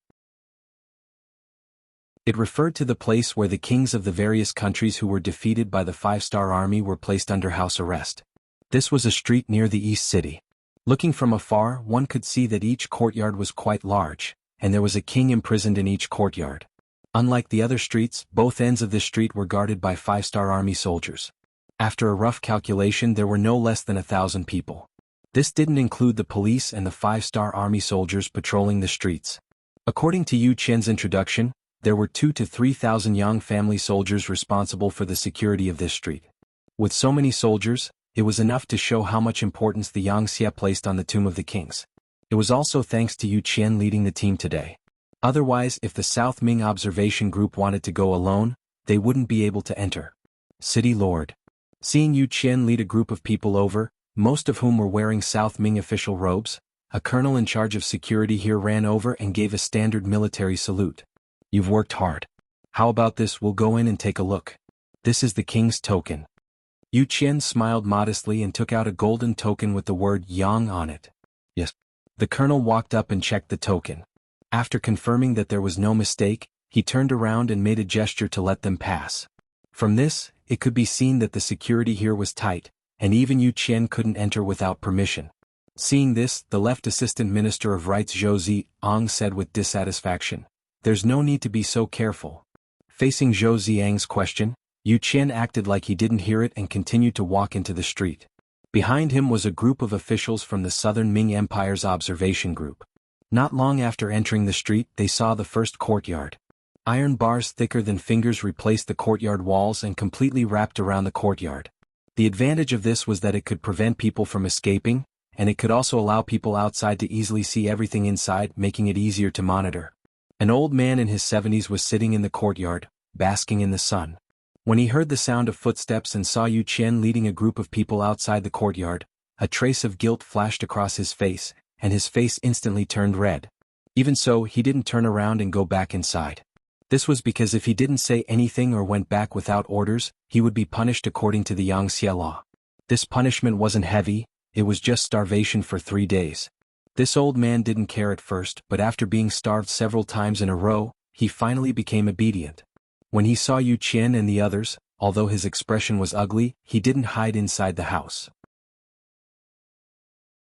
It referred to the place where the kings of the various countries who were defeated by the five-star army were placed under house arrest. This was a street near the East City. Looking from afar, one could see that each courtyard was quite large, and there was a king imprisoned in each courtyard. Unlike the other streets, both ends of this street were guarded by five-star army soldiers. After a rough calculation, there were no less than 1,000 people. This didn't include the police and the five-star army soldiers patrolling the streets. According to Yu Qian's introduction, there were 2,000 to 3,000 young family soldiers responsible for the security of this street. With so many soldiers, it was enough to show how much importance the Yangxia placed on the Tomb of the Kings. It was also thanks to Yu Qian leading the team today. Otherwise, if the South Ming observation group wanted to go alone, they wouldn't be able to enter. City Lord. Seeing Yu Qian lead a group of people over, most of whom were wearing South Ming official robes, a colonel in charge of security here ran over and gave a standard military salute. You've worked hard. How about this, we'll go in and take a look. This is the king's token. Yu Qian smiled modestly and took out a golden token with the word Yang on it. Yes. The colonel walked up and checked the token. After confirming that there was no mistake, he turned around and made a gesture to let them pass. From this, it could be seen that the security here was tight, and even Yu Qian couldn't enter without permission. Seeing this, the left assistant minister of rights Zhou Ziang said with dissatisfaction, "There's no need to be so careful." Facing Zhou Ziang's question, Yu Qian acted like he didn't hear it and continued to walk into the street. Behind him was a group of officials from the Southern Ming Empire's observation group. Not long after entering the street, they saw the first courtyard. Iron bars thicker than fingers replaced the courtyard walls and completely wrapped around the courtyard. The advantage of this was that it could prevent people from escaping, and it could also allow people outside to easily see everything inside, making it easier to monitor. An old man in his 70s was sitting in the courtyard, basking in the sun. When he heard the sound of footsteps and saw Yu Qian leading a group of people outside the courtyard, a trace of guilt flashed across his face, and his face instantly turned red. Even so, he didn't turn around and go back inside. This was because if he didn't say anything or went back without orders, he would be punished according to the Yangxia law. This punishment wasn't heavy, it was just starvation for 3 days. This old man didn't care at first, but after being starved several times in a row, he finally became obedient. When he saw Yu Qian and the others, although his expression was ugly, he didn't hide inside the house.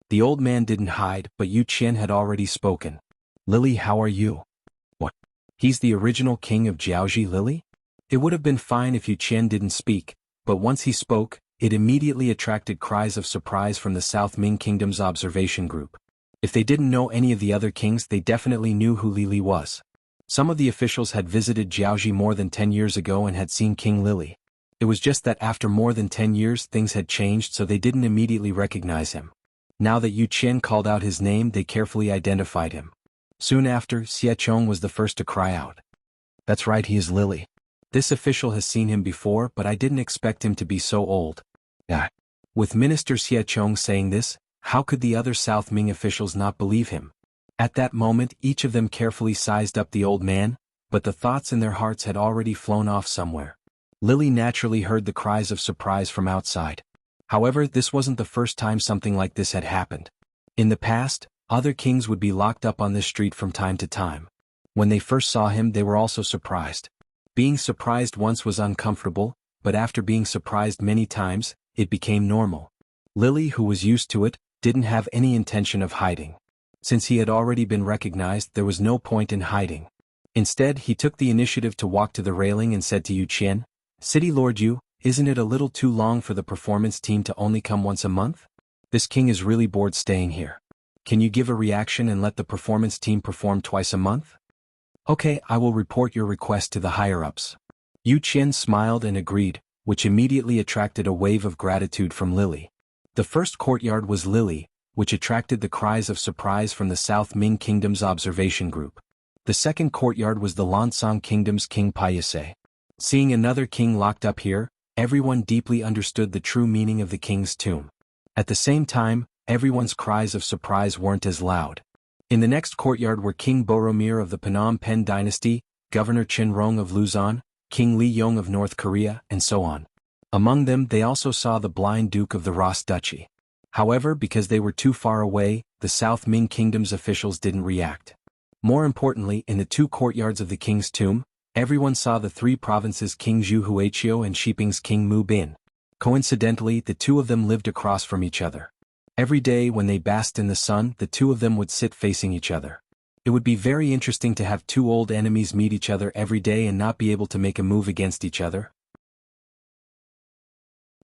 The old man didn't hide, but Yu Qian had already spoken. "Lily, how are you?" "What? He's the original king of Jiaoji, Lily?" It would have been fine if Yu Qian didn't speak, but once he spoke, it immediately attracted cries of surprise from the South Ming Kingdom's observation group. If they didn't know any of the other kings, they definitely knew who Lily was. Some of the officials had visited Jiaoji more than 10 years ago and had seen King Lily. It was just that after more than 10 years things had changed, so they didn't immediately recognize him. Now that Yu Qian called out his name, they carefully identified him. Soon after, Xie Chong was the first to cry out. "That's right, he is Lily. This official has seen him before, but I didn't expect him to be so old." Yeah. With Minister Xie Chong saying this, How could the other South Ming officials not believe him? At that moment each of them carefully sized up the old man, but the thoughts in their hearts had already flown off somewhere. Lily naturally heard the cries of surprise from outside. However, this wasn't the first time something like this had happened. In the past, other kings would be locked up on this street from time to time. When they first saw him they were also surprised. Being surprised once was uncomfortable, but after being surprised many times, it became normal. Lily, who was used to it, didn't have any intention of hiding. Since he had already been recognized, there was no point in hiding. Instead, he took the initiative to walk to the railing and said to Yu Qian, "City Lord Yu, isn't it a little too long for the performance team to only come once a month? This king is really bored staying here. Can you give a reaction and let the performance team perform twice a month?" "Okay, I will report your request to the higher-ups." Yu Qian smiled and agreed, which immediately attracted a wave of gratitude from Lily. The first courtyard was Lily, which attracted the cries of surprise from the South Ming Kingdom's observation group. The second courtyard was the Lansong Kingdom's King Paise. Seeing another king locked up here, everyone deeply understood the true meaning of the king's tomb. At the same time, everyone's cries of surprise weren't as loud. In the next courtyard were King Boromir of the Phnom Penh Dynasty, Governor Chin Rong of Luzon, King Li Yong of North Korea, and so on. Among them they also saw the blind Duke of the Ross Duchy. However, because they were too far away, the South Ming Kingdom's officials didn't react. More importantly, in the two courtyards of the king's tomb, everyone saw the three provinces' King Zhu Huiqiu and Shiping's King Mu Bin. Coincidentally, the two of them lived across from each other. Every day when they basked in the sun, the two of them would sit facing each other. It would be very interesting to have two old enemies meet each other every day and not be able to make a move against each other.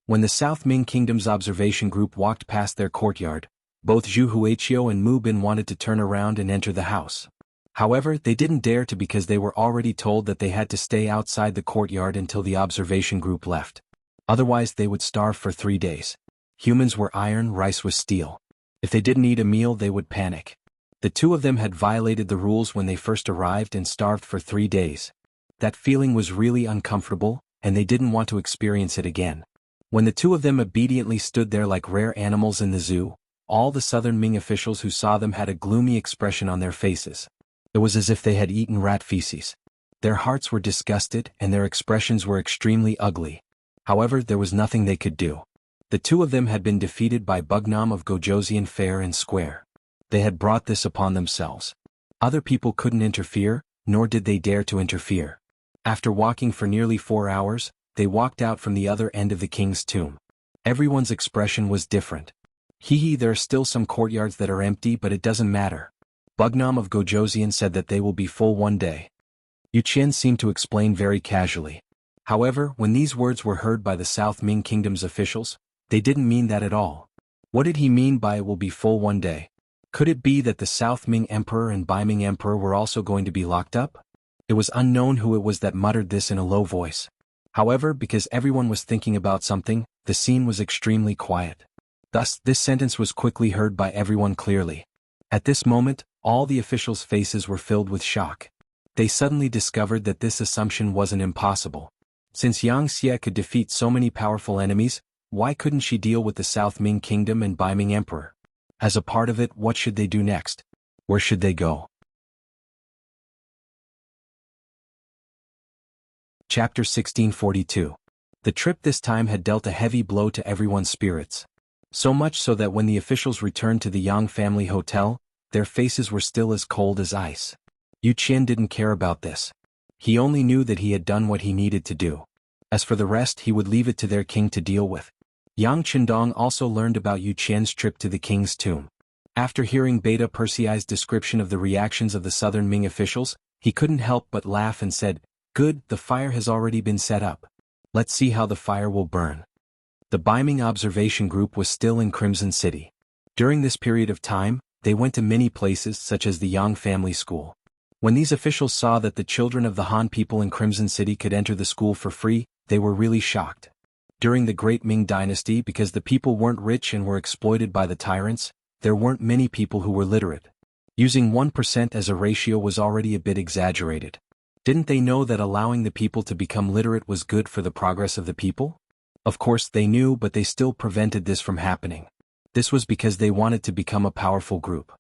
When the South Ming Kingdom's observation group walked past their courtyard, both Zhu Huiqiu and Mu Bin wanted to turn around and enter the house. However, they didn't dare to because they were already told that they had to stay outside the courtyard until the observation group left. Otherwise they would starve for 3 days. Humans were iron, rice was steel. If they didn't eat a meal they would panic. The two of them had violated the rules when they first arrived and starved for 3 days. That feeling was really uncomfortable, and they didn't want to experience it again. When the two of them obediently stood there like rare animals in the zoo, all the Southern Ming officials who saw them had a gloomy expression on their faces. It was as if they had eaten rat feces. Their hearts were disgusted and their expressions were extremely ugly. However, there was nothing they could do. The two of them had been defeated by Bugnam of Gojosian fair and square. They had brought this upon themselves. Other people couldn't interfere, nor did they dare to interfere. After walking for nearly 4 hours, they walked out from the other end of the king's tomb. Everyone's expression was different. Hee, there are still some courtyards that are empty, but it doesn't matter. Bugnam of Gojosian said that they will be full one day. Yu Qian seemed to explain very casually. However, when these words were heard by the South Ming Kingdom's officials, they didn't mean that at all. What did he mean by it will be full one day? Could it be that the South Ming Emperor and Bai Ming Emperor were also going to be locked up? It was unknown who it was that muttered this in a low voice. However, because everyone was thinking about something, the scene was extremely quiet. Thus, this sentence was quickly heard by everyone clearly. At this moment, all the officials' faces were filled with shock. They suddenly discovered that this assumption wasn't impossible. Since Yang Xie could defeat so many powerful enemies, why couldn't she deal with the South Ming Kingdom and Bai Ming Emperor? As a part of it, what should they do next? Where should they go? Chapter 1642. The trip this time had dealt a heavy blow to everyone's spirits. So much so that when the officials returned to the Yang family hotel, their faces were still as cold as ice. Yu Qian didn't care about this. He only knew that he had done what he needed to do. As for the rest, he would leave it to their king to deal with. Yang Qindong also learned about Yu Qian's trip to the king's tomb. After hearing Beta Persei's description of the reactions of the Southern Ming officials, he couldn't help but laugh and said, "Good, the fire has already been set up. Let's see how the fire will burn." The Bai Ming observation group was still in Crimson City. During this period of time, they went to many places such as the Yang family school. When these officials saw that the children of the Han people in Crimson City could enter the school for free, they were really shocked. During the Great Ming Dynasty, because the people weren't rich and were exploited by the tyrants, there weren't many people who were literate. Using 1% as a ratio was already a bit exaggerated. Didn't they know that allowing the people to become literate was good for the progress of the people? Of course they knew, but they still prevented this from happening. This was because they wanted to become a powerful group.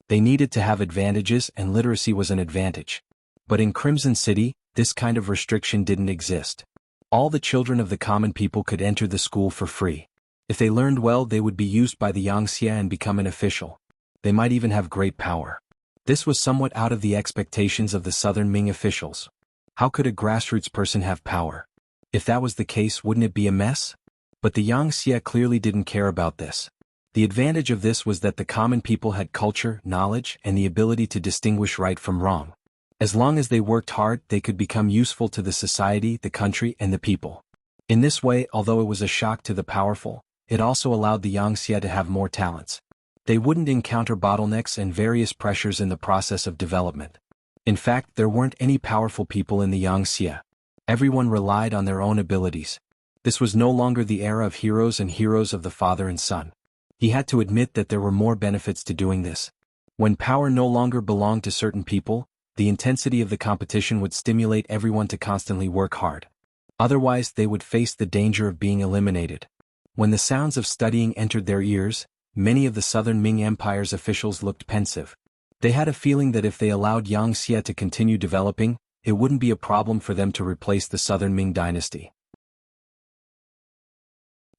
They needed to have advantages, and literacy was an advantage. But in Crimson City, this kind of restriction didn't exist. All the children of the common people could enter the school for free. If they learned well, they would be used by the Yangxia and become an official. They might even have great power. This was somewhat out of the expectations of the Southern Ming officials. How could a grassroots person have power? If that was the case, wouldn't it be a mess? But the Yangxia clearly didn't care about this. The advantage of this was that the common people had culture, knowledge, and the ability to distinguish right from wrong. As long as they worked hard, they could become useful to the society, the country, and the people. In this way, although it was a shock to the powerful, it also allowed the Yangxia to have more talents. They wouldn't encounter bottlenecks and various pressures in the process of development. In fact, there weren't any powerful people in the Yangxia. Everyone relied on their own abilities. This was no longer the era of heroes and heroes of the father and son. He had to admit that there were more benefits to doing this. When power no longer belonged to certain people, the intensity of the competition would stimulate everyone to constantly work hard. Otherwise, they would face the danger of being eliminated. When the sounds of studying entered their ears, many of the Southern Ming Empire's officials looked pensive. They had a feeling that if they allowed Yangxia to continue developing, it wouldn't be a problem for them to replace the Southern Ming dynasty.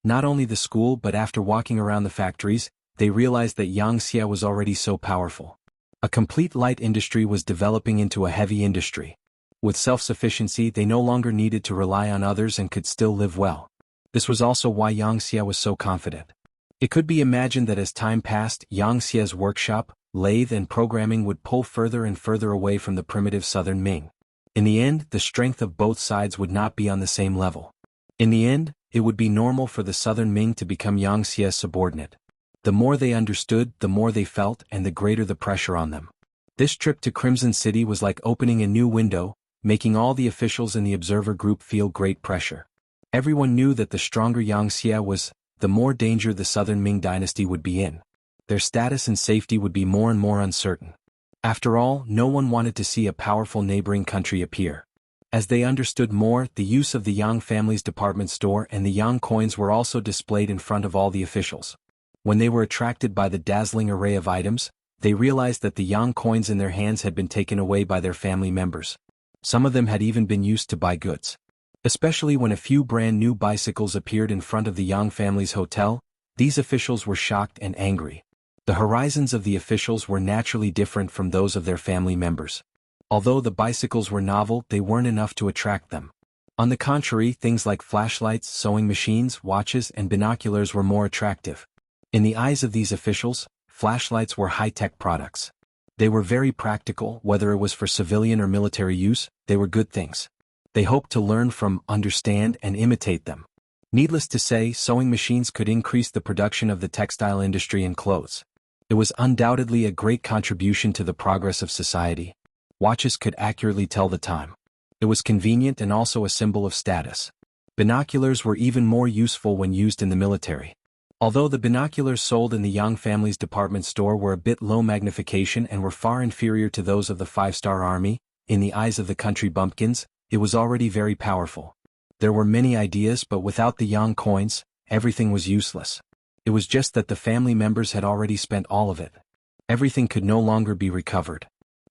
Not only the school, but after walking around the factories, they realized that Yangxia was already so powerful. A complete light industry was developing into a heavy industry. With self-sufficiency, they no longer needed to rely on others and could still live well. This was also why Yangxia was so confident. It could be imagined that as time passed, Yangxia's workshop, lathe and programming would pull further and further away from the primitive Southern Ming. In the end, the strength of both sides would not be on the same level. In the end, it would be normal for the Southern Ming to become Yangxia's subordinate. The more they understood, the more they felt, and the greater the pressure on them. This trip to Crimson City was like opening a new window, making all the officials in the observer group feel great pressure. Everyone knew that the stronger Yangxia was, the more danger the Southern Ming dynasty would be in. Their status and safety would be more and more uncertain. After all, no one wanted to see a powerful neighboring country appear. As they understood more, the use of the Yang family's department store and the Yang coins were also displayed in front of all the officials. When they were attracted by the dazzling array of items, they realized that the Yang coins in their hands had been taken away by their family members. Some of them had even been used to buy goods. Especially when a few brand new bicycles appeared in front of the Yang family's hotel, these officials were shocked and angry. The horizons of the officials were naturally different from those of their family members. Although the bicycles were novel, they weren't enough to attract them. On the contrary, things like flashlights, sewing machines, watches, and binoculars were more attractive. In the eyes of these officials, flashlights were high-tech products. They were very practical, whether it was for civilian or military use, they were good things. They hoped to learn from, understand, and imitate them. Needless to say, sewing machines could increase the production of the textile industry and clothes. It was undoubtedly a great contribution to the progress of society. Watches could accurately tell the time. It was convenient and also a symbol of status. Binoculars were even more useful when used in the military. Although the binoculars sold in the Yang family's department store were a bit low magnification and were far inferior to those of the five-star army, in the eyes of the country bumpkins, it was already very powerful. There were many ideas, but without the Yang coins, everything was useless. It was just that the family members had already spent all of it. Everything could no longer be recovered.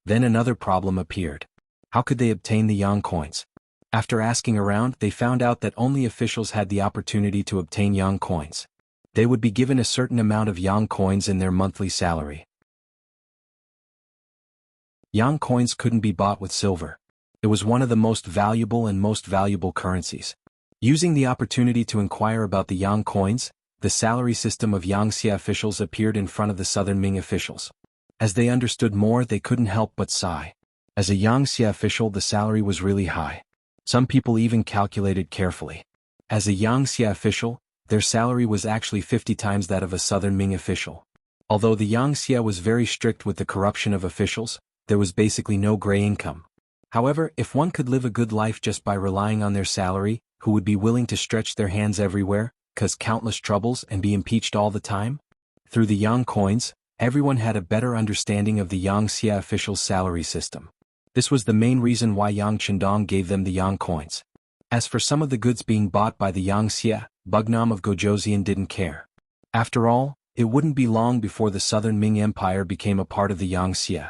Then another problem appeared. How could they obtain the Yang coins? After asking around, they found out that only officials had the opportunity to obtain Yang coins. They would be given a certain amount of Yang coins in their monthly salary. Yang coins couldn't be bought with silver. It was one of the most valuable currencies. Using the opportunity to inquire about the Yang coins, the salary system of Yangxia officials appeared in front of the Southern Ming officials. As they understood more, they couldn't help but sigh. As a Yangxia official, the salary was really high. Some people even calculated carefully. As a Yangxia official, their salary was actually 50 times that of a Southern Ming official. Although the Yangxia was very strict with the corruption of officials, there was basically no gray income. However, if one could live a good life just by relying on their salary, who would be willing to stretch their hands everywhere, cause countless troubles and be impeached all the time? Through the Yang coins, everyone had a better understanding of the Yangxia officials' salary system. This was the main reason why Yang Chendong gave them the Yang coins. As for some of the goods being bought by the Yangxia, Bugnam of Gojoseon didn't care. After all, It wouldn't be long before the Southern Ming Empire became a part of the Yangtze.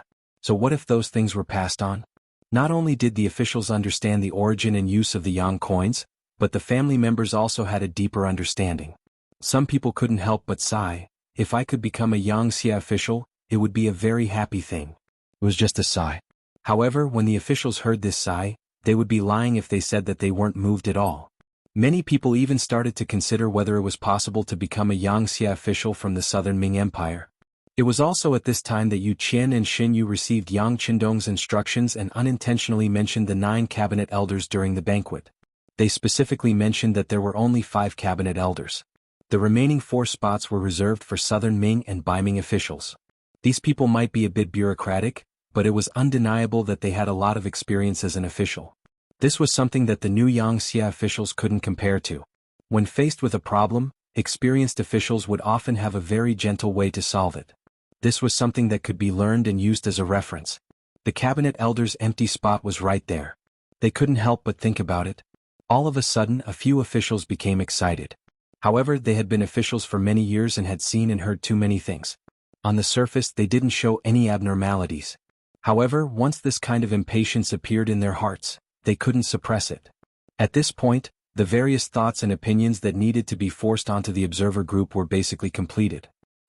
So what if those things were passed on? Not only did the officials understand the origin and use of the Yang coins, but the family members also had a deeper understanding. Some people couldn't help but sigh. If I could become a Yangtze official, it would be a very happy thing. It was just a sigh. However, when the officials heard this sigh, they would be lying if they said that they weren't moved at all. Many people even started to consider whether it was possible to become a Yangtze official from the Southern Ming Empire. It was also at this time that Yu Qian and Xin Yu received Yang Qindong's instructions and unintentionally mentioned the 9 cabinet elders during the banquet. They specifically mentioned that there were only 5 cabinet elders. The remaining 4 spots were reserved for Southern Ming and Beiming officials. These people might be a bit bureaucratic, but it was undeniable that they had a lot of experience as an official. This was something that the new Yangtze officials couldn't compare to. When faced with a problem, experienced officials would often have a very gentle way to solve it. This was something that could be learned and used as a reference. The cabinet elders' empty spot was right there. They couldn't help but think about it. All of a sudden, a few officials became excited. However, they had been officials for many years and had seen and heard too many things. On the surface, they didn't show any abnormalities. However, once this kind of impatience appeared in their hearts, they couldn't suppress it. At this point, the various thoughts and opinions that needed to be forced onto the observer group were basically completed.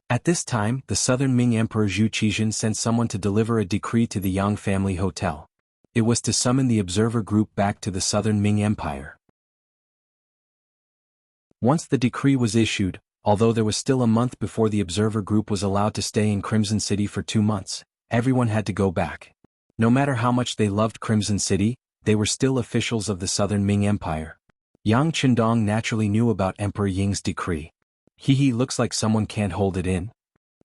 At this time, the Southern Ming Emperor Zhu Qizhen sent someone to deliver a decree to the Yang family hotel. It was to summon the observer group back to the Southern Ming Empire. Once the decree was issued, although there was still a month before the observer group was allowed to stay in Crimson City for 2 months, everyone had to go back. No matter how much they loved Crimson City, they were still officials of the Southern Ming Empire. Yang Qindong naturally knew about Emperor Ying's decree. Looks like someone can't hold it in.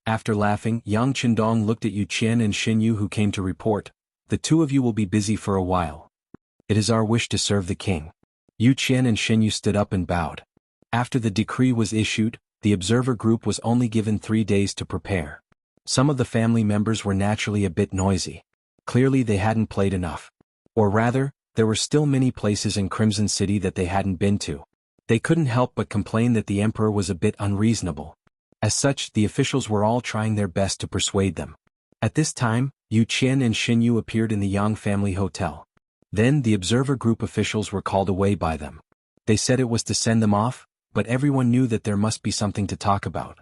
After laughing, Yang Qindong looked at Yu Qian and Xin Yu, who came to report, "The 2 of you will be busy for a while. It is our wish to serve the king." Yu Qian and Xin Yu stood up and bowed. After the decree was issued, the observer group was only given 3 days to prepare. Some of the family members were naturally a bit noisy. Clearly they hadn't played enough. Or rather, there were still many places in Crimson City that they hadn't been to. They couldn't help but complain that the emperor was a bit unreasonable. As such, the officials were all trying their best to persuade them. At this time, Yu Qian and Xin Yu appeared in the Yang family hotel. Then the observer group officials were called away by them. They said it was to send them off, but everyone knew that there must be something to talk about.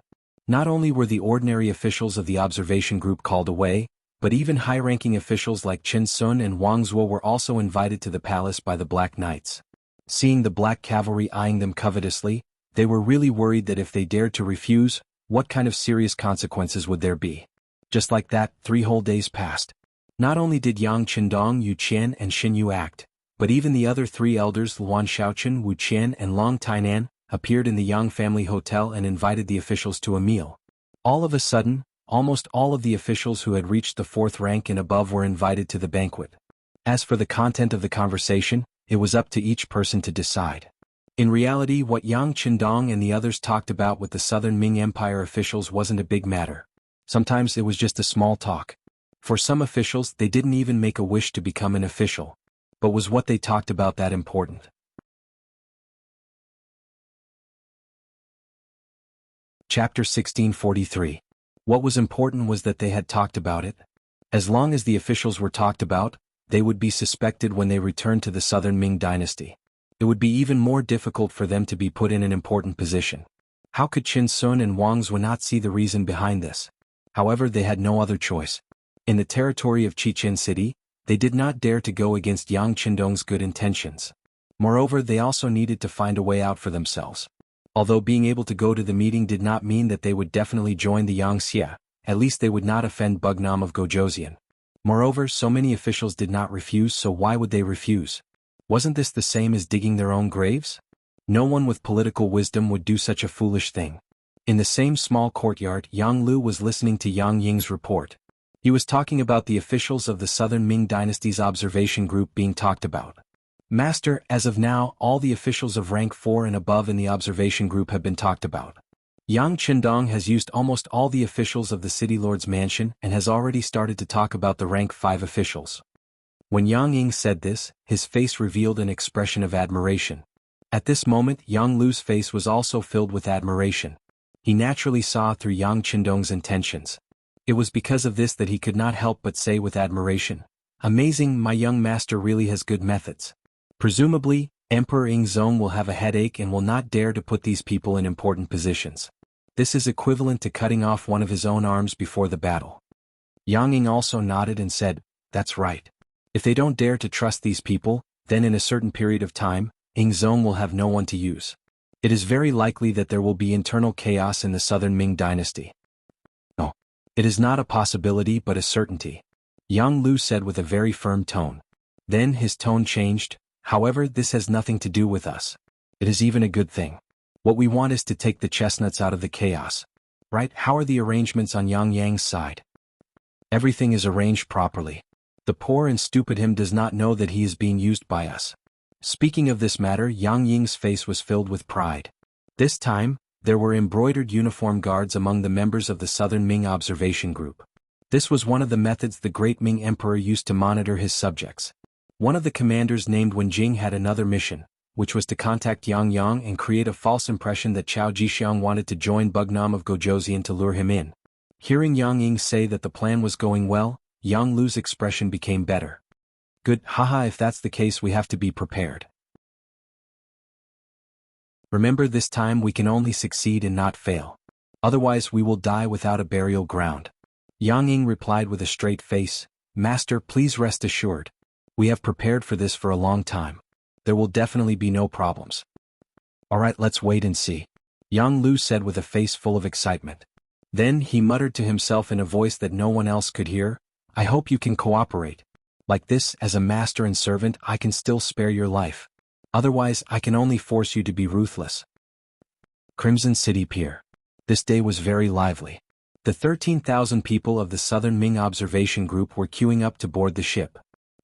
Not only were the ordinary officials of the observation group called away, but even high-ranking officials like Qin Sun and Wang Zuo were also invited to the palace by the Black Knights. Seeing the Black Cavalry eyeing them covetously, they were really worried that if they dared to refuse, what kind of serious consequences would there be? Just like that, 3 whole days passed. Not only did Yang Qindong, Yu Qian and Xin Yu act, but even the other 3 elders Luan Shaochen, Wu Qian and Long Tainan appeared in the Yang family hotel and invited the officials to a meal. All of a sudden, almost all of the officials who had reached the 4th rank and above were invited to the banquet. As for the content of the conversation, it was up to each person to decide. In reality, what Yang Qindong and the others talked about with the Southern Ming Empire officials wasn't a big matter. Sometimes it was just a small talk. For some officials, they didn't even make a wish to become an official. But was what they talked about that important? Chapter 1643. What was important was that they had talked about it. As long as the officials were talked about, they would be suspected when they returned to the Southern Ming Dynasty. It would be even more difficult for them to be put in an important position. How could Qin Sun and Wang Zuo not see the reason behind this? However, they had no other choice. In the territory of Chichen City, they did not dare to go against Yang Qindong's good intentions. Moreover, they also needed to find a way out for themselves. Although being able to go to the meeting did not mean that they would definitely join the Yangtze, at least they would not offend Bugnam of Gojoseon. Moreover, so many officials did not refuse, so why would they refuse? Wasn't this the same as digging their own graves? No one with political wisdom would do such a foolish thing. In the same small courtyard, Yang Lu was listening to Yang Ying's report. He was talking about the officials of the Southern Ming Dynasty's observation group being talked about. Master, as of now, all the officials of rank 4 and above in the observation group have been talked about. Yang Qindong has used almost all the officials of the City Lord's mansion and has already started to talk about the rank 5 officials. When Yang Ying said this, his face revealed an expression of admiration. At this moment, Yang Lu's face was also filled with admiration. He naturally saw through Yang Qindong's intentions. It was because of this that he could not help but say with admiration, "Amazing, my young master really has good methods." Presumably, Emperor Yingzong will have a headache and will not dare to put these people in important positions. This is equivalent to cutting off one of his own arms before the battle. Yang Ying also nodded and said, "That's right. If they don't dare to trust these people, then in a certain period of time, Yingzong will have no one to use. It is very likely that there will be internal chaos in the southern Ming dynasty." "No. It is not a possibility but a certainty," Yang Lu said with a very firm tone. Then his tone changed. "However, this has nothing to do with us. It is even a good thing. What we want is to take the chestnuts out of the chaos. Right? How are the arrangements on Yang Yang's side?" "Everything is arranged properly. The poor and stupid him does not know that he is being used by us." Speaking of this matter, Yang Ying's face was filled with pride. This time, there were embroidered uniform guards among the members of the Southern Ming Observation Group. This was one of the methods the great Ming Emperor used to monitor his subjects. One of the commanders named Wenjing had another mission, which was to contact Yang Yang and create a false impression that Chao Jixiang wanted to join Bugnam of Gojoseon to lure him in. Hearing Yang Ying say that the plan was going well, Yang Lu's expression became better. "Good, haha, if that's the case we have to be prepared. Remember, this time we can only succeed and not fail. Otherwise we will die without a burial ground." Yang Ying replied with a straight face, "Master, please rest assured. We have prepared for this for a long time. There will definitely be no problems." "Alright, let's wait and see," Yang Lu said with a face full of excitement. Then he muttered to himself in a voice that no one else could hear, "I hope you can cooperate. Like this, as a master and servant, I can still spare your life. Otherwise, I can only force you to be ruthless." Crimson City Pier. This day was very lively. The 13,000 people of the Southern Ming Observation Group were queuing up to board the ship.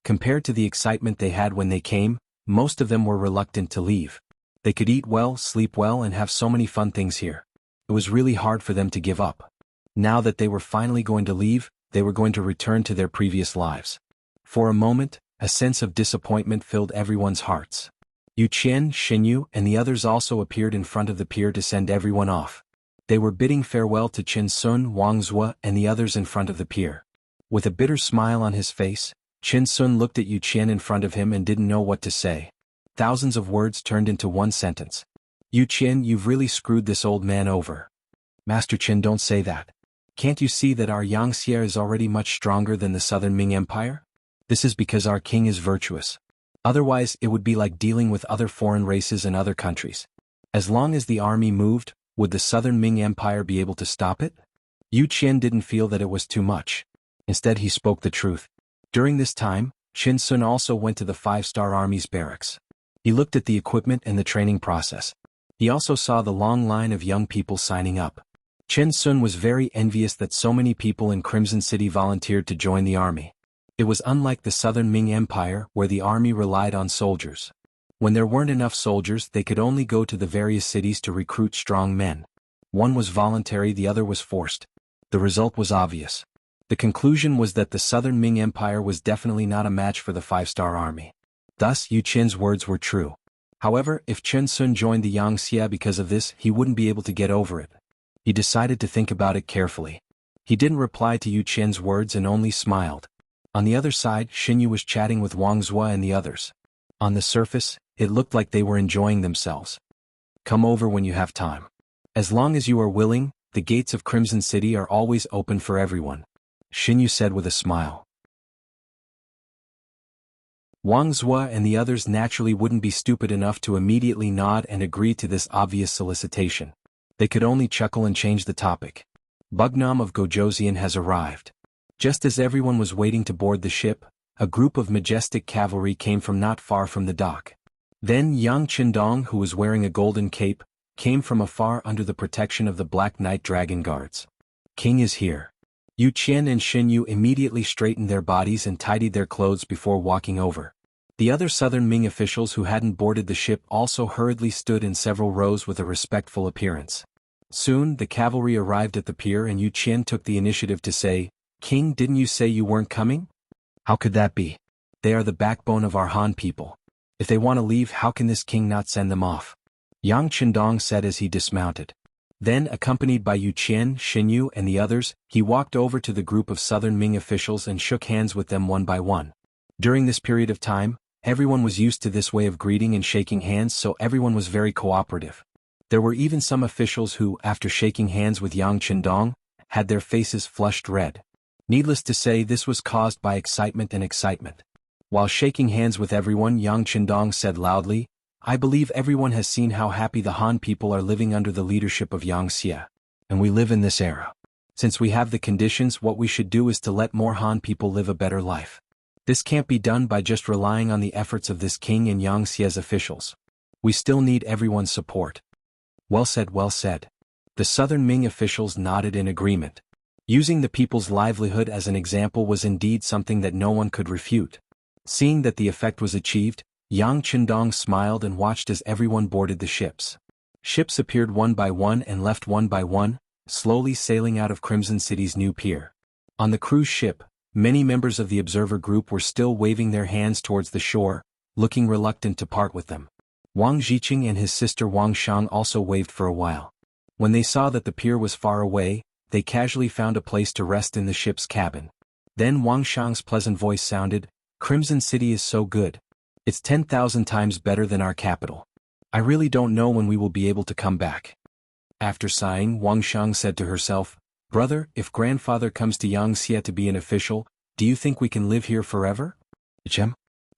Compared to the excitement they had when they came, most of them were reluctant to leave. They could eat well, sleep well, and have so many fun things here. It was really hard for them to give up. Now that they were finally going to leave, they were going to return to their previous lives. For a moment, a sense of disappointment filled everyone's hearts. Yu Qian, Xinyu, and the others also appeared in front of the pier to send everyone off. They were bidding farewell to Qin Sun, Wang Zhua, and the others in front of the pier. With a bitter smile on his face, Qin Sun looked at Yu Qian in front of him and didn't know what to say. Thousands of words turned into one sentence. "Yu Qian, you've really screwed this old man over." "Master Qin, don't say that. Can't you see that our Yangxia is already much stronger than the Southern Ming Empire? This is because our king is virtuous. Otherwise, it would be like dealing with other foreign races and other countries. As long as the army moved, would the Southern Ming Empire be able to stop it?" Yu Qian didn't feel that it was too much. Instead, he spoke the truth. During this time, Qin Sun also went to the 5-star Army's barracks. He looked at the equipment and the training process. He also saw the long line of young people signing up. Qin Sun was very envious that so many people in Crimson City volunteered to join the army. It was unlike the Southern Ming Empire, where the army relied on soldiers. When there weren't enough soldiers, they could only go to the various cities to recruit strong men. One was voluntary, the other was forced. The result was obvious. The conclusion was that the Southern Ming Empire was definitely not a match for the 5-star army. Thus, Yu Qian's words were true. However, if Qin Sun joined the Yangxia because of this, he wouldn't be able to get over it. He decided to think about it carefully. He didn't reply to Yu Qian's words and only smiled. On the other side, Xinyu was chatting with Wang Zhua and the others. On the surface, it looked like they were enjoying themselves. "Come over when you have time. As long as you are willing, the gates of Crimson City are always open for everyone," Xinyu said with a smile. Wang Zhua and the others naturally wouldn't be stupid enough to immediately nod and agree to this obvious solicitation. They could only chuckle and change the topic. Bugnam of Gojoseon has arrived. Just as everyone was waiting to board the ship, a group of majestic cavalry came from not far from the dock. Then Yang Qindong, who was wearing a golden cape, came from afar under the protection of the Black Knight Dragon Guards. "King is here." Yu Qian and Xinyu immediately straightened their bodies and tidied their clothes before walking over. The other Southern Ming officials who hadn't boarded the ship also hurriedly stood in several rows with a respectful appearance. Soon, the cavalry arrived at the pier and Yu Qian took the initiative to say, "King, didn't you say you weren't coming?" "How could that be? They are the backbone of our Han people. If they want to leave, how can this king not send them off?" Yang Qindong said as he dismounted. Then, accompanied by Yu Qian, Xinyu and the others, he walked over to the group of Southern Ming officials and shook hands with them one by one. During this period of time, everyone was used to this way of greeting and shaking hands, so everyone was very cooperative. There were even some officials who, after shaking hands with Yang Qindong, had their faces flushed red. Needless to say, this was caused by excitement. While shaking hands with everyone, Yang Qindong said loudly, "I believe everyone has seen how happy the Han people are living under the leadership of Yang Xie. And we live in this era. Since we have the conditions, what we should do is to let more Han people live a better life. This can't be done by just relying on the efforts of this king and Yang Xie's officials. We still need everyone's support." Well said, well said. The Southern Ming officials nodded in agreement. Using the people's livelihood as an example was indeed something that no one could refute. Seeing that the effect was achieved, Yang Qindong smiled and watched as everyone boarded the ships. Ships appeared one by one and left one by one, slowly sailing out of Crimson City's new pier. On the cruise ship, many members of the observer group were still waving their hands towards the shore, looking reluctant to part with them. Wang Zhiqing and his sister Wang Shang also waved for a while. When they saw that the pier was far away, they casually found a place to rest in the ship's cabin. Then Wang Shang's pleasant voice sounded, "Crimson City is so good. It's 10,000 times better than our capital. I really don't know when we will be able to come back." After sighing, Wang Shang said to herself, "Brother, if grandfather comes to Yang Xie to be an official, do you think we can live here forever?"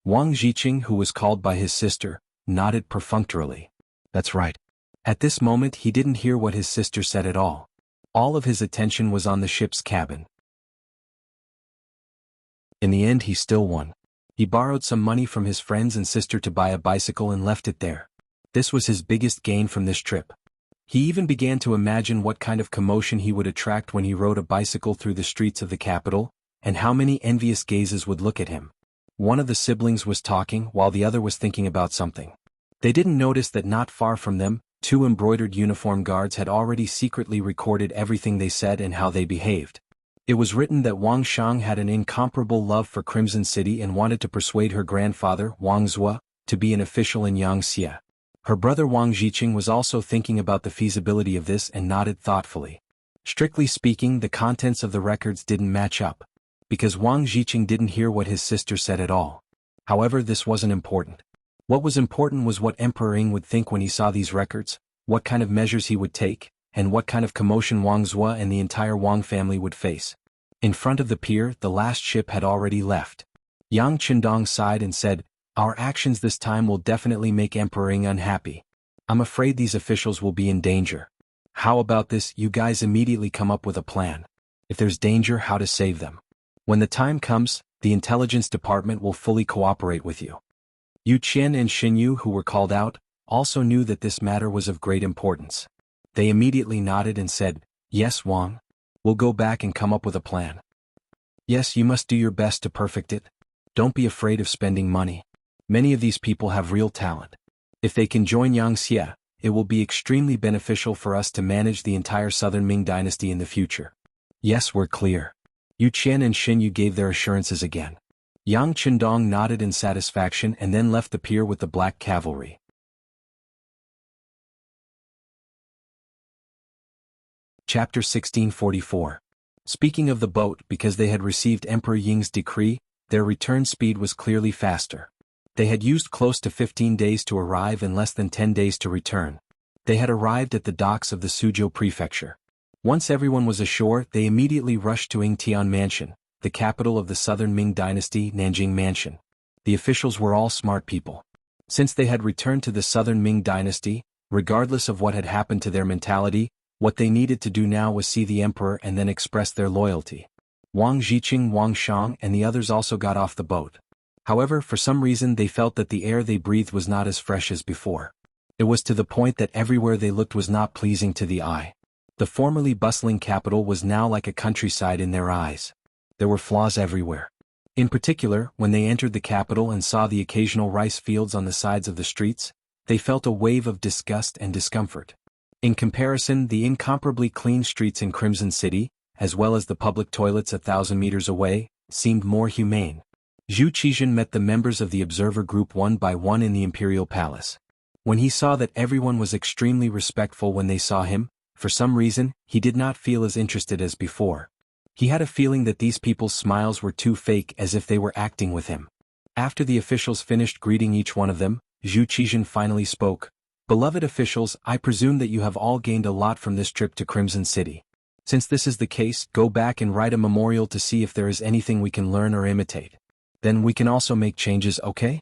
Wang Zhiqing, who was called by his sister, nodded perfunctorily. That's right. At this moment he didn't hear what his sister said at all. All of his attention was on the ship's cabin. In the end he still won. He borrowed some money from his friends and sister to buy a bicycle and left it there. This was his biggest gain from this trip. He even began to imagine what kind of commotion he would attract when he rode a bicycle through the streets of the capital, and how many envious gazes would look at him. One of the siblings was talking while the other was thinking about something. They didn't notice that not far from them, two embroidered uniform guards had already secretly recorded everything they said and how they behaved. It was written that Wang Shang had an incomparable love for Crimson City and wanted to persuade her grandfather, Wang Zhua, to be an official in Yang Xie. Her brother Wang Zhiqing was also thinking about the feasibility of this and nodded thoughtfully. Strictly speaking, the contents of the records didn't match up, because Wang Zhiqing didn't hear what his sister said at all. However, this wasn't important. What was important was what Emperor Ying would think when he saw these records, what kind of measures he would take, and what kind of commotion Wang Zhua and the entire Wang family would face. In front of the pier, the last ship had already left. Yang Qindong sighed and said, "Our actions this time will definitely make Emperor Ying unhappy. I'm afraid these officials will be in danger. How about this, you guys immediately come up with a plan. If there's danger, how to save them. When the time comes, the intelligence department will fully cooperate with you." Yu Qian and Xinyu, who were called out, also knew that this matter was of great importance. They immediately nodded and said, "Yes, Wang. We'll go back and come up with a plan." "Yes, you must do your best to perfect it. Don't be afraid of spending money. Many of these people have real talent. If they can join Yang Xie, it will be extremely beneficial for us to manage the entire Southern Ming dynasty in the future." "Yes, we're clear." Yu Qian and Xinyu gave their assurances again. Yang Qindong nodded in satisfaction and then left the pier with the black cavalry. Chapter 1644. Speaking of the boat, because they had received Emperor Ying's decree, their return speed was clearly faster. They had used close to 15 days to arrive and less than 10 days to return. They had arrived at the docks of the Suzhou prefecture. Once everyone was ashore, they immediately rushed to Yingtian Mansion, the capital of the Southern Ming Dynasty, Nanjing Mansion. The officials were all smart people. Since they had returned to the Southern Ming Dynasty, regardless of what had happened to their mentality, what they needed to do now was see the emperor and then express their loyalty. Wang Zhiqing, Wang Shang, and the others also got off the boat. However, for some reason they felt that the air they breathed was not as fresh as before. It was to the point that everywhere they looked was not pleasing to the eye. The formerly bustling capital was now like a countryside in their eyes. There were flaws everywhere. In particular, when they entered the capital and saw the occasional rice fields on the sides of the streets, they felt a wave of disgust and discomfort. In comparison, the incomparably clean streets in Crimson City, as well as the public toilets 1,000 meters away, seemed more humane. Zhu Qizhen met the members of the observer group one by one in the imperial palace. When he saw that everyone was extremely respectful when they saw him, For some reason, he did not feel as interested as before. He had a feeling that these people's smiles were too fake, as if they were acting with him. After the officials finished greeting each one of them, Zhu Qizhen finally spoke. "Beloved officials, I presume that you have all gained a lot from this trip to Crimson City. Since this is the case, go back and write a memorial to see if there is anything we can learn or imitate. Then we can also make changes, okay?"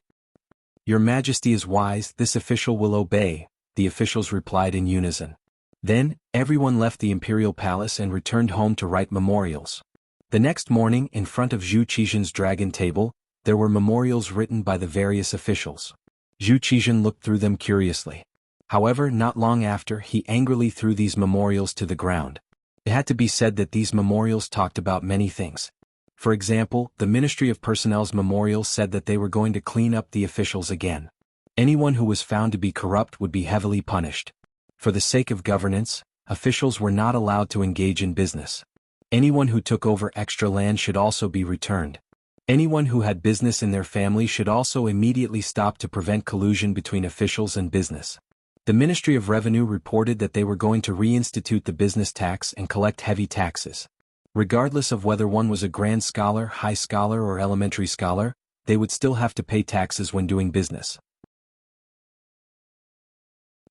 "Your Majesty is wise, this official will obey," the officials replied in unison. Then, everyone left the imperial palace and returned home to write memorials. The next morning, in front of Zhu Qizhen's dragon table, there were memorials written by the various officials. Zhu Qizhen looked through them curiously. However, not long after, he angrily threw these memorials to the ground. It had to be said that these memorials talked about many things. For example, the Ministry of Personnel's memorial said that they were going to clean up the officials again. Anyone who was found to be corrupt would be heavily punished. For the sake of governance, officials were not allowed to engage in business. Anyone who took over extra land should also be returned. Anyone who had business in their family should also immediately stop to prevent collusion between officials and business. The Ministry of Revenue reported that they were going to reinstitute the business tax and collect heavy taxes. Regardless of whether one was a grand scholar, high scholar, or elementary scholar, they would still have to pay taxes when doing business.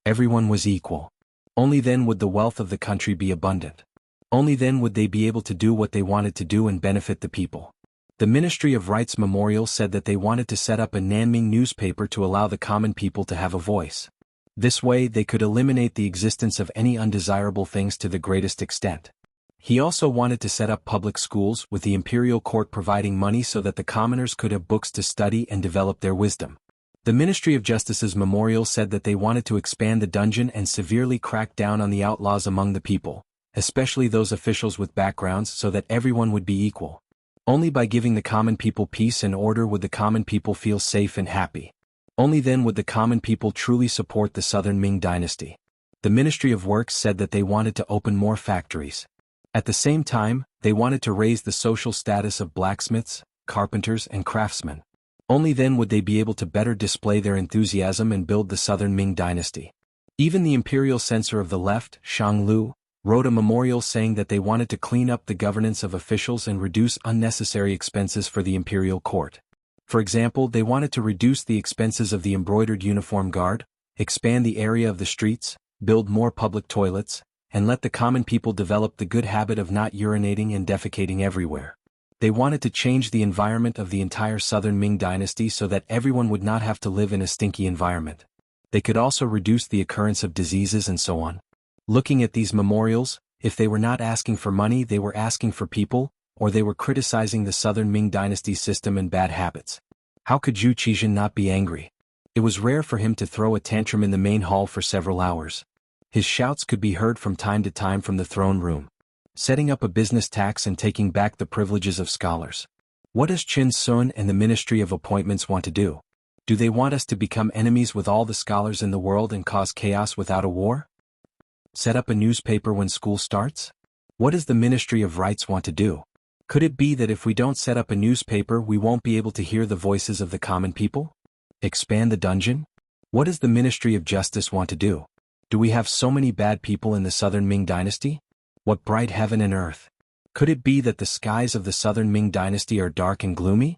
Everyone was equal. Only then would the wealth of the country be abundant. Only then would they be able to do what they wanted to do and benefit the people. The Ministry of Rights Memorial said that they wanted to set up a Nanming newspaper to allow the common people to have a voice. This way they could eliminate the existence of any undesirable things to the greatest extent. He also wanted to set up public schools, with the imperial court providing money so that the commoners could have books to study and develop their wisdom. The Ministry of Justice's memorial said that they wanted to expand the dungeon and severely crack down on the outlaws among the people, especially those officials with backgrounds, so that everyone would be equal. Only by giving the common people peace and order would the common people feel safe and happy. Only then would the common people truly support the Southern Ming Dynasty. The Ministry of Works said that they wanted to open more factories. At the same time, they wanted to raise the social status of blacksmiths, carpenters, and craftsmen. Only then would they be able to better display their enthusiasm and build the Southern Ming Dynasty. Even the imperial censor of the left, Shang Lu, wrote a memorial saying that they wanted to clean up the governance of officials and reduce unnecessary expenses for the imperial court. For example, they wanted to reduce the expenses of the embroidered uniform guard, expand the area of the streets, build more public toilets, and let the common people develop the good habit of not urinating and defecating everywhere. They wanted to change the environment of the entire Southern Ming Dynasty so that everyone would not have to live in a stinky environment. They could also reduce the occurrence of diseases and so on. Looking at these memorials, if they were not asking for money, they were asking for people, or they were criticizing the Southern Ming Dynasty system and bad habits. How could Zhu Qizhen not be angry? It was rare for him to throw a tantrum in the main hall for several hours. His shouts could be heard from time to time from the throne room. Setting up a business tax and taking back the privileges of scholars. What does Qin Sun and the Ministry of Appointments want to do? Do they want us to become enemies with all the scholars in the world and cause chaos without a war? Set up a newspaper when school starts? What does the Ministry of Rights want to do? Could it be that if we don't set up a newspaper we won't be able to hear the voices of the common people? Expand the dungeon? What does the Ministry of Justice want to do? Do we have so many bad people in the Southern Ming Dynasty? What bright heaven and earth! Could it be that the skies of the Southern Ming Dynasty are dark and gloomy?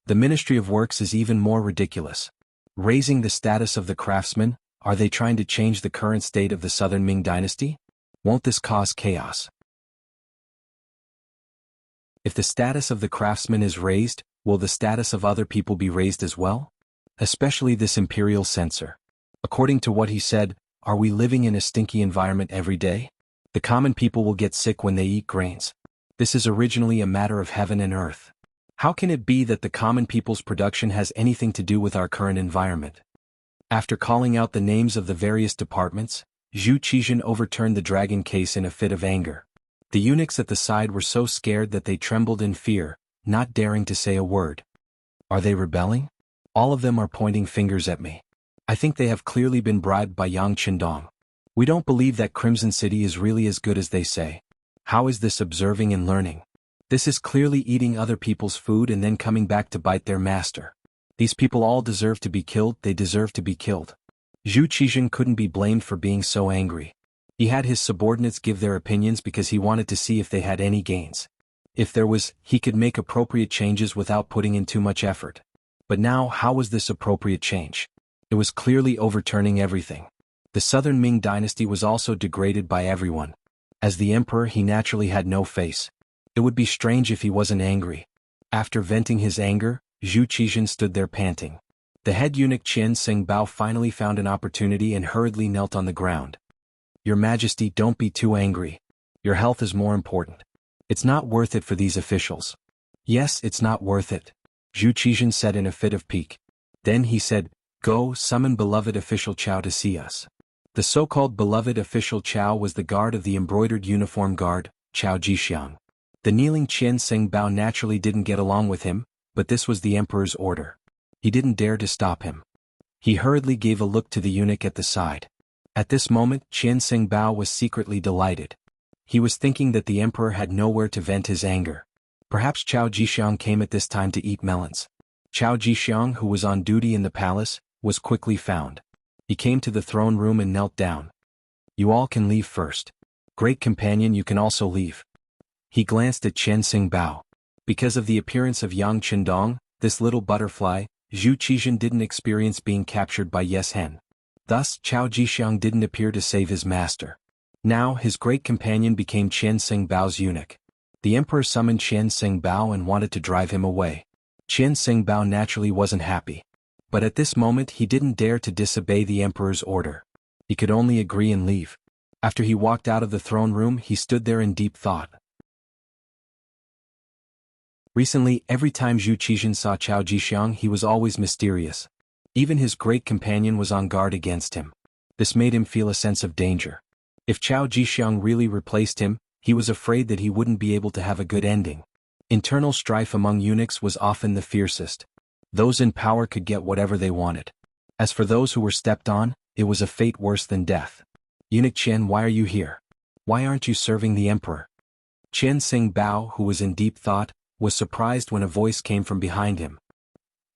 The Ministry of Works is even more ridiculous. Raising the status of the craftsmen, are they trying to change the current state of the Southern Ming Dynasty? Won't this cause chaos? If the status of the craftsmen is raised, will the status of other people be raised as well? Especially this imperial censor. According to what he said, are we living in a stinky environment every day? The common people will get sick when they eat grains. This is originally a matter of heaven and earth. How can it be that the common people's production has anything to do with our current environment? After calling out the names of the various departments, Zhu Qizhen overturned the dragon case in a fit of anger. The eunuchs at the side were so scared that they trembled in fear, not daring to say a word. Are they rebelling? All of them are pointing fingers at me. I think they have clearly been bribed by Yang Qindong. We don't believe that Crimson City is really as good as they say. How is this observing and learning? This is clearly eating other people's food and then coming back to bite their master. These people all deserve to be killed, they deserve to be killed. Zhu Qizhen couldn't be blamed for being so angry. He had his subordinates give their opinions because he wanted to see if they had any gains. If there was, he could make appropriate changes without putting in too much effort. But now, how was this appropriate change? It was clearly overturning everything. The Southern Ming dynasty was also degraded by everyone. As the emperor, he naturally had no face. It would be strange if he wasn't angry. After venting his anger, Zhu Qizhen stood there panting. The head eunuch Qian Seng Bao finally found an opportunity and hurriedly knelt on the ground. Your Majesty, don't be too angry. Your health is more important. It's not worth it for these officials. Yes, it's not worth it, Zhu Qizhen said in a fit of pique. Then he said, Go, summon beloved official Chao to see us. The so-called beloved official Chao was the guard of the embroidered uniform guard, Chao Jixiang. The kneeling Qian Seng Bao naturally didn't get along with him, but this was the emperor's order. He didn't dare to stop him. He hurriedly gave a look to the eunuch at the side. At this moment, Qian Seng Bao was secretly delighted. He was thinking that the emperor had nowhere to vent his anger. Perhaps Chao Jixiang came at this time to eat melons. Chao Jixiang, who was on duty in the palace, was quickly found. He came to the throne room and knelt down. You all can leave first. Great companion, you can also leave. He glanced at Qian Seng Bao. Because of the appearance of Yang Qindong, this little butterfly, Zhu Qizhen didn't experience being captured by Yes Hen. Thus, Chao Jixiang didn't appear to save his master. Now, his great companion became Qian Seng Bao's eunuch. The emperor summoned Qian Seng Bao and wanted to drive him away. Qian Seng Bao naturally wasn't happy. But at this moment he didn't dare to disobey the emperor's order. He could only agree and leave. After he walked out of the throne room, he stood there in deep thought. Recently, every time Zhu Qizhen saw Chao Jixiang, he was always mysterious. Even his great companion was on guard against him. This made him feel a sense of danger. If Chao Jixiang really replaced him, he was afraid that he wouldn't be able to have a good ending. Internal strife among eunuchs was often the fiercest. Those in power could get whatever they wanted. As for those who were stepped on, it was a fate worse than death. Eunuch Qian, why are you here? Why aren't you serving the emperor? Qian Seng Bao, who was in deep thought, was surprised when a voice came from behind him.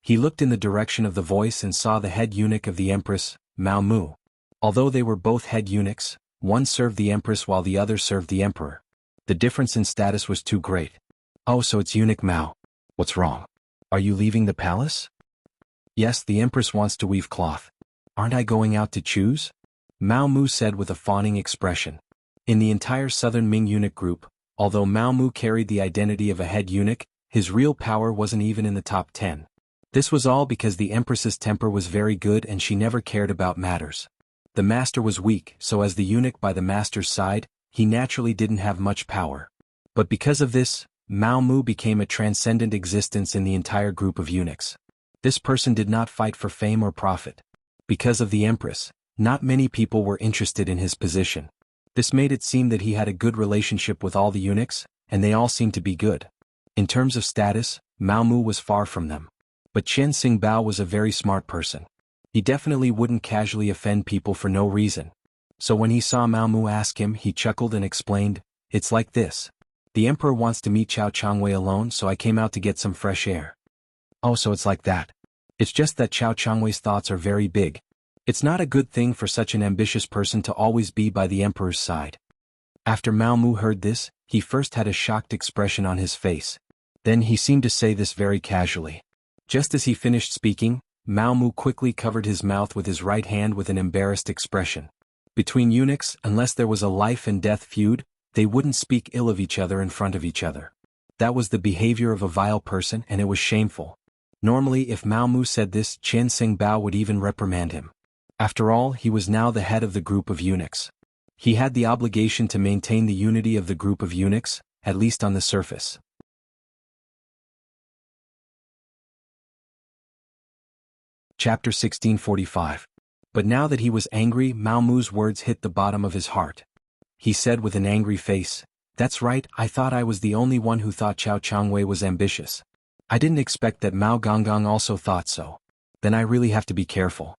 He looked in the direction of the voice and saw the head eunuch of the empress, Mao Mu. Although they were both head eunuchs, one served the empress while the other served the emperor. The difference in status was too great. Oh, so it's eunuch Mao. What's wrong? Are you leaving the palace? Yes, the empress wants to weave cloth. Aren't I going out to choose? Mao Mu said with a fawning expression. In the entire southern Ming eunuch group, although Mao Mu carried the identity of a head eunuch, his real power wasn't even in the top 10. This was all because the empress's temper was very good and she never cared about matters. The master was weak, so as the eunuch by the master's side, he naturally didn't have much power. But because of this, Mao Mu became a transcendent existence in the entire group of eunuchs. This person did not fight for fame or profit. Because of the empress, not many people were interested in his position. This made it seem that he had a good relationship with all the eunuchs, and they all seemed to be good. In terms of status, Mao Mu was far from them. But Qian Seng Bao was a very smart person. He definitely wouldn't casually offend people for no reason. So when he saw Mao Mu ask him, he chuckled and explained, It's like this. The emperor wants to meet Chao Changwei alone, so I came out to get some fresh air. Oh, so it's like that. It's just that Chao Changwei's thoughts are very big. It's not a good thing for such an ambitious person to always be by the emperor's side. After Mao Mu heard this, he first had a shocked expression on his face. Then he seemed to say this very casually. Just as he finished speaking, Mao Mu quickly covered his mouth with his right hand with an embarrassed expression. Between eunuchs, unless there was a life-and-death feud, they wouldn't speak ill of each other in front of each other. That was the behavior of a vile person, and it was shameful. Normally, if Mao Mu said this, Qian Seng Bao would even reprimand him. After all, he was now the head of the group of eunuchs. He had the obligation to maintain the unity of the group of eunuchs, at least on the surface. Chapter 1645. But now that he was angry, Mao Mu's words hit the bottom of his heart. He said with an angry face, That's right, I thought I was the only one who thought Chao Changwei was ambitious. I didn't expect that Mao Gonggong also thought so. Then I really have to be careful.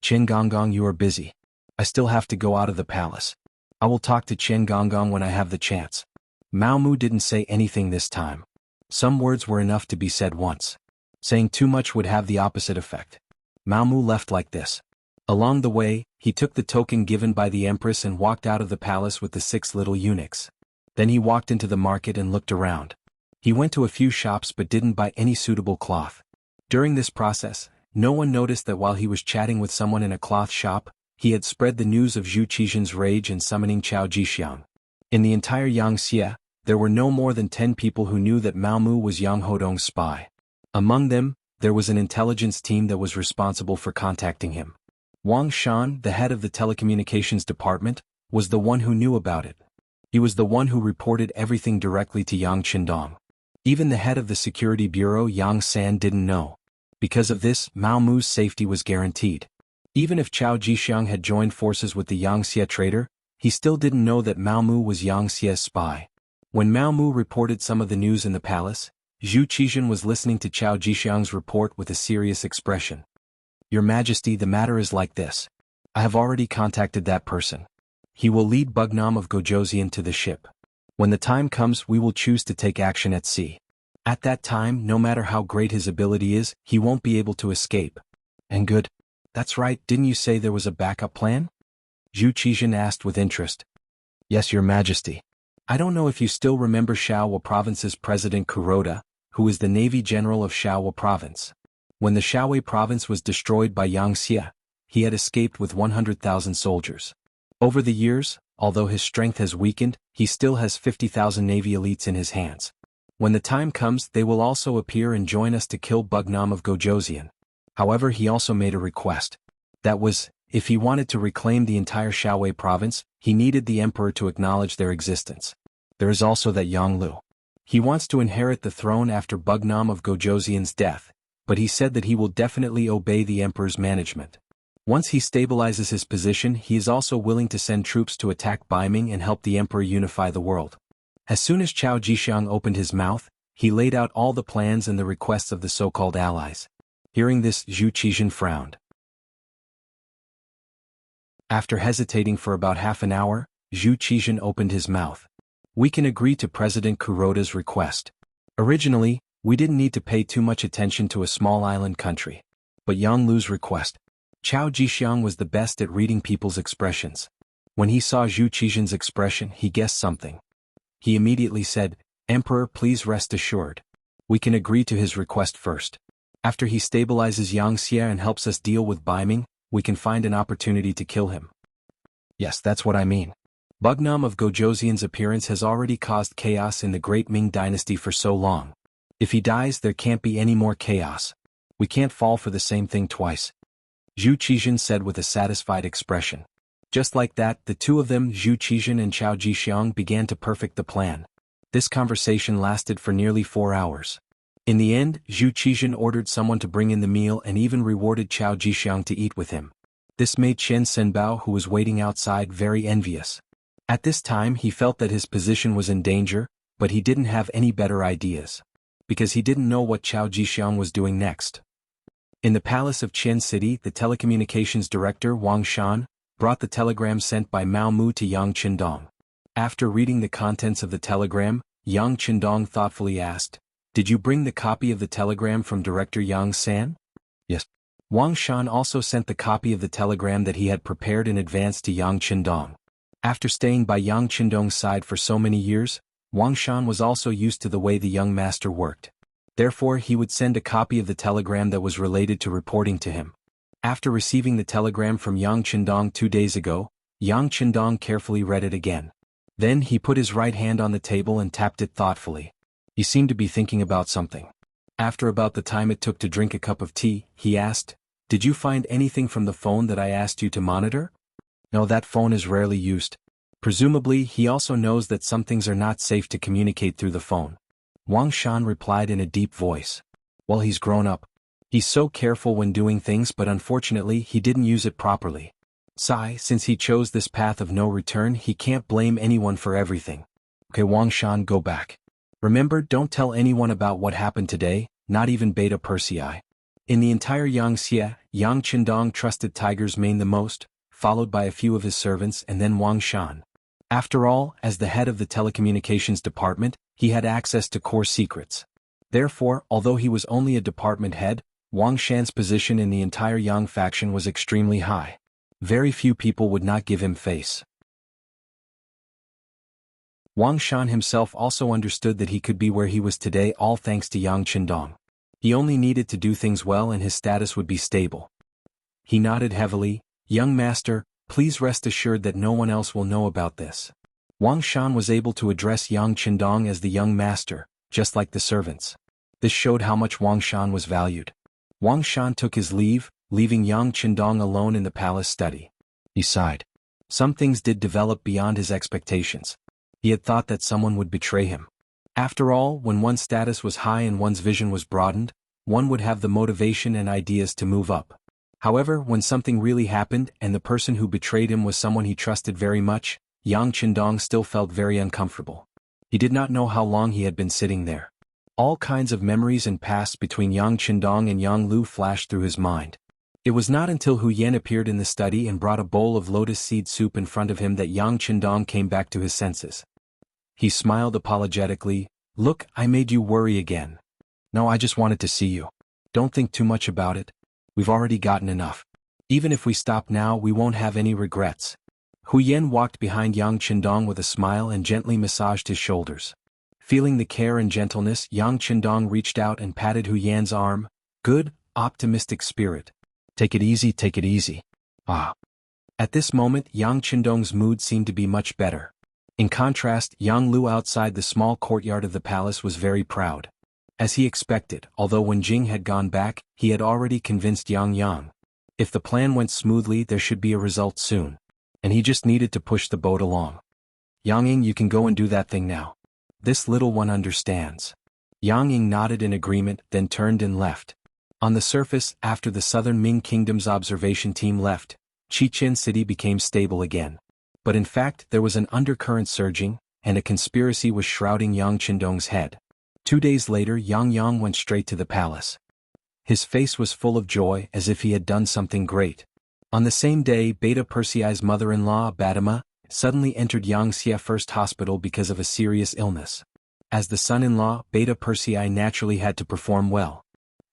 Chen Gonggong, you are busy. I still have to go out of the palace. I will talk to Chen Gonggong when I have the chance. Mao Mu didn't say anything this time. Some words were enough to be said once. Saying too much would have the opposite effect. Mao Mu left like this. Along the way, he took the token given by the empress and walked out of the palace with the 6 little eunuchs. Then he walked into the market and looked around. He went to a few shops but didn't buy any suitable cloth. During this process, no one noticed that while he was chatting with someone in a cloth shop, he had spread the news of Zhu Qizhen's rage in summoning Qiao Jixiang. In the entire Yangxia, there were no more than 10 people who knew that Mao Mu was Yang Hodong's spy. Among them, there was an intelligence team that was responsible for contacting him. Wang Shan, the head of the telecommunications department, was the one who knew about it. He was the one who reported everything directly to Yang Qindong. Even the head of the security bureau, Yang San, didn't know. Because of this, Mao Mu's safety was guaranteed. Even if Qiao Jixiang had joined forces with the Yangxia traitor, he still didn't know that Mao Mu was Yangxia's spy. When Mao Mu reported some of the news in the palace, Zhu Qizhen was listening to Qiao Jixiang's report with a serious expression. Your Majesty, the matter is like this. I have already contacted that person. He will lead Bugnam of Gojoseon to the ship. When the time comes, we will choose to take action at sea. At that time, no matter how great his ability is, he won't be able to escape. And good. That's right, didn't you say there was a backup plan? Zhu Qizhen asked with interest. Yes, Your Majesty. I don't know if you still remember Shaohua Province's President Kuroda, who is the Navy General of Shaohua Province. When the Shaohua Province was destroyed by Yangxia, he had escaped with 100,000 soldiers. Over the years, although his strength has weakened, he still has 50,000 Navy elites in his hands. When the time comes, they will also appear and join us to kill Bugnam of Gojoseon. However, he also made a request. That was, if he wanted to reclaim the entire Shaohua Province, he needed the emperor to acknowledge their existence. There is also that Yang Lu. He wants to inherit the throne after Bugnam of Gojoseon's death, but he said that he will definitely obey the emperor's management. Once he stabilizes his position, he is also willing to send troops to attack Baiming and help the emperor unify the world. As soon as Qiao Jixiang opened his mouth, he laid out all the plans and the requests of the so-called allies. Hearing this, Zhu Qizhen frowned. After hesitating for about half an hour, Zhu Qizhen opened his mouth. We can agree to President Kuroda's request. Originally, we didn't need to pay too much attention to a small island country. But Yang Lu's request. Qiao Jixiang was the best at reading people's expressions. When he saw Zhu Qizhen's expression, he guessed something. He immediately said, Emperor, please rest assured. We can agree to his request first. After he stabilizes Yangxia and helps us deal with Baiming, we can find an opportunity to kill him. Yes, that's what I mean. Bugnam of Gojoseon's appearance has already caused chaos in the Great Ming Dynasty for so long. If he dies, there can't be any more chaos. We can't fall for the same thing twice. Zhu Qizhen said with a satisfied expression. Just like that, the two of them, Zhu Qizhen and Qiao Jixiang, began to perfect the plan. This conversation lasted for nearly 4 hours. In the end, Zhu Qizhen ordered someone to bring in the meal and even rewarded Qiao Jixiang to eat with him. This made Chen Senbao, who was waiting outside, very envious. At this time he felt that his position was in danger, but he didn't have any better ideas. Because he didn't know what Qiao Jixiang was doing next. In the palace of Qian City, the telecommunications director, Wang Shan, brought the telegram sent by Mao Mu to Yang Qindong. After reading the contents of the telegram, Yang Qindong thoughtfully asked, Did you bring the copy of the telegram from Director Yang San? Yes. Wang Shan also sent the copy of the telegram that he had prepared in advance to Yang Qindong. After staying by Yang Qindong's side for so many years, Wang Shan was also used to the way the young master worked. Therefore, he would send a copy of the telegram that was related to reporting to him. After receiving the telegram from Yang Qindong 2 days ago, Yang Qindong carefully read it again. Then he put his right hand on the table and tapped it thoughtfully. He seemed to be thinking about something. After about the time it took to drink a cup of tea, he asked, Did you find anything from the phone that I asked you to monitor? No, that phone is rarely used. Presumably, he also knows that some things are not safe to communicate through the phone. Wang Shan replied in a deep voice. Well, he's grown up. He's so careful when doing things, but unfortunately he didn't use it properly. Since he chose this path of no return, he can't blame anyone for everything. Okay, Wang Shan, go back. Remember, don't tell anyone about what happened today, not even Beta Persei. In the entire Yangxia, Yang Qindong trusted Tiger's Mane the most, followed by a few of his servants and then Wang Shan. After all, as the head of the telecommunications department, he had access to core secrets. Therefore, although he was only a department head, Wang Shan's position in the entire Yang faction was extremely high. Very few people would not give him face. Wang Shan himself also understood that he could be where he was today all thanks to Yang Qindong. He only needed to do things well and his status would be stable. He nodded heavily. "Young master, please rest assured that no one else will know about this." Wang Shan was able to address Yang Qindong as the young master, just like the servants. This showed how much Wang Shan was valued. Wang Shan took his leave, leaving Yang Qindong alone in the palace study. He sighed. Some things did develop beyond his expectations. He had thought that someone would betray him. After all, when one's status was high and one's vision was broadened, one would have the motivation and ideas to move up. However, when something really happened and the person who betrayed him was someone he trusted very much, Yang Qindong still felt very uncomfortable. He did not know how long he had been sitting there. All kinds of memories and pasts between Yang Qindong and Yang Lu flashed through his mind. It was not until Hu Yan appeared in the study and brought a bowl of lotus seed soup in front of him that Yang Qindong came back to his senses. He smiled apologetically. "Look, I made you worry again. No, I just wanted to see you. Don't think too much about it. We've already gotten enough. Even if we stop now, we won't have any regrets." Hu Yan walked behind Yang Qindong with a smile and gently massaged his shoulders. Feeling the care and gentleness, Yang Qindong reached out and patted Hu Yan's arm. "Good, optimistic spirit. Take it easy, take it easy." Ah. At this moment, Yang Qindong's mood seemed to be much better. In contrast, Yang Lu outside the small courtyard of the palace was very proud. As he expected, although when Jing had gone back, he had already convinced Yang. If the plan went smoothly, there should be a result soon. And he just needed to push the boat along. "Yang, you can go and do that thing now. This little one understands." Yang nodded in agreement, then turned and left. On the surface, after the southern Ming Kingdom's observation team left, Qichen City became stable again. But in fact, there was an undercurrent surging, and a conspiracy was shrouding Yang Qindong's head. 2 days later, Yang went straight to the palace. His face was full of joy, as if he had done something great. On the same day, Beta Persei's mother-in-law, Badama, suddenly entered Yangxia First Hospital because of a serious illness. As the son-in-law, Beta Persei naturally had to perform well.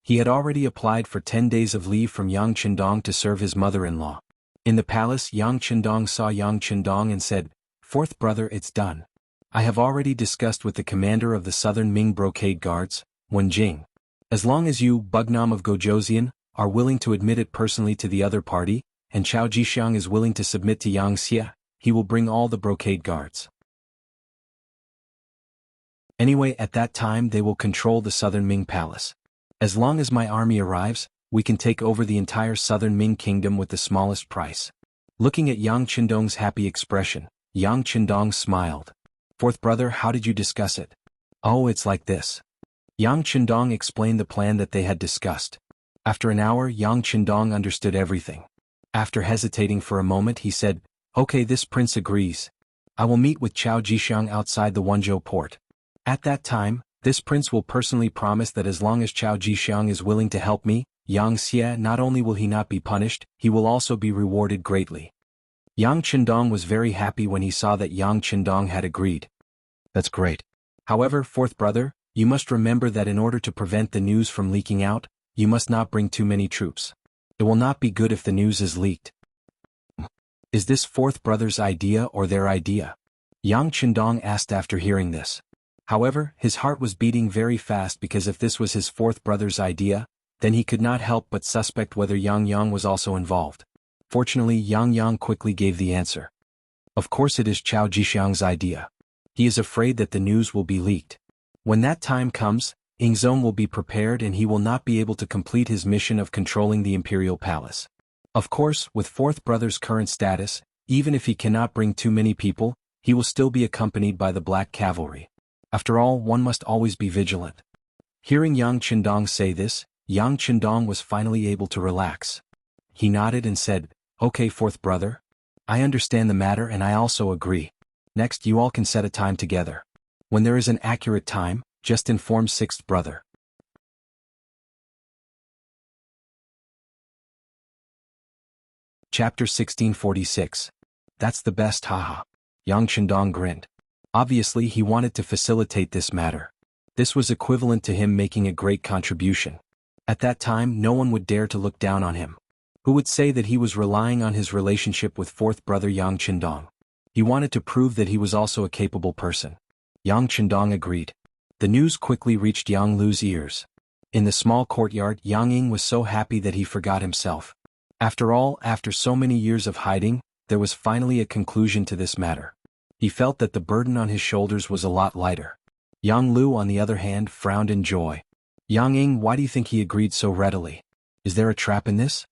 He had already applied for 10 days of leave from Yang Qindong to serve his mother-in-law. In the palace, Yang Qindong saw Yang Qindong and said, "Fourth brother, it's done. I have already discussed with the commander of the Southern Ming Brocade Guards, Wen Jing. As long as you, Bugnam of Gojoseon, are willing to admit it personally to the other party, and Chao Jixiang is willing to submit to Yangxia, he will bring all the Brocade Guards. Anyway, at that time they will control the Southern Ming Palace. As long as my army arrives, we can take over the entire Southern Ming Kingdom with the smallest price." Looking at Yang Qindong's happy expression, Yang Qindong smiled. "Fourth brother, how did you discuss it?" "Oh, it's like this." Yang Qindong explained the plan that they had discussed. After an hour, Yang Qindong understood everything. After hesitating for a moment, he said, "Okay, this prince agrees. I will meet with Chao Jixiang outside the Wenzhou port. At that time, this prince will personally promise that as long as Chao Jixiang is willing to help me, Yangxia, not only will he not be punished, he will also be rewarded greatly." Yang Qindong was very happy when he saw that Yang Qindong had agreed. "That's great. However, fourth brother, you must remember that in order to prevent the news from leaking out, you must not bring too many troops. It will not be good if the news is leaked." "Is this fourth brother's idea or their idea?" Yang Qindong asked after hearing this. However, his heart was beating very fast because if this was his fourth brother's idea, then he could not help but suspect whether Yang was also involved. Fortunately, Yang quickly gave the answer. "Of course it is Chao Jixiang's idea. He is afraid that the news will be leaked. When that time comes, Yingzong will be prepared and he will not be able to complete his mission of controlling the imperial palace. Of course, with fourth brother's current status, even if he cannot bring too many people, he will still be accompanied by the Black Cavalry. After all, one must always be vigilant." Hearing Yang Qindong say this, Yang Qindong was finally able to relax. He nodded and said, "Okay, fourth brother. I understand the matter and I also agree. Next, you all can set a time together. When there is an accurate time, just inform sixth brother." Chapter 1646. "That's the best, haha." Yang Qindong grinned. Obviously, he wanted to facilitate this matter. This was equivalent to him making a great contribution. At that time no one would dare to look down on him. Who would say that he was relying on his relationship with fourth brother Yang Qindong? He wanted to prove that he was also a capable person. Yang Qindong agreed. The news quickly reached Yang Lu's ears. In the small courtyard, Yang Ying was so happy that he forgot himself. After all, after so many years of hiding, there was finally a conclusion to this matter. He felt that the burden on his shoulders was a lot lighter. Yang Lu, on the other hand, frowned in joy. Yang Ying, why do you think he agreed so readily? Is there a trap in this?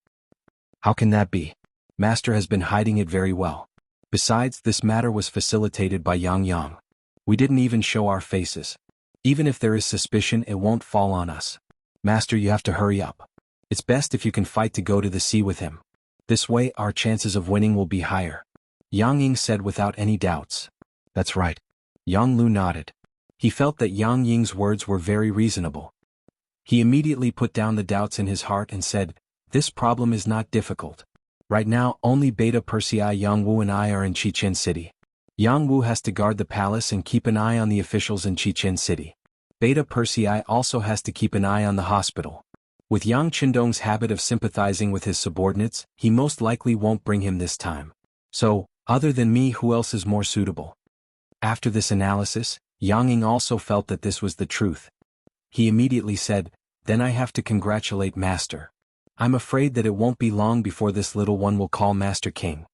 How can that be? Master has been hiding it very well. Besides, this matter was facilitated by Yang Yang. We didn't even show our faces. Even if there is suspicion, it won't fall on us. Master, you have to hurry up. It's best if you can fight to go to the sea with him. This way, our chances of winning will be higher. Yang Ying said without any doubts. That's right. Yang Lu nodded. He felt that Yang Ying's words were very reasonable. He immediately put down the doubts in his heart and said, this problem is not difficult. Right now, only Beta Persei Yang Wu and I are in Chichen City. Yang Wu has to guard the palace and keep an eye on the officials in Chichen City. Beta Persei also has to keep an eye on the hospital. With Yang Qindong's habit of sympathizing with his subordinates, he most likely won't bring him this time. So, other than me, who else is more suitable? After this analysis, Yang Ying also felt that this was the truth. He immediately said, then I have to congratulate Master. I'm afraid that it won't be long before this little one will call Master King.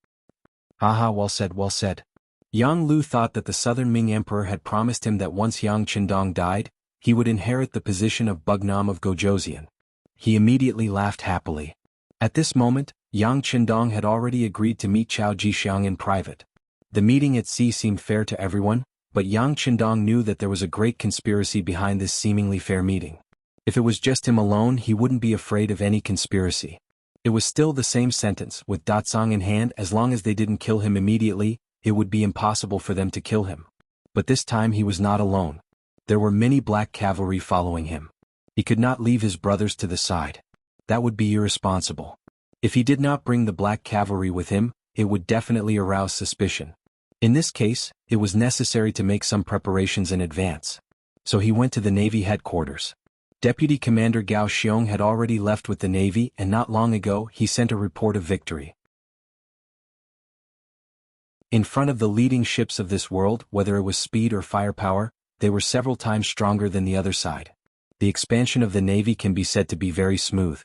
Haha, well said, well said. Yang Lu thought that the Southern Ming Emperor had promised him that once Yang Qindong died, he would inherit the position of Bugnam of Gojoseon. He immediately laughed happily. At this moment, Yang Qindong had already agreed to meet Chao Jixiang in private. The meeting at sea seemed fair to everyone, but Yang Qindong knew that there was a great conspiracy behind this seemingly fair meeting. If it was just him alone, he wouldn't be afraid of any conspiracy. It was still the same sentence, with Datsang in hand. As long as they didn't kill him immediately, it would be impossible for them to kill him. But this time he was not alone. There were many black cavalry following him. He could not leave his brothers to the side. That would be irresponsible. If he did not bring the black cavalry with him, it would definitely arouse suspicion. In this case, it was necessary to make some preparations in advance. So he went to the Navy headquarters. Deputy Commander Gao Xiong had already left with the Navy, and not long ago he sent a report of victory. In front of the leading ships of this world, whether it was speed or firepower, they were several times stronger than the other side. The expansion of the Navy can be said to be very smooth.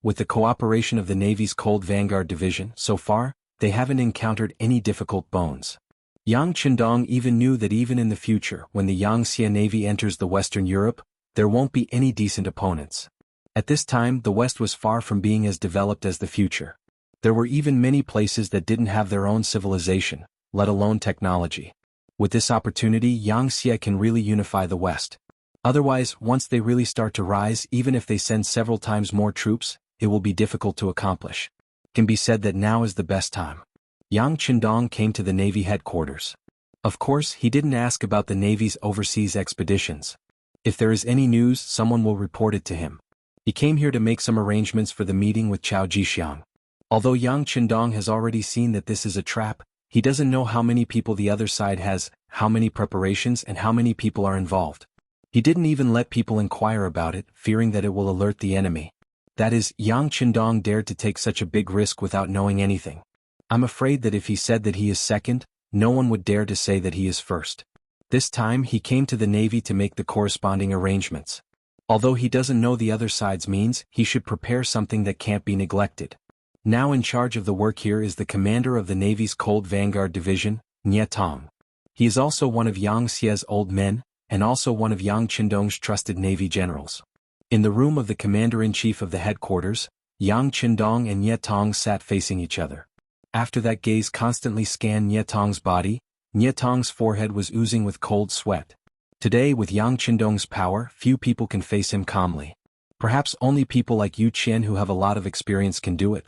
With the cooperation of the Navy's Cold Vanguard Division, so far, they haven't encountered any difficult bones. Yang Qindong even knew that even in the future, when the Yangtze Navy enters the Western Europe, there won't be any decent opponents. At this time, the West was far from being as developed as the future. There were even many places that didn't have their own civilization, let alone technology. With this opportunity, Yangtze can really unify the West. Otherwise, once they really start to rise, even if they send several times more troops, it will be difficult to accomplish. It can be said that now is the best time. Yang Qindong came to the Navy headquarters. Of course, he didn't ask about the Navy's overseas expeditions. If there is any news, someone will report it to him. He came here to make some arrangements for the meeting with Chao Jixiang. Although Yang Qindong has already seen that this is a trap, he doesn't know how many people the other side has, how many preparations and how many people are involved. He didn't even let people inquire about it, fearing that it will alert the enemy. That is, Yang Qindong dared to take such a big risk without knowing anything. I'm afraid that if he said that he is second, no one would dare to say that he is first. This time he came to the Navy to make the corresponding arrangements. Although he doesn't know the other side's means, he should prepare something that can't be neglected. Now in charge of the work here is the commander of the Navy's Cold Vanguard Division, Nye Tong. He is also one of Yang Xie's old men, and also one of Yang Qindong's trusted Navy generals. In the room of the commander-in-chief of the headquarters, Yang Qindong and Nye Tong sat facing each other. After that gaze constantly scanned Nye Tong's body, Nye Tong's forehead was oozing with cold sweat. Today, with Yang Qindong's power, few people can face him calmly. Perhaps only people like Yu Qian who have a lot of experience can do it.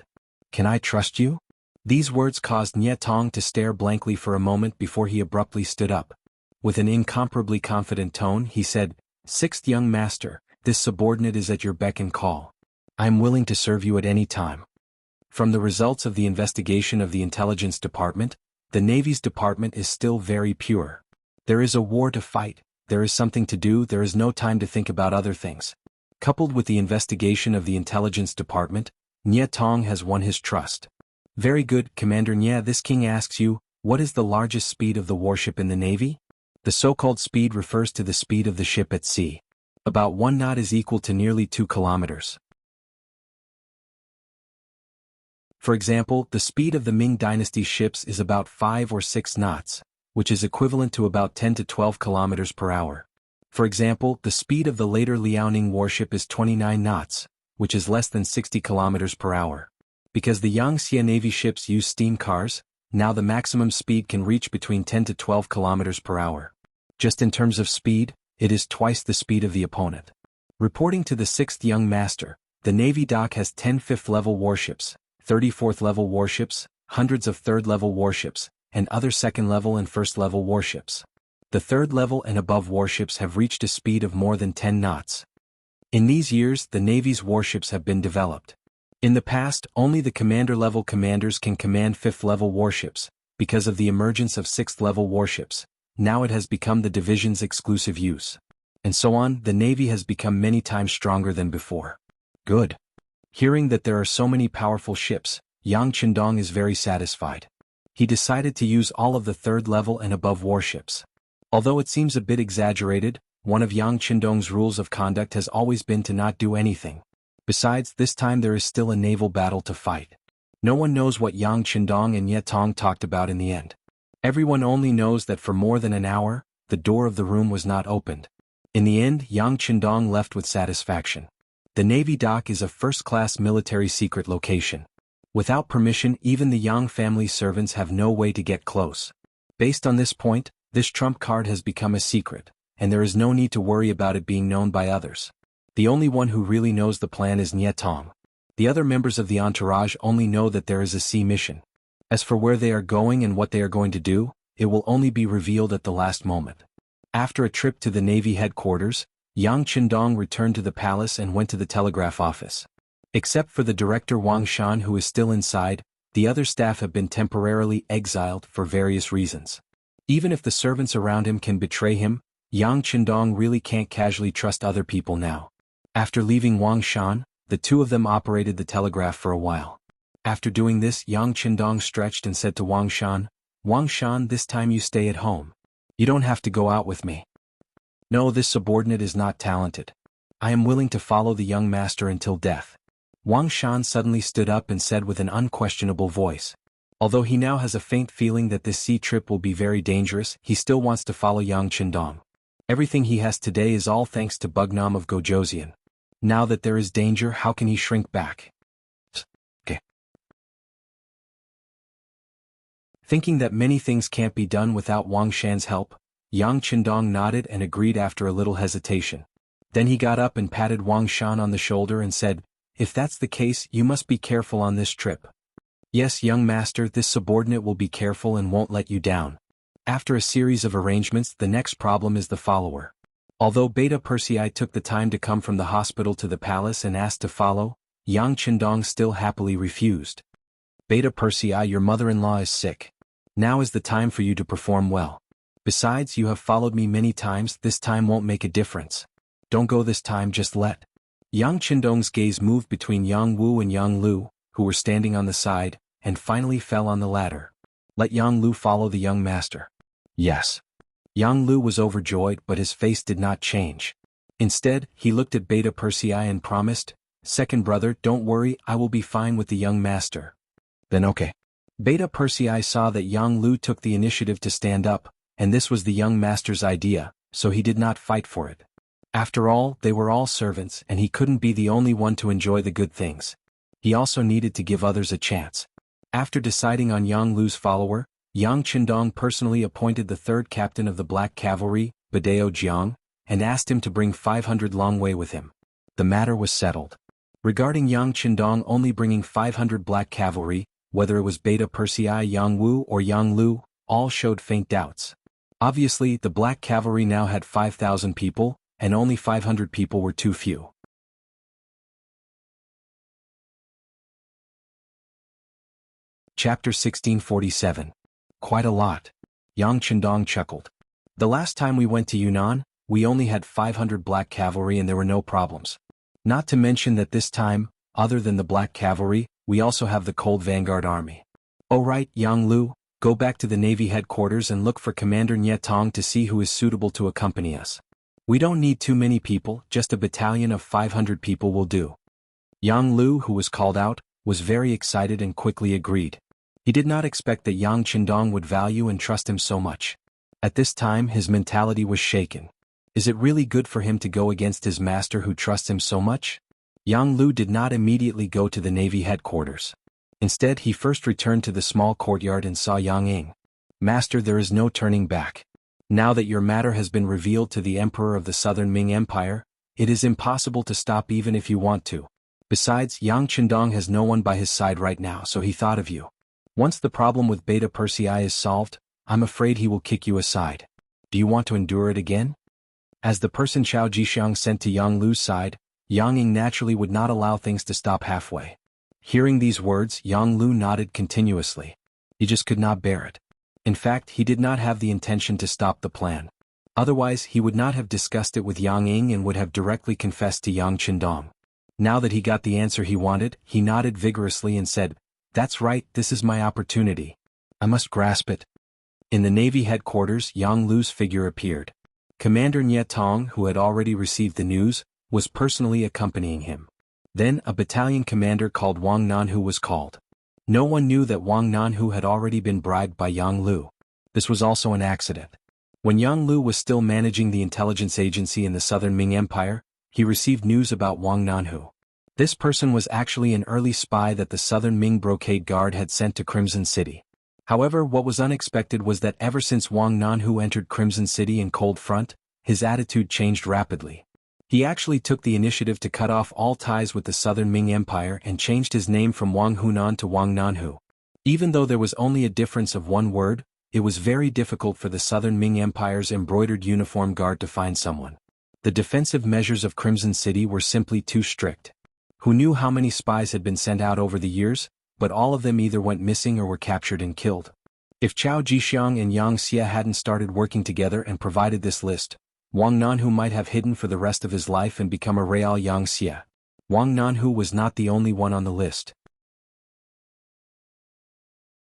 Can I trust you? These words caused Nye Tong to stare blankly for a moment before he abruptly stood up. With an incomparably confident tone, he said, "Sixth young master, this subordinate is at your beck and call. I am willing to serve you at any time." From the results of the investigation of the Intelligence Department, the Navy's department is still very pure. There is a war to fight, there is something to do, there is no time to think about other things. Coupled with the investigation of the intelligence department, Nye Tong has won his trust. Very good, Commander Nye. This king asks you, what is the largest speed of the warship in the Navy? The so-called speed refers to the speed of the ship at sea. About 1 knot is equal to nearly 2 kilometers. For example, the speed of the Ming Dynasty ships is about 5 or 6 knots, which is equivalent to about 10 to 12 kilometers per hour. For example, the speed of the later Liaoning warship is 29 knots, which is less than 60 kilometers per hour. Because the Yangtze Navy ships use steam cars, now the maximum speed can reach between 10 to 12 kilometers per hour. Just in terms of speed, it is twice the speed of the opponent. Reporting to the 6th Young Master, the Navy dock has 10 5th-level warships, 34th-level warships, hundreds of 3rd-level warships, and other 2nd-level and 1st-level warships. The 3rd-level and above warships have reached a speed of more than 10 knots. In these years, the Navy's warships have been developed. In the past, only the commander-level commanders can command 5th-level warships. Because of the emergence of 6th-level warships, now it has become the division's exclusive use. And so on, the Navy has become many times stronger than before. Good. Hearing that there are so many powerful ships, Yang Qindong is very satisfied. He decided to use all of the 3rd-level and above warships. Although it seems a bit exaggerated, one of Yang Qindong's rules of conduct has always been to not do anything. Besides, this time there is still a naval battle to fight. No one knows what Yang Qindong and Nye Tong talked about in the end. Everyone only knows that for more than an hour, the door of the room was not opened. In the end, Yang Qindong left with satisfaction. The Navy dock is a first-class military secret location. Without permission, even the Yang family servants have no way to get close. Based on this point, this trump card has become a secret, and there is no need to worry about it being known by others. The only one who really knows the plan is Nye Tong. The other members of the entourage only know that there is a sea mission. As for where they are going and what they are going to do, it will only be revealed at the last moment. After a trip to the Navy headquarters, Yang Qindong returned to the palace and went to the telegraph office. Except for the director Wang Shan, who is still inside, the other staff have been temporarily exiled for various reasons. Even if the servants around him can betray him, Yang Qindong really can't casually trust other people now. After leaving Wang Shan, the two of them operated the telegraph for a while. After doing this, Yang Qindong stretched and said to Wang Shan, "Wang Shan, this time you stay at home. You don't have to go out with me." No, this subordinate is not talented. I am willing to follow the young master until death. Wang Shan suddenly stood up and said with an unquestionable voice. Although he now has a faint feeling that this sea trip will be very dangerous, he still wants to follow Yang Qindong. Everything he has today is all thanks to Bugnam of Gojoseon. Now that there is danger, how can he shrink back? Okay. Thinking that many things can't be done without Wang Shan's help, Yang Qindong nodded and agreed after a little hesitation. Then he got up and patted Wang Shan on the shoulder and said, "If that's the case, you must be careful on this trip." "Yes, young master, this subordinate will be careful and won't let you down." After a series of arrangements, the next problem is the follower. Although Beta Persei took the time to come from the hospital to the palace and asked to follow, Yang Qindong still happily refused. "Beta Persei, your mother-in-law is sick. Now is the time for you to perform well. Besides, you have followed me many times, this time won't make a difference. Don't go this time, just let." Yang Qindong's gaze moved between Yang Wu and Yang Lu, who were standing on the side, and finally fell on the latter. "Let Yang Lu follow the young master." "Yes." Yang Lu was overjoyed, but his face did not change. Instead, he looked at Beta Persei and promised, "Second brother, don't worry, I will be fine with the young master." "Then okay." Beta Persei saw that Yang Lu took the initiative to stand up, and this was the young master's idea, so he did not fight for it. After all, they were all servants and he couldn't be the only one to enjoy the good things. He also needed to give others a chance. After deciding on Yang Lu's follower, Yang Qindong personally appointed the third captain of the Black Cavalry, Badeo Jiang, and asked him to bring 500 Longwei with him. The matter was settled. Regarding Yang Qindong only bringing 500 Black Cavalry, whether it was Beta Persei, Yang Wu or Yang Lu, all showed faint doubts. Obviously, the Black Cavalry now had 5,000 people, and only 500 people were too few. Chapter 1647. Quite a lot. Yang Qindong chuckled. "The last time we went to Yunnan, we only had 500 Black Cavalry and there were no problems. Not to mention that this time, other than the Black Cavalry, we also have the Cold Vanguard Army. Oh right, Yang Lu, go back to the Navy headquarters and look for Commander Nye Tong to see who is suitable to accompany us. We don't need too many people, just a battalion of 500 people will do. Yang Lu, who was called out, was very excited and quickly agreed. He did not expect that Yang Qindong would value and trust him so much. At this time his mentality was shaken. Is it really good for him to go against his master who trusts him so much? Yang Lu did not immediately go to the Navy headquarters. Instead he first returned to the small courtyard and saw Yang Ying. Master, there is no turning back. Now that your matter has been revealed to the Emperor of the Southern Ming Empire, it is impossible to stop even if you want to. Besides, Yang Qindong has no one by his side right now, so he thought of you. Once the problem with Beta Persei is solved, I'm afraid he will kick you aside. Do you want to endure it again? As the person Chao Jixiang sent to Yang Lu's side, Yang Ying naturally would not allow things to stop halfway. Hearing these words, Yang Lu nodded continuously. He just could not bear it. In fact, he did not have the intention to stop the plan. Otherwise, he would not have discussed it with Yang Ying and would have directly confessed to Yang Qindong. Now that he got the answer he wanted, he nodded vigorously and said, "That's right, this is my opportunity. I must grasp it." In the Navy headquarters, Yang Lu's figure appeared. Commander Nye Tong, who had already received the news, was personally accompanying him. Then a battalion commander called Wang Nanhu was called. No one knew that Wang Nanhu had already been bribed by Yang Lu. This was also an accident. When Yang Lu was still managing the intelligence agency in the Southern Ming Empire, he received news about Wang Nanhu. This person was actually an early spy that the Southern Ming Brocade Guard had sent to Crimson City. However, what was unexpected was that ever since Wang Nanhu entered Crimson City in Cold Front, his attitude changed rapidly. He actually took the initiative to cut off all ties with the Southern Ming Empire and changed his name from Wang Hunan to Wang Nanhu. Even though there was only a difference of one word, it was very difficult for the Southern Ming Empire's embroidered uniform guard to find someone. The defensive measures of Crimson City were simply too strict. Who knew how many spies had been sent out over the years, but all of them either went missing or were captured and killed. If Chao Jixiang and Yang Xie hadn't started working together and provided this list, Wang Nanhu might have hidden for the rest of his life and become a real Yang Xie. Wang Nanhu was not the only one on the list.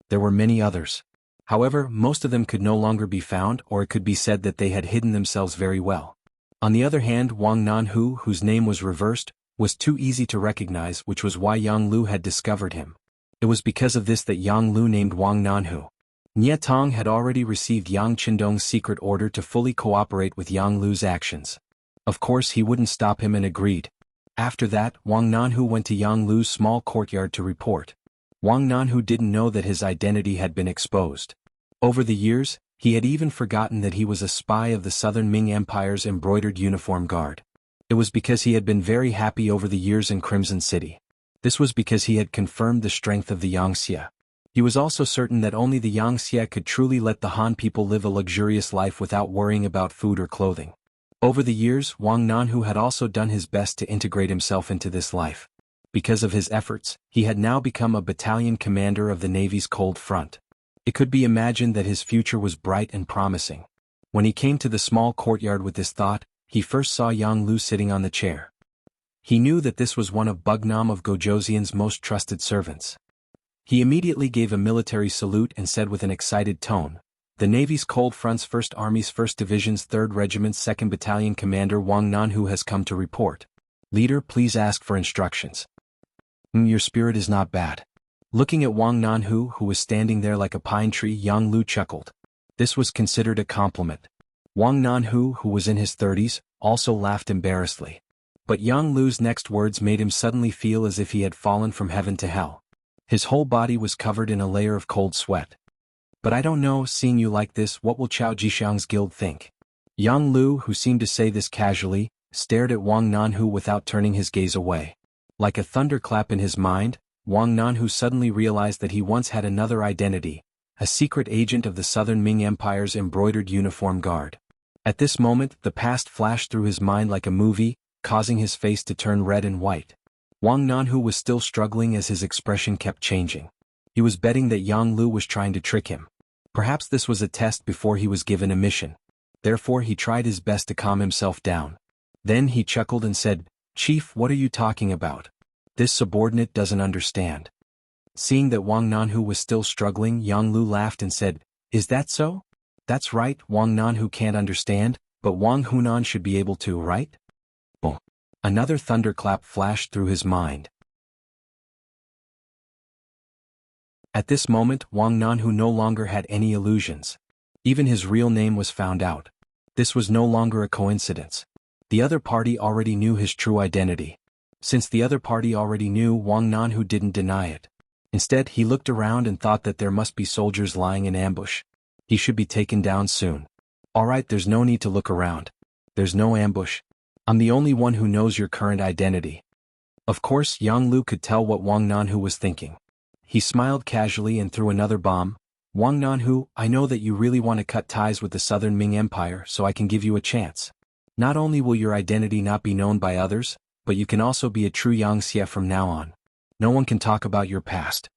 There were many others. However, most of them could no longer be found, or it could be said that they had hidden themselves very well. On the other hand, Wang Nanhu, whose name was reversed, was too easy to recognize, which was why Yang Lu had discovered him. It was because of this that Yang Lu named Wang Nanhu. Nye Tong had already received Yang Qindong's secret order to fully cooperate with Yang Lu's actions. Of course he wouldn't stop him and agreed. After that, Wang Nanhu went to Yang Lu's small courtyard to report. Wang Nanhu didn't know that his identity had been exposed. Over the years, he had even forgotten that he was a spy of the Southern Ming Empire's embroidered uniform guard. It was because he had been very happy over the years in Crimson City. This was because he had confirmed the strength of the Yang Xie. He was also certain that only the Yang Xie could truly let the Han people live a luxurious life without worrying about food or clothing. Over the years, Wang Nanhu had also done his best to integrate himself into this life. Because of his efforts, he had now become a battalion commander of the Navy's Cold Front. It could be imagined that his future was bright and promising. When he came to the small courtyard with this thought, he first saw Yang Lu sitting on the chair. He knew that this was one of Bugnam of Gojoseon's most trusted servants. He immediately gave a military salute and said with an excited tone, "The Navy's Cold Front's 1st Army's 1st Division's 3rd Regiment's 2nd Battalion Commander Wang Nanhu has come to report. Leader, please ask for instructions." Your spirit is not bad." Looking at Wang Nanhu, who was standing there like a pine tree, Yang Lu chuckled. This was considered a compliment. Wang Nanhu, who was in his 30s, also laughed embarrassedly. But Yang Lu's next words made him suddenly feel as if he had fallen from heaven to hell. His whole body was covered in a layer of cold sweat. "But I don't know, seeing you like this, what will Chao Jixiang's guild think?" Yang Lu, who seemed to say this casually, stared at Wang Nanhu without turning his gaze away. Like a thunderclap in his mind, Wang Nanhu suddenly realized that he once had another identity, a secret agent of the Southern Ming Empire's embroidered uniform guard. At this moment, the past flashed through his mind like a movie, causing his face to turn red and white. Wang Nanhu was still struggling as his expression kept changing. He was betting that Yang Lu was trying to trick him. Perhaps this was a test before he was given a mission. Therefore he tried his best to calm himself down. Then he chuckled and said, Chief, what are you talking about? This subordinate doesn't understand. Seeing that Wang Nanhu was still struggling, Yang Lu laughed and said, Is that so? That's right, Wang Nanhu can't understand, but Wang Hunan should be able to, right? Boom. Another thunderclap flashed through his mind. At this moment, Wang Nanhu no longer had any illusions. Even his real name was found out. This was no longer a coincidence. The other party already knew his true identity. Since the other party already knew, Wang Nanhu didn't deny it. Instead, he looked around and thought that there must be soldiers lying in ambush. He should be taken down soon. Alright, there's no need to look around. There's no ambush. I'm the only one who knows your current identity. Of course, Yang Lu could tell what Wang Nanhu was thinking. He smiled casually and threw another bomb. Wang Nanhu, I know that you really want to cut ties with the Southern Ming Empire, so I can give you a chance. Not only will your identity not be known by others, but you can also be a true Yangxie from now on. No one can talk about your past.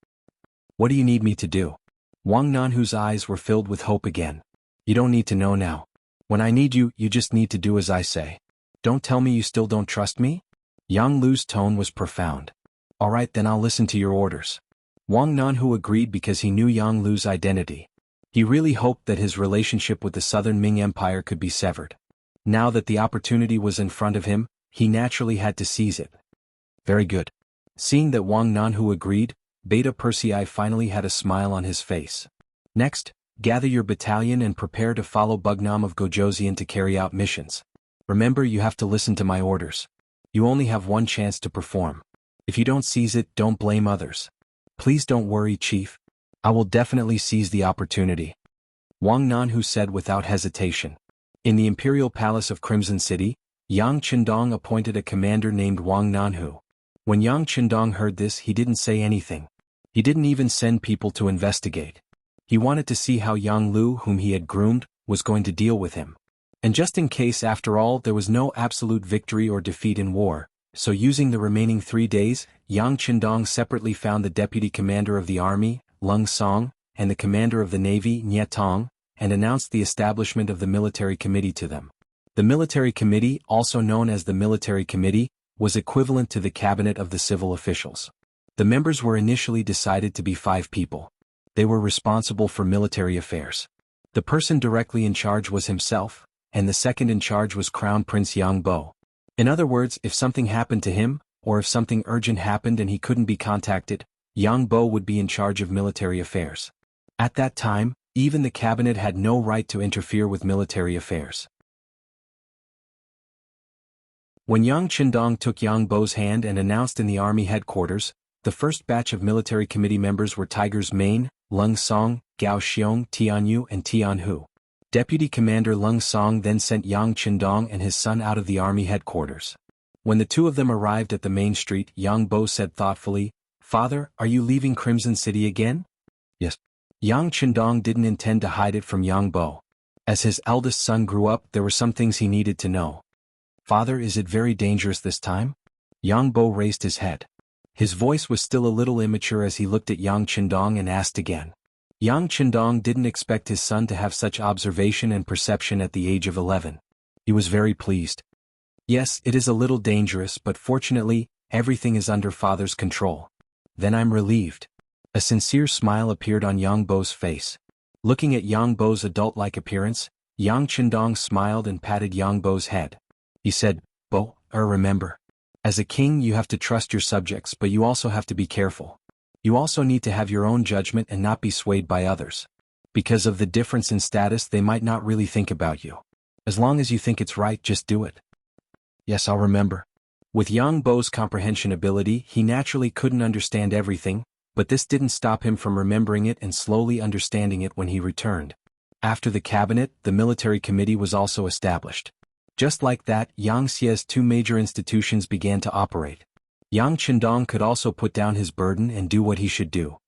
What do you need me to do? Wang Nanhu's eyes were filled with hope again. You don't need to know now. When I need you, you just need to do as I say. Don't tell me you still don't trust me? Yang Lu's tone was profound. Alright, then I'll listen to your orders. Wang Nanhu agreed because he knew Yang Lu's identity. He really hoped that his relationship with the Southern Ming Empire could be severed. Now that the opportunity was in front of him, he naturally had to seize it. Very good. Seeing that Wang Nanhu agreed, Beta Persei finally had a smile on his face. Next, gather your battalion and prepare to follow Bugnam of Gojoseon to carry out missions. Remember, you have to listen to my orders. You only have one chance to perform. If you don't seize it, don't blame others. Please don't worry, Chief. I will definitely seize the opportunity. Wang Nanhu said without hesitation. In the Imperial Palace of Crimson City, Yang Qindong appointed a commander named Wang Nanhu. When Yang Qindong heard this, he didn't say anything. He didn't even send people to investigate. He wanted to see how Yang Lu, whom he had groomed, was going to deal with him. And just in case, after all, there was no absolute victory or defeat in war, so using the remaining 3 days, Yang Qindong separately found the deputy commander of the army, Lung Song, and the commander of the navy, Nye Tong, and announced the establishment of the military committee to them. The military committee, also known as the military committee, was equivalent to the cabinet of the civil officials. The members were initially decided to be 5 people. They were responsible for military affairs. The person directly in charge was himself, and the second in charge was Crown Prince Yang Bo. In other words, if something happened to him, or if something urgent happened and he couldn't be contacted, Yang Bo would be in charge of military affairs. At that time, even the cabinet had no right to interfere with military affairs. When Yang Qindong took Yang Bo's hand and announced in the army headquarters, the first batch of military committee members were Tiger's Mane, Lung Song, Gao Xiong, Tianyu, and Tianhu. Deputy Commander Lung Song then sent Yang Qindong and his son out of the army headquarters. When the two of them arrived at the main street, Yang Bo said thoughtfully, "Father, are you leaving Crimson City again?" "Yes." Yang Qindong didn't intend to hide it from Yang Bo. As his eldest son grew up, there were some things he needed to know. "Father, is it very dangerous this time?" Yang Bo raised his head. His voice was still a little immature as he looked at Yang Qindong and asked again. Yang Qindong didn't expect his son to have such observation and perception at the age of 11. He was very pleased. "Yes, it is a little dangerous, but fortunately, everything is under father's control." "Then I'm relieved." A sincere smile appeared on Yang Bo's face. Looking at Yang Bo's adult-like appearance, Yang Qindong smiled and patted Yang Bo's head. He said, "Bo, remember. As a king you have to trust your subjects, but you also have to be careful. You also need to have your own judgment and not be swayed by others. Because of the difference in status, they might not really think about you. As long as you think it's right, just do it." "Yes, I'll remember." With Yang Bo's comprehension ability, he naturally couldn't understand everything, but this didn't stop him from remembering it and slowly understanding it when he returned. After the cabinet, the military committee was also established. Just like that, Yangxie's 2 major institutions began to operate. Yang Qindong could also put down his burden and do what he should do.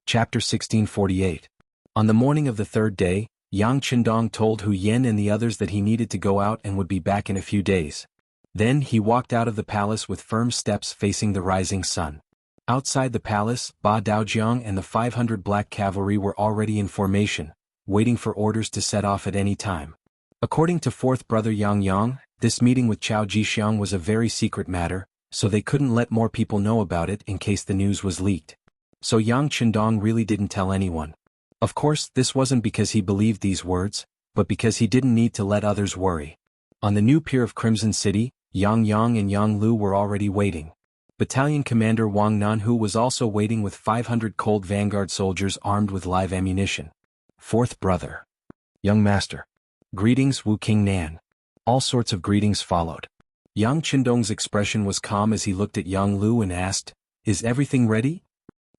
Chapter 1648. On the morning of the 3rd day, Yang Qindong told Hu Yen and the others that he needed to go out and would be back in a few days. Then he walked out of the palace with firm steps facing the rising sun. Outside the palace, Ba Daojiang and the 500 black cavalry were already in formation, waiting for orders to set off at any time. According to fourth brother Yang Yang, this meeting with Chao Jixiang was a very secret matter, so they couldn't let more people know about it in case the news was leaked. So Yang Qindong really didn't tell anyone. Of course, this wasn't because he believed these words, but because he didn't need to let others worry. On the new pier of Crimson City, Yang Yang and Yang Lu were already waiting. Battalion Commander Wang Nanhu was also waiting with 500 cold vanguard soldiers armed with live ammunition. Fourth brother. Young master. Greetings Wu King Nan. All sorts of greetings followed. Yang Qindong's expression was calm as he looked at Yang Lu and asked, "Is everything ready?"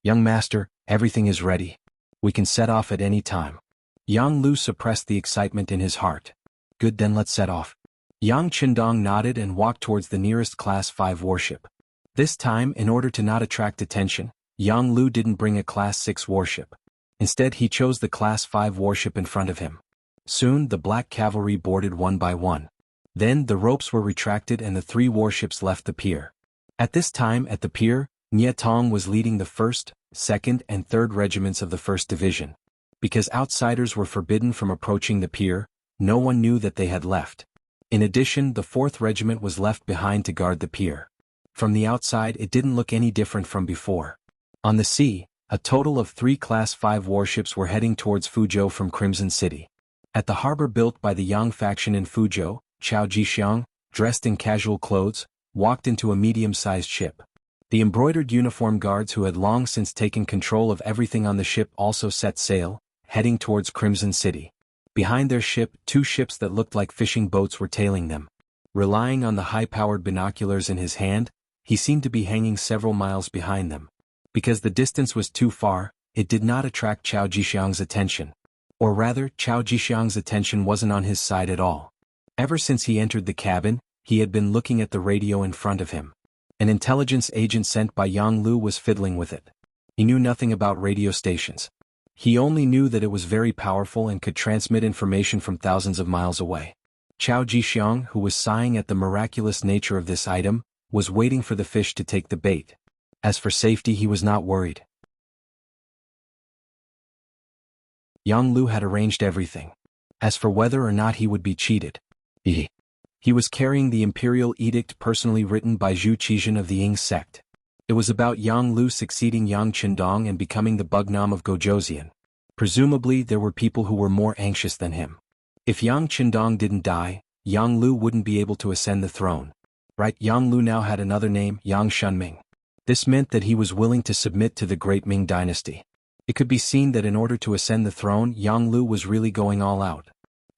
"Young master, everything is ready. We can set off at any time." Yang Lu suppressed the excitement in his heart. "Good, then let's set off." Yang Qindong nodded and walked towards the nearest Class 5 warship. This time, in order to not attract attention, Yang Lu didn't bring a Class 6 warship. Instead, he chose the Class 5 warship in front of him. Soon, the black cavalry boarded one by one. Then, the ropes were retracted and the 3 warships left the pier. At this time, at the pier, Nye Tong was leading the 1st, 2nd, and 3rd regiments of the 1st Division. Because outsiders were forbidden from approaching the pier, no one knew that they had left. In addition, the 4th Regiment was left behind to guard the pier. From the outside, it didn't look any different from before. On the sea, a total of 3 Class 5 warships were heading towards Fuzhou from Crimson City. At the harbor built by the Yang faction in Fuzhou, Chao Jixiang, dressed in casual clothes, walked into a medium-sized ship. The embroidered uniform guards who had long since taken control of everything on the ship also set sail, heading towards Crimson City. Behind their ship, 2 ships that looked like fishing boats were tailing them. Relying on the high-powered binoculars in his hand, he seemed to be hanging several miles behind them. Because the distance was too far, it did not attract Chao Jixiang's attention. Or rather, Chao Jixiang's attention wasn't on his side at all. Ever since he entered the cabin, he had been looking at the radio in front of him. An intelligence agent sent by Yang Lu was fiddling with it. He knew nothing about radio stations. He only knew that it was very powerful and could transmit information from thousands of miles away. Chao Jixiang, who was sighing at the miraculous nature of this item, was waiting for the fish to take the bait. As for safety, he was not worried. Yang Lu had arranged everything. As for whether or not he would be cheated, he was carrying the imperial edict personally written by Zhu Qizhen of the Ying sect. It was about Yang Lu succeeding Yang Qindong and becoming the Bugnam of Gojoseon. Presumably, there were people who were more anxious than him. If Yang Qindong didn't die, Yang Lu wouldn't be able to ascend the throne. Right, Yang Lu now had another name, Yang Shunming. This meant that he was willing to submit to the Great Ming Dynasty. It could be seen that in order to ascend the throne, Yang Lu was really going all out.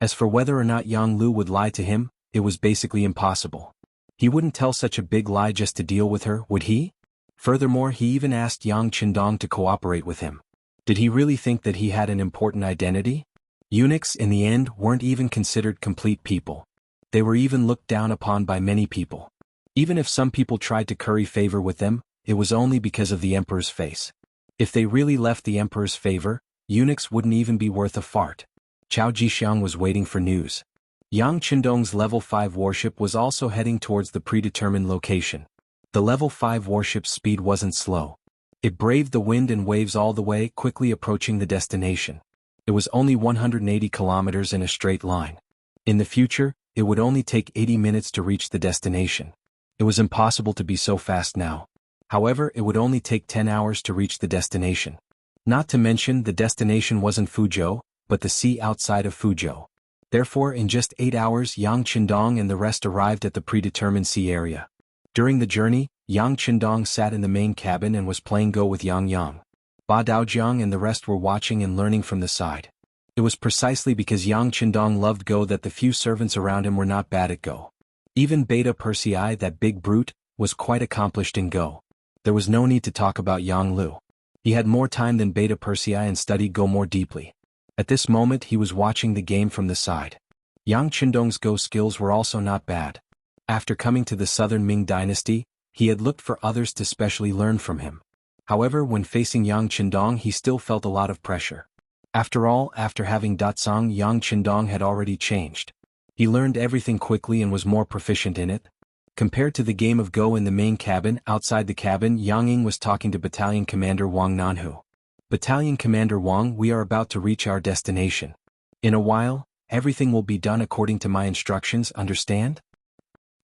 As for whether or not Yang Lu would lie to him, it was basically impossible. He wouldn't tell such a big lie just to deal with her, would he? Furthermore, he even asked Yang Qindong to cooperate with him. Did he really think that he had an important identity? Eunuchs, in the end, weren't even considered complete people. They were even looked down upon by many people. Even if some people tried to curry favor with them, it was only because of the emperor's face. If they really left the emperor's favor, eunuchs wouldn't even be worth a fart. Chao Jixiang was waiting for news. Yang Qindong's level 5 warship was also heading towards the predetermined location. The level 5 warship's speed wasn't slow. It braved the wind and waves all the way, quickly approaching the destination. It was only 180 kilometers in a straight line. In the future, it would only take 80 minutes to reach the destination. It was impossible to be so fast now. However, it would only take 10 hours to reach the destination. Not to mention, the destination wasn't Fuzhou, but the sea outside of Fuzhou. Therefore, in just 8 hours, Yang Qindong and the rest arrived at the predetermined sea area. During the journey, Yang Qindong sat in the main cabin and was playing Go with Yang Yang. Ba Daojiang and the rest were watching and learning from the side. It was precisely because Yang Qindong loved Go that the few servants around him were not bad at Go. Even Beta Persei, that big brute, was quite accomplished in Go. There was no need to talk about Yang Lu. He had more time than Beta Persei and studied Go more deeply. At this moment, he was watching the game from the side. Yang Qindong's Go skills were also not bad. After coming to the southern Ming dynasty, he had looked for others to specially learn from him. However, when facing Yang Qindong, he still felt a lot of pressure. After all, after having Datsang, Yang Qindong had already changed. He learned everything quickly and was more proficient in it. Compared to the game of Go in the main cabin, outside the cabin, Yang Ying was talking to Battalion Commander Wang Nanhu. Battalion Commander Wang, we are about to reach our destination. In a while, everything will be done according to my instructions, understand?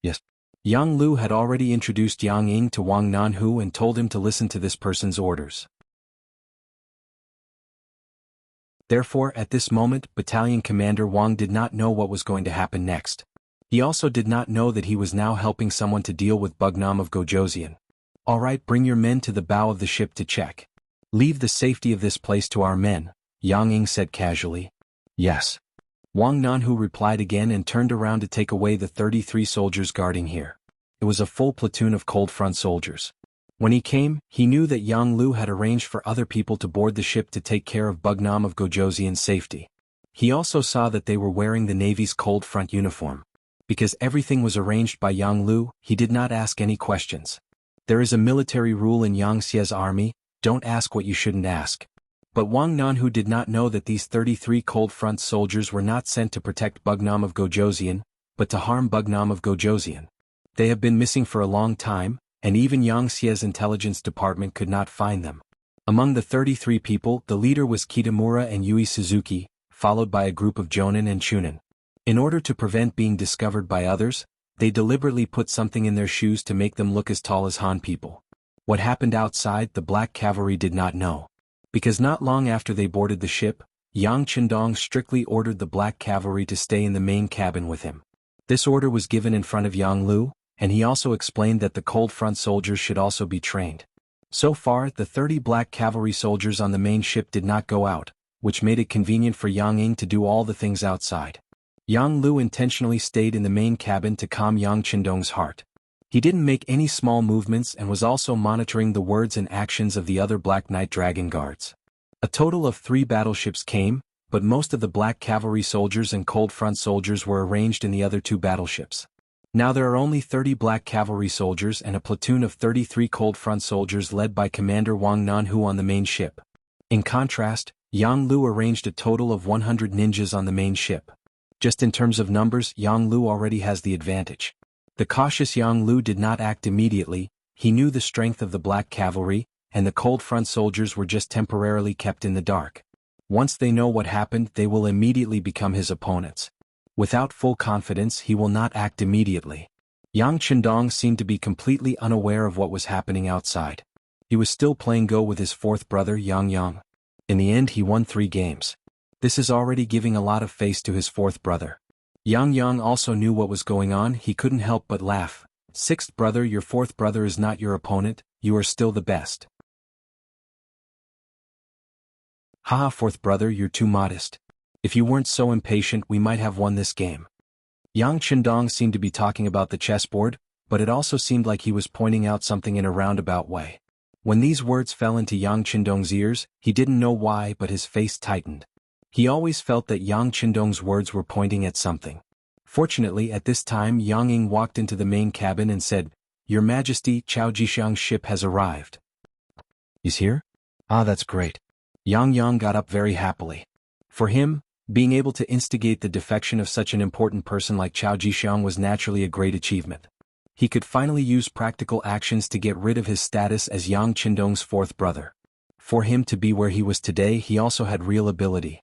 Yes. Yang Lu had already introduced Yang Ying to Wang Nanhu and told him to listen to this person's orders. Therefore, at this moment, Battalion Commander Wang did not know what was going to happen next. He also did not know that he was now helping someone to deal with Bugnam of Gojoseon. Alright, bring your men to the bow of the ship to check. Leave the safety of this place to our men, Yang Ying said casually. Yes. Wang Nanhu replied again and turned around to take away the 33 soldiers guarding here. It was a full platoon of cold front soldiers. When he came, he knew that Yang Lu had arranged for other people to board the ship to take care of Bugnam of Gojoseon's safety. He also saw that they were wearing the Navy's cold front uniform. Because everything was arranged by Yang Lu, he did not ask any questions. There is a military rule in Yang Xie's army, don't ask what you shouldn't ask. But Wang Nanhu did not know that these 33 cold front soldiers were not sent to protect Bugnam of Gojoseon, but to harm Bugnam of Gojoseon. They have been missing for a long time, and even Yang Xie's intelligence department could not find them. Among the 33 people, the leader was Kitamura and Yui Suzuki, followed by a group of Jonin and Chunin. In order to prevent being discovered by others, they deliberately put something in their shoes to make them look as tall as Han people. What happened outside, the Black Cavalry did not know. Because not long after they boarded the ship, Yang Chendong strictly ordered the Black Cavalry to stay in the main cabin with him. This order was given in front of Yang Lu, and he also explained that the cold front soldiers should also be trained. So far, the 30 Black Cavalry soldiers on the main ship did not go out, which made it convenient for Yang Ying to do all the things outside. Yang Lu intentionally stayed in the main cabin to calm Yang Chendong's heart. He didn't make any small movements and was also monitoring the words and actions of the other Black Knight Dragon Guards. A total of 3 battleships came, but most of the Black Cavalry soldiers and Cold Front soldiers were arranged in the other 2 battleships. Now there are only 30 Black Cavalry soldiers and a platoon of 33 Cold Front soldiers led by Commander Wang Nanhu on the main ship. In contrast, Yang Lu arranged a total of 100 ninjas on the main ship. Just in terms of numbers, Yang Lu already has the advantage. The cautious Yang Lu did not act immediately, he knew the strength of the Black Cavalry, and the Cold Front soldiers were just temporarily kept in the dark. Once they know what happened, they will immediately become his opponents. Without full confidence, he will not act immediately. Yang Chendong seemed to be completely unaware of what was happening outside. He was still playing Go with his 4th brother Yang Yang. In the end he won 3 games. This is already giving a lot of face to his 4th brother. Yang Yang also knew what was going on, he couldn't help but laugh. 6th brother, your 4th brother is not your opponent, you are still the best. Haha, 4th brother, you're too modest. If you weren't so impatient, we might have won this game. Yang Chendong seemed to be talking about the chessboard, but it also seemed like he was pointing out something in a roundabout way. When these words fell into Yang Chendong's ears, he didn't know why, but his face tightened. He always felt that Yang Chendong's words were pointing at something. Fortunately, at this time Yang Ying walked into the main cabin and said, "Your Majesty, Chao Jixiang's ship has arrived." "He's here? Ah, that's great." Yang Yang got up very happily. For him, being able to instigate the defection of such an important person like Chao Jixiang was naturally a great achievement. He could finally use practical actions to get rid of his status as Yang Chendong's 4th brother. For him to be where he was today, he also had real ability.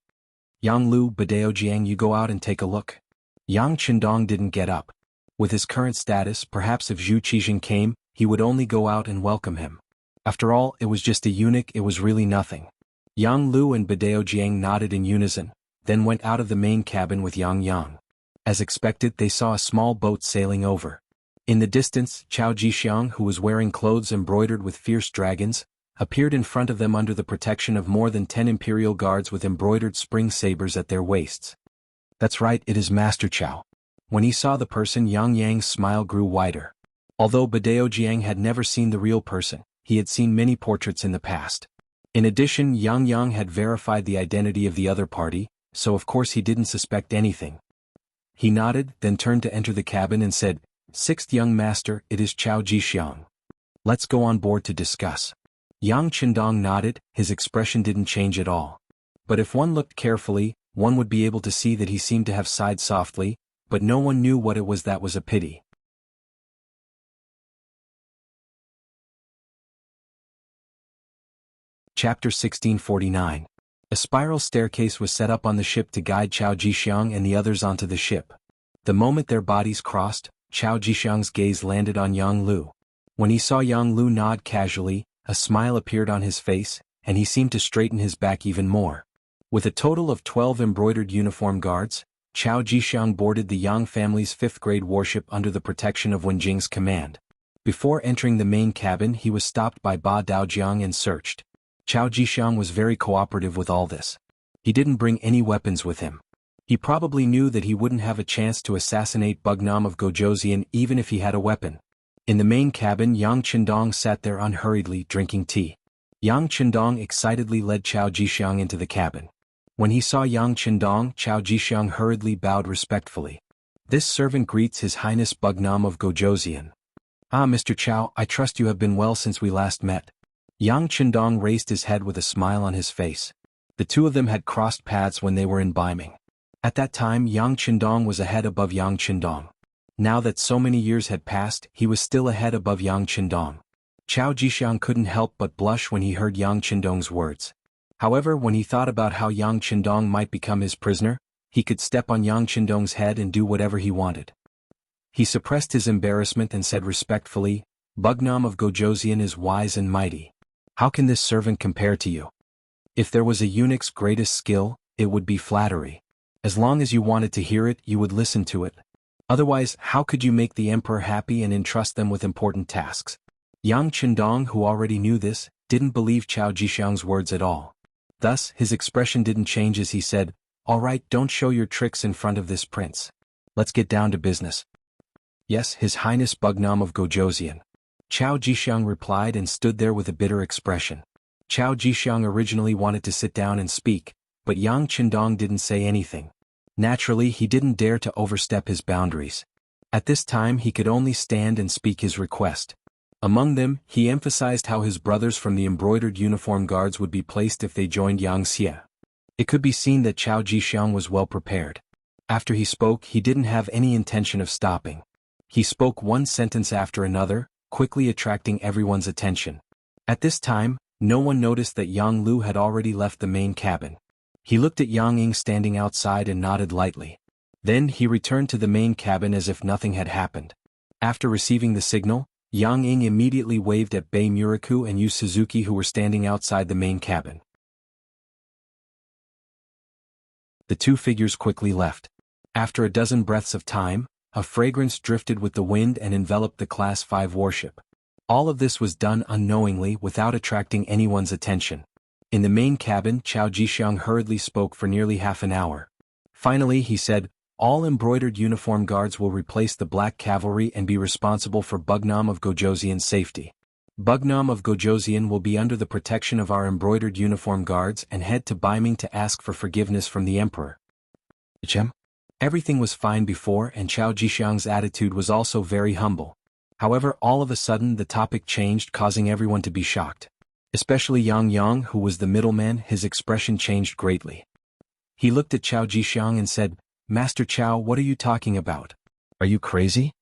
"Yang Lu, Badao Jiang, you go out and take a look." Yang Chendong didn't get up. With his current status, perhaps if Zhu Qijing came, he would only go out and welcome him. After all, it was just a eunuch, it was really nothing. Yang Lu and Badao Jiang nodded in unison, then went out of the main cabin with Yang Yang. As expected, they saw a small boat sailing over. In the distance, Chao Jixiang, who was wearing clothes embroidered with fierce dragons, appeared in front of them under the protection of more than 10 imperial guards with embroidered spring sabers at their waists. That's right, it is Master Chao. When he saw the person, Yang Yang's smile grew wider. Although Badao Jiang had never seen the real person, he had seen many portraits in the past. In addition, Yang Yang had verified the identity of the other party, so of course he didn't suspect anything. He nodded, then turned to enter the cabin and said, "6th young master, it is Chao Jixiang. Let's go on board to discuss." Yang Chendong nodded, his expression didn't change at all. But if one looked carefully, one would be able to see that he seemed to have sighed softly, but no one knew what it was. That was a pity. Chapter 1649. A spiral staircase was set up on the ship to guide Chao Jixiang and the others onto the ship. The moment their bodies crossed, Chao Jixiang's gaze landed on Yang Lu. When he saw Yang Lu nod casually, a smile appeared on his face, and he seemed to straighten his back even more. With a total of 12 embroidered uniform guards, Chao Jixiang boarded the Yang family's 5th-grade warship under the protection of Wen Jing's command. Before entering the main cabin, he was stopped by Ba Daojiang and searched. Chao Jixiang was very cooperative with all this. He didn't bring any weapons with him. He probably knew that he wouldn't have a chance to assassinate Bugnam of Gojoseon even if he had a weapon. In the main cabin, Yang Qindong sat there unhurriedly drinking tea. Yang Qindong excitedly led Chao Jixiang into the cabin. When he saw Yang Qindong, Chao Jixiang hurriedly bowed respectfully. "This servant greets His Highness Bugnam of Gojoseon." "Ah, Mr. Chao, I trust you have been well since we last met." Yang Qindong raised his head with a smile on his face. The two of them had crossed paths when they were in Baiming. At that time, Yang Qindong was a head above Yang Qindong. Now that so many years had passed, he was still a head above Yang Qindong. Chao Jixiang couldn't help but blush when he heard Yang Qindong's words. However, when he thought about how Yang Qindong might become his prisoner, he could step on Yang Qindong's head and do whatever he wanted. He suppressed his embarrassment and said respectfully, "Bugnam of Gojoseon is wise and mighty. How can this servant compare to you? If there was a eunuch's greatest skill, it would be flattery. As long as you wanted to hear it, you would listen to it. Otherwise, how could you make the emperor happy and entrust them with important tasks?" Yang Qindong, who already knew this, didn't believe Chao Jixiang's words at all. Thus, his expression didn't change as he said, "All right, don't show your tricks in front of this prince. Let's get down to business." "Yes, His Highness Bugnam of Gojoseon." Chao Jixiang replied and stood there with a bitter expression. Chao Jixiang originally wanted to sit down and speak, but Yang Qindong didn't say anything. Naturally, he didn't dare to overstep his boundaries. At this time, he could only stand and speak his request. Among them, he emphasized how his brothers from the embroidered uniform guards would be placed if they joined Yang Xie. It could be seen that Chao Jixiang was well prepared. After he spoke, he didn't have any intention of stopping. He spoke one sentence after another, quickly attracting everyone's attention. At this time, no one noticed that Yang Lu had already left the main cabin. He looked at Yang Ying standing outside and nodded lightly. Then he returned to the main cabin as if nothing had happened. After receiving the signal, Yang Ying immediately waved at Bei Muraku and Yu Suzuki, who were standing outside the main cabin. The two figures quickly left. After a dozen breaths of time, a fragrance drifted with the wind and enveloped the Class 5 warship. All of this was done unknowingly without attracting anyone's attention. In the main cabin, Chao Jixiang hurriedly spoke for nearly half an hour. Finally, he said, "All embroidered uniform guards will replace the Black Cavalry and be responsible for Bugnam of Gojoseon's safety. Bugnam of Gojoseon will be under the protection of our embroidered uniform guards and head to Baiming to ask for forgiveness from the emperor." Everything was fine before, and Chao Jixiang's attitude was also very humble. However, all of a sudden the topic changed, causing everyone to be shocked. Especially Yang Yang, who was the middleman. His expression changed greatly. He looked at Chao Jixiang and said, "Master Chao, what are you talking about? Are you crazy?"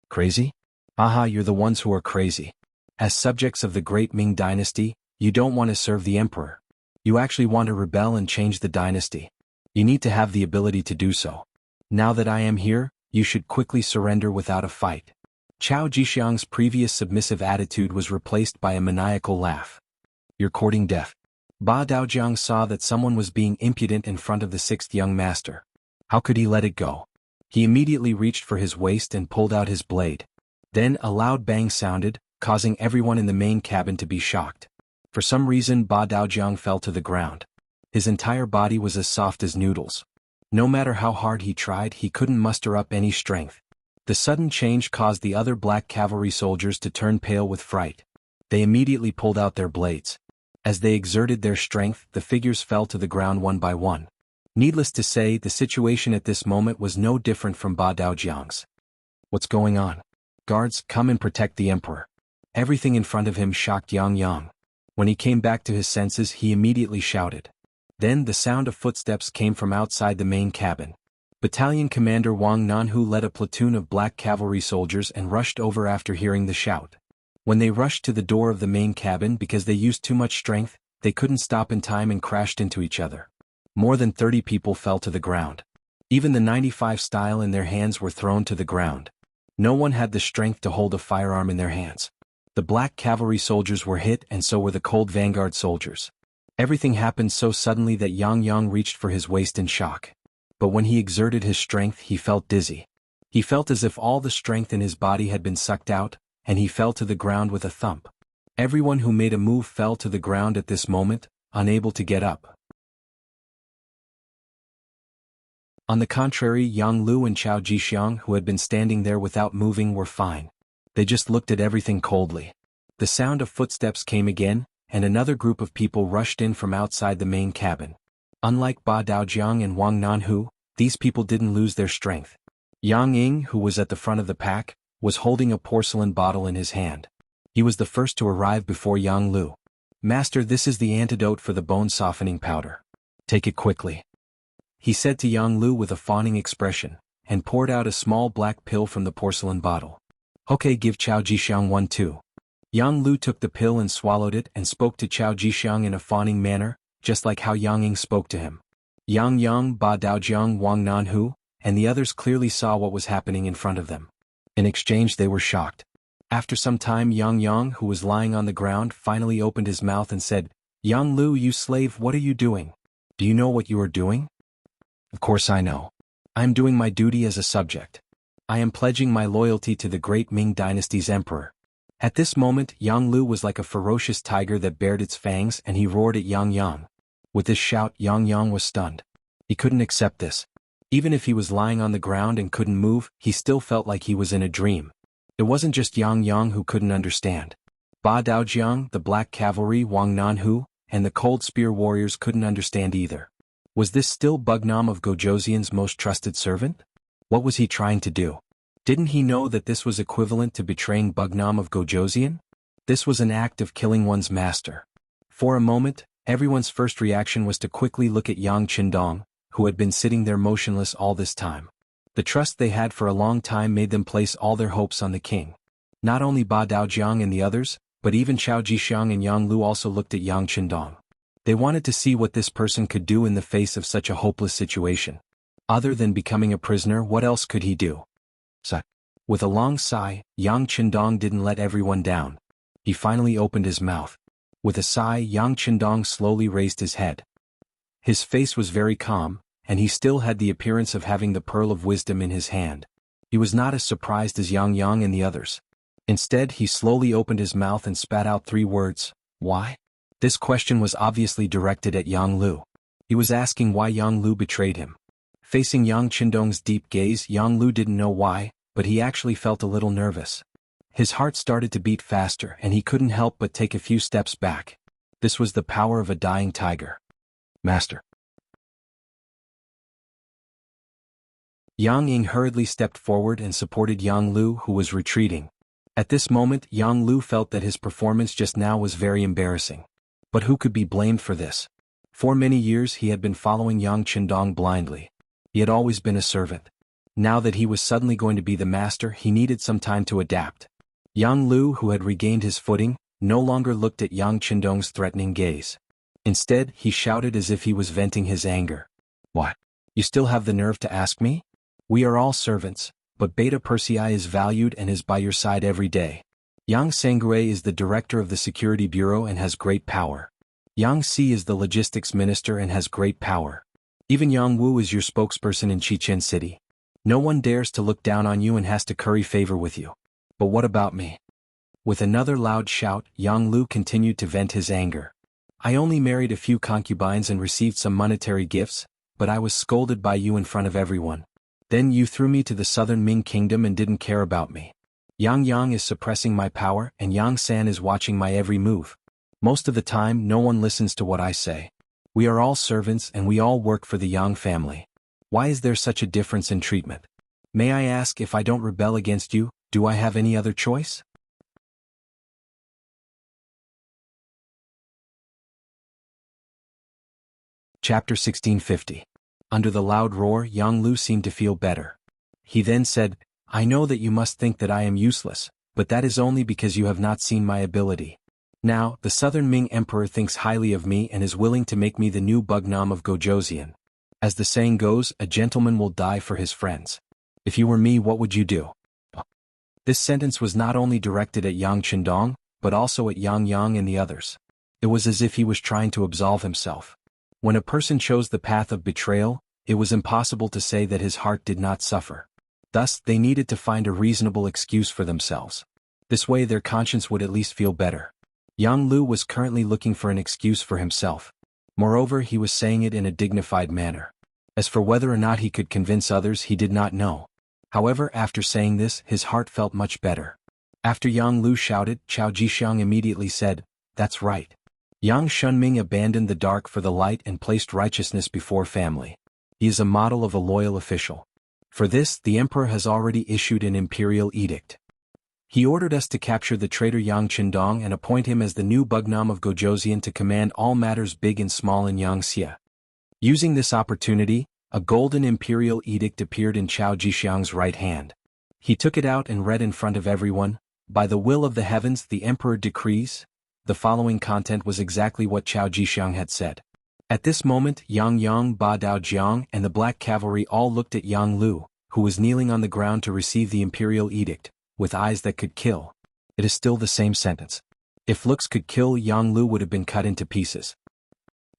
"Crazy? Aha, you're the ones who are crazy. As subjects of the great Ming Dynasty, you don't want to serve the emperor. You actually want to rebel and change the dynasty. You need to have the ability to do so. Now that I am here, you should quickly surrender without a fight." Chao Jixiang's previous submissive attitude was replaced by a maniacal laugh. "You're courting death." Ba Daojiang saw that someone was being impudent in front of the 6th young master. How could he let it go? He immediately reached for his waist and pulled out his blade. Then a loud bang sounded, causing everyone in the main cabin to be shocked. For some reason, Ba Daojiang fell to the ground. His entire body was as soft as noodles. No matter how hard he tried, he couldn't muster up any strength. The sudden change caused the other Black Cavalry soldiers to turn pale with fright. They immediately pulled out their blades. As they exerted their strength, the figures fell to the ground one by one. Needless to say, the situation at this moment was no different from Ba Daojiang's. "What's going on? Guards, come and protect the emperor." Everything in front of him shocked Yang Yang. When he came back to his senses, he immediately shouted. Then the sound of footsteps came from outside the main cabin. Battalion Commander Wang Nanhu led a platoon of Black Cavalry soldiers and rushed over after hearing the shout. When they rushed to the door of the main cabin because they used too much strength, they couldn't stop in time and crashed into each other. More than 30 people fell to the ground. Even the 95 style in their hands were thrown to the ground. No one had the strength to hold a firearm in their hands. The black cavalry soldiers were hit and so were the cold vanguard soldiers. Everything happened so suddenly that Yang reached for his waist in shock. But when he exerted his strength he felt dizzy. He felt as if all the strength in his body had been sucked out, and he fell to the ground with a thump. Everyone who made a move fell to the ground at this moment, unable to get up. On the contrary, Yang Lu and Chao Jixiang, who had been standing there without moving, were fine. They just looked at everything coldly. The sound of footsteps came again, and another group of people rushed in from outside the main cabin. Unlike Ba Daojiang and Wang Nanhu, these people didn't lose their strength. Yang Ying, who was at the front of the pack, was holding a porcelain bottle in his hand. He was the first to arrive before Yang Lu. "Master, this is the antidote for the bone-softening powder. Take it quickly," he said to Yang Lu with a fawning expression, and poured out a small black pill from the porcelain bottle. "Okay, give Chao Jixiang one too." Yang Lu took the pill and swallowed it and spoke to Chao Jixiang in a fawning manner, just like how Yang Ying spoke to him. Yang, Ba Daojiang, Wang Nanhu, and the others clearly saw what was happening in front of them. In exchange they were shocked. After some time Yang, who was lying on the ground, finally opened his mouth and said, "Yang Lu, you slave, what are you doing? Do you know what you are doing?" "Of course I know. I am doing my duty as a subject. I am pledging my loyalty to the great Ming Dynasty's emperor." At this moment Yang Lu was like a ferocious tiger that bared its fangs, and he roared at Yang. With this shout Yang was stunned. He couldn't accept this. Even if he was lying on the ground and couldn't move, he still felt like he was in a dream. It wasn't just Yang who couldn't understand. Ba Daojiang, the black cavalry, Wang Nanhu, and the cold spear warriors couldn't understand either. Was this still Bugnam of Gojoseon's most trusted servant? What was he trying to do? Didn't he know that this was equivalent to betraying Bugnam of Gojoseon? This was an act of killing one's master. For a moment, everyone's first reaction was to quickly look at Yang Qindong, who had been sitting there motionless all this time. The trust they had for a long time made them place all their hopes on the king. Not only Ba Daojiang and the others, but even Chao Jixiang and Yang Lu also looked at Yang Qindong. They wanted to see what this person could do in the face of such a hopeless situation. Other than becoming a prisoner, what else could he do? With a long sigh, Yang Qindong didn't let everyone down. He finally opened his mouth. With a sigh, Yang Qindong slowly raised his head. His face was very calm, and he still had the appearance of having the pearl of wisdom in his hand. He was not as surprised as Yang and the others. Instead, he slowly opened his mouth and spat out 3 words, "Why?" This question was obviously directed at Yang Lu. He was asking why Yang Lu betrayed him. Facing Yang Qindong's deep gaze, Yang Lu didn't know why, but he actually felt a little nervous. His heart started to beat faster and he couldn't help but take a few steps back. This was the power of a dying tiger. "Master." Yang Ying hurriedly stepped forward and supported Yang Lu, who was retreating. At this moment, Yang Lu felt that his performance just now was very embarrassing. But who could be blamed for this? For many years he had been following Yang Qindong blindly. He had always been a servant. Now that he was suddenly going to be the master, he needed some time to adapt. Yang Lu, who had regained his footing, no longer looked at Yang Qindong's threatening gaze. Instead, he shouted as if he was venting his anger. "What? You still have the nerve to ask me? We are all servants, but Beta Persei is valued and is by your side every day. Yang Sangue is the director of the Security Bureau and has great power. Yang Si is the logistics minister and has great power. Even Yang Wu is your spokesperson in Chichen City. No one dares to look down on you and has to curry favor with you. But what about me?" With another loud shout, Yang Lu continued to vent his anger. "I only married a few concubines and received some monetary gifts, but I was scolded by you in front of everyone. Then you threw me to the southern Ming kingdom and didn't care about me. Yang is suppressing my power and Yang San is watching my every move. Most of the time no one listens to what I say. We are all servants and we all work for the Yang family. Why is there such a difference in treatment? May I ask, if I don't rebel against you, do I have any other choice?" Chapter 1650. Under the loud roar, Yang Lu seemed to feel better. He then said, "I know that you must think that I am useless, but that is only because you have not seen my ability. Now, the Southern Ming Emperor thinks highly of me and is willing to make me the new Bugnam of Gojoseon. As the saying goes, a gentleman will die for his friends. If you were me, what would you do? This sentence was not only directed at Yang Chendong, but also at Yang Yang and the others. It was as if he was trying to absolve himself. When a person chose the path of betrayal, it was impossible to say that his heart did not suffer. Thus, they needed to find a reasonable excuse for themselves. This way their conscience would at least feel better. Yang Lu was currently looking for an excuse for himself. Moreover, he was saying it in a dignified manner. As for whether or not he could convince others, he did not know. However, after saying this, his heart felt much better. After Yang Lu shouted, Chao Jixiang immediately said, "That's right. Yang Shunming abandoned the dark for the light and placed righteousness before family. He is a model of a loyal official. For this, the emperor has already issued an imperial edict. He ordered us to capture the traitor Yang Chendong and appoint him as the new Bugnam of Gojoseon to command all matters big and small in Yangxia." Using this opportunity, a golden imperial edict appeared in Chao Jixiang's right hand. He took it out and read in front of everyone, "By the will of the heavens, the emperor decrees." The following content was exactly what Chao Jixiang had said. At this moment, Yang Yang, Ba Dao Jiang, and the Black Cavalry all looked at Yang Lu, who was kneeling on the ground to receive the imperial edict, with eyes that could kill. It is still the same sentence. If looks could kill, Yang Lu would have been cut into pieces.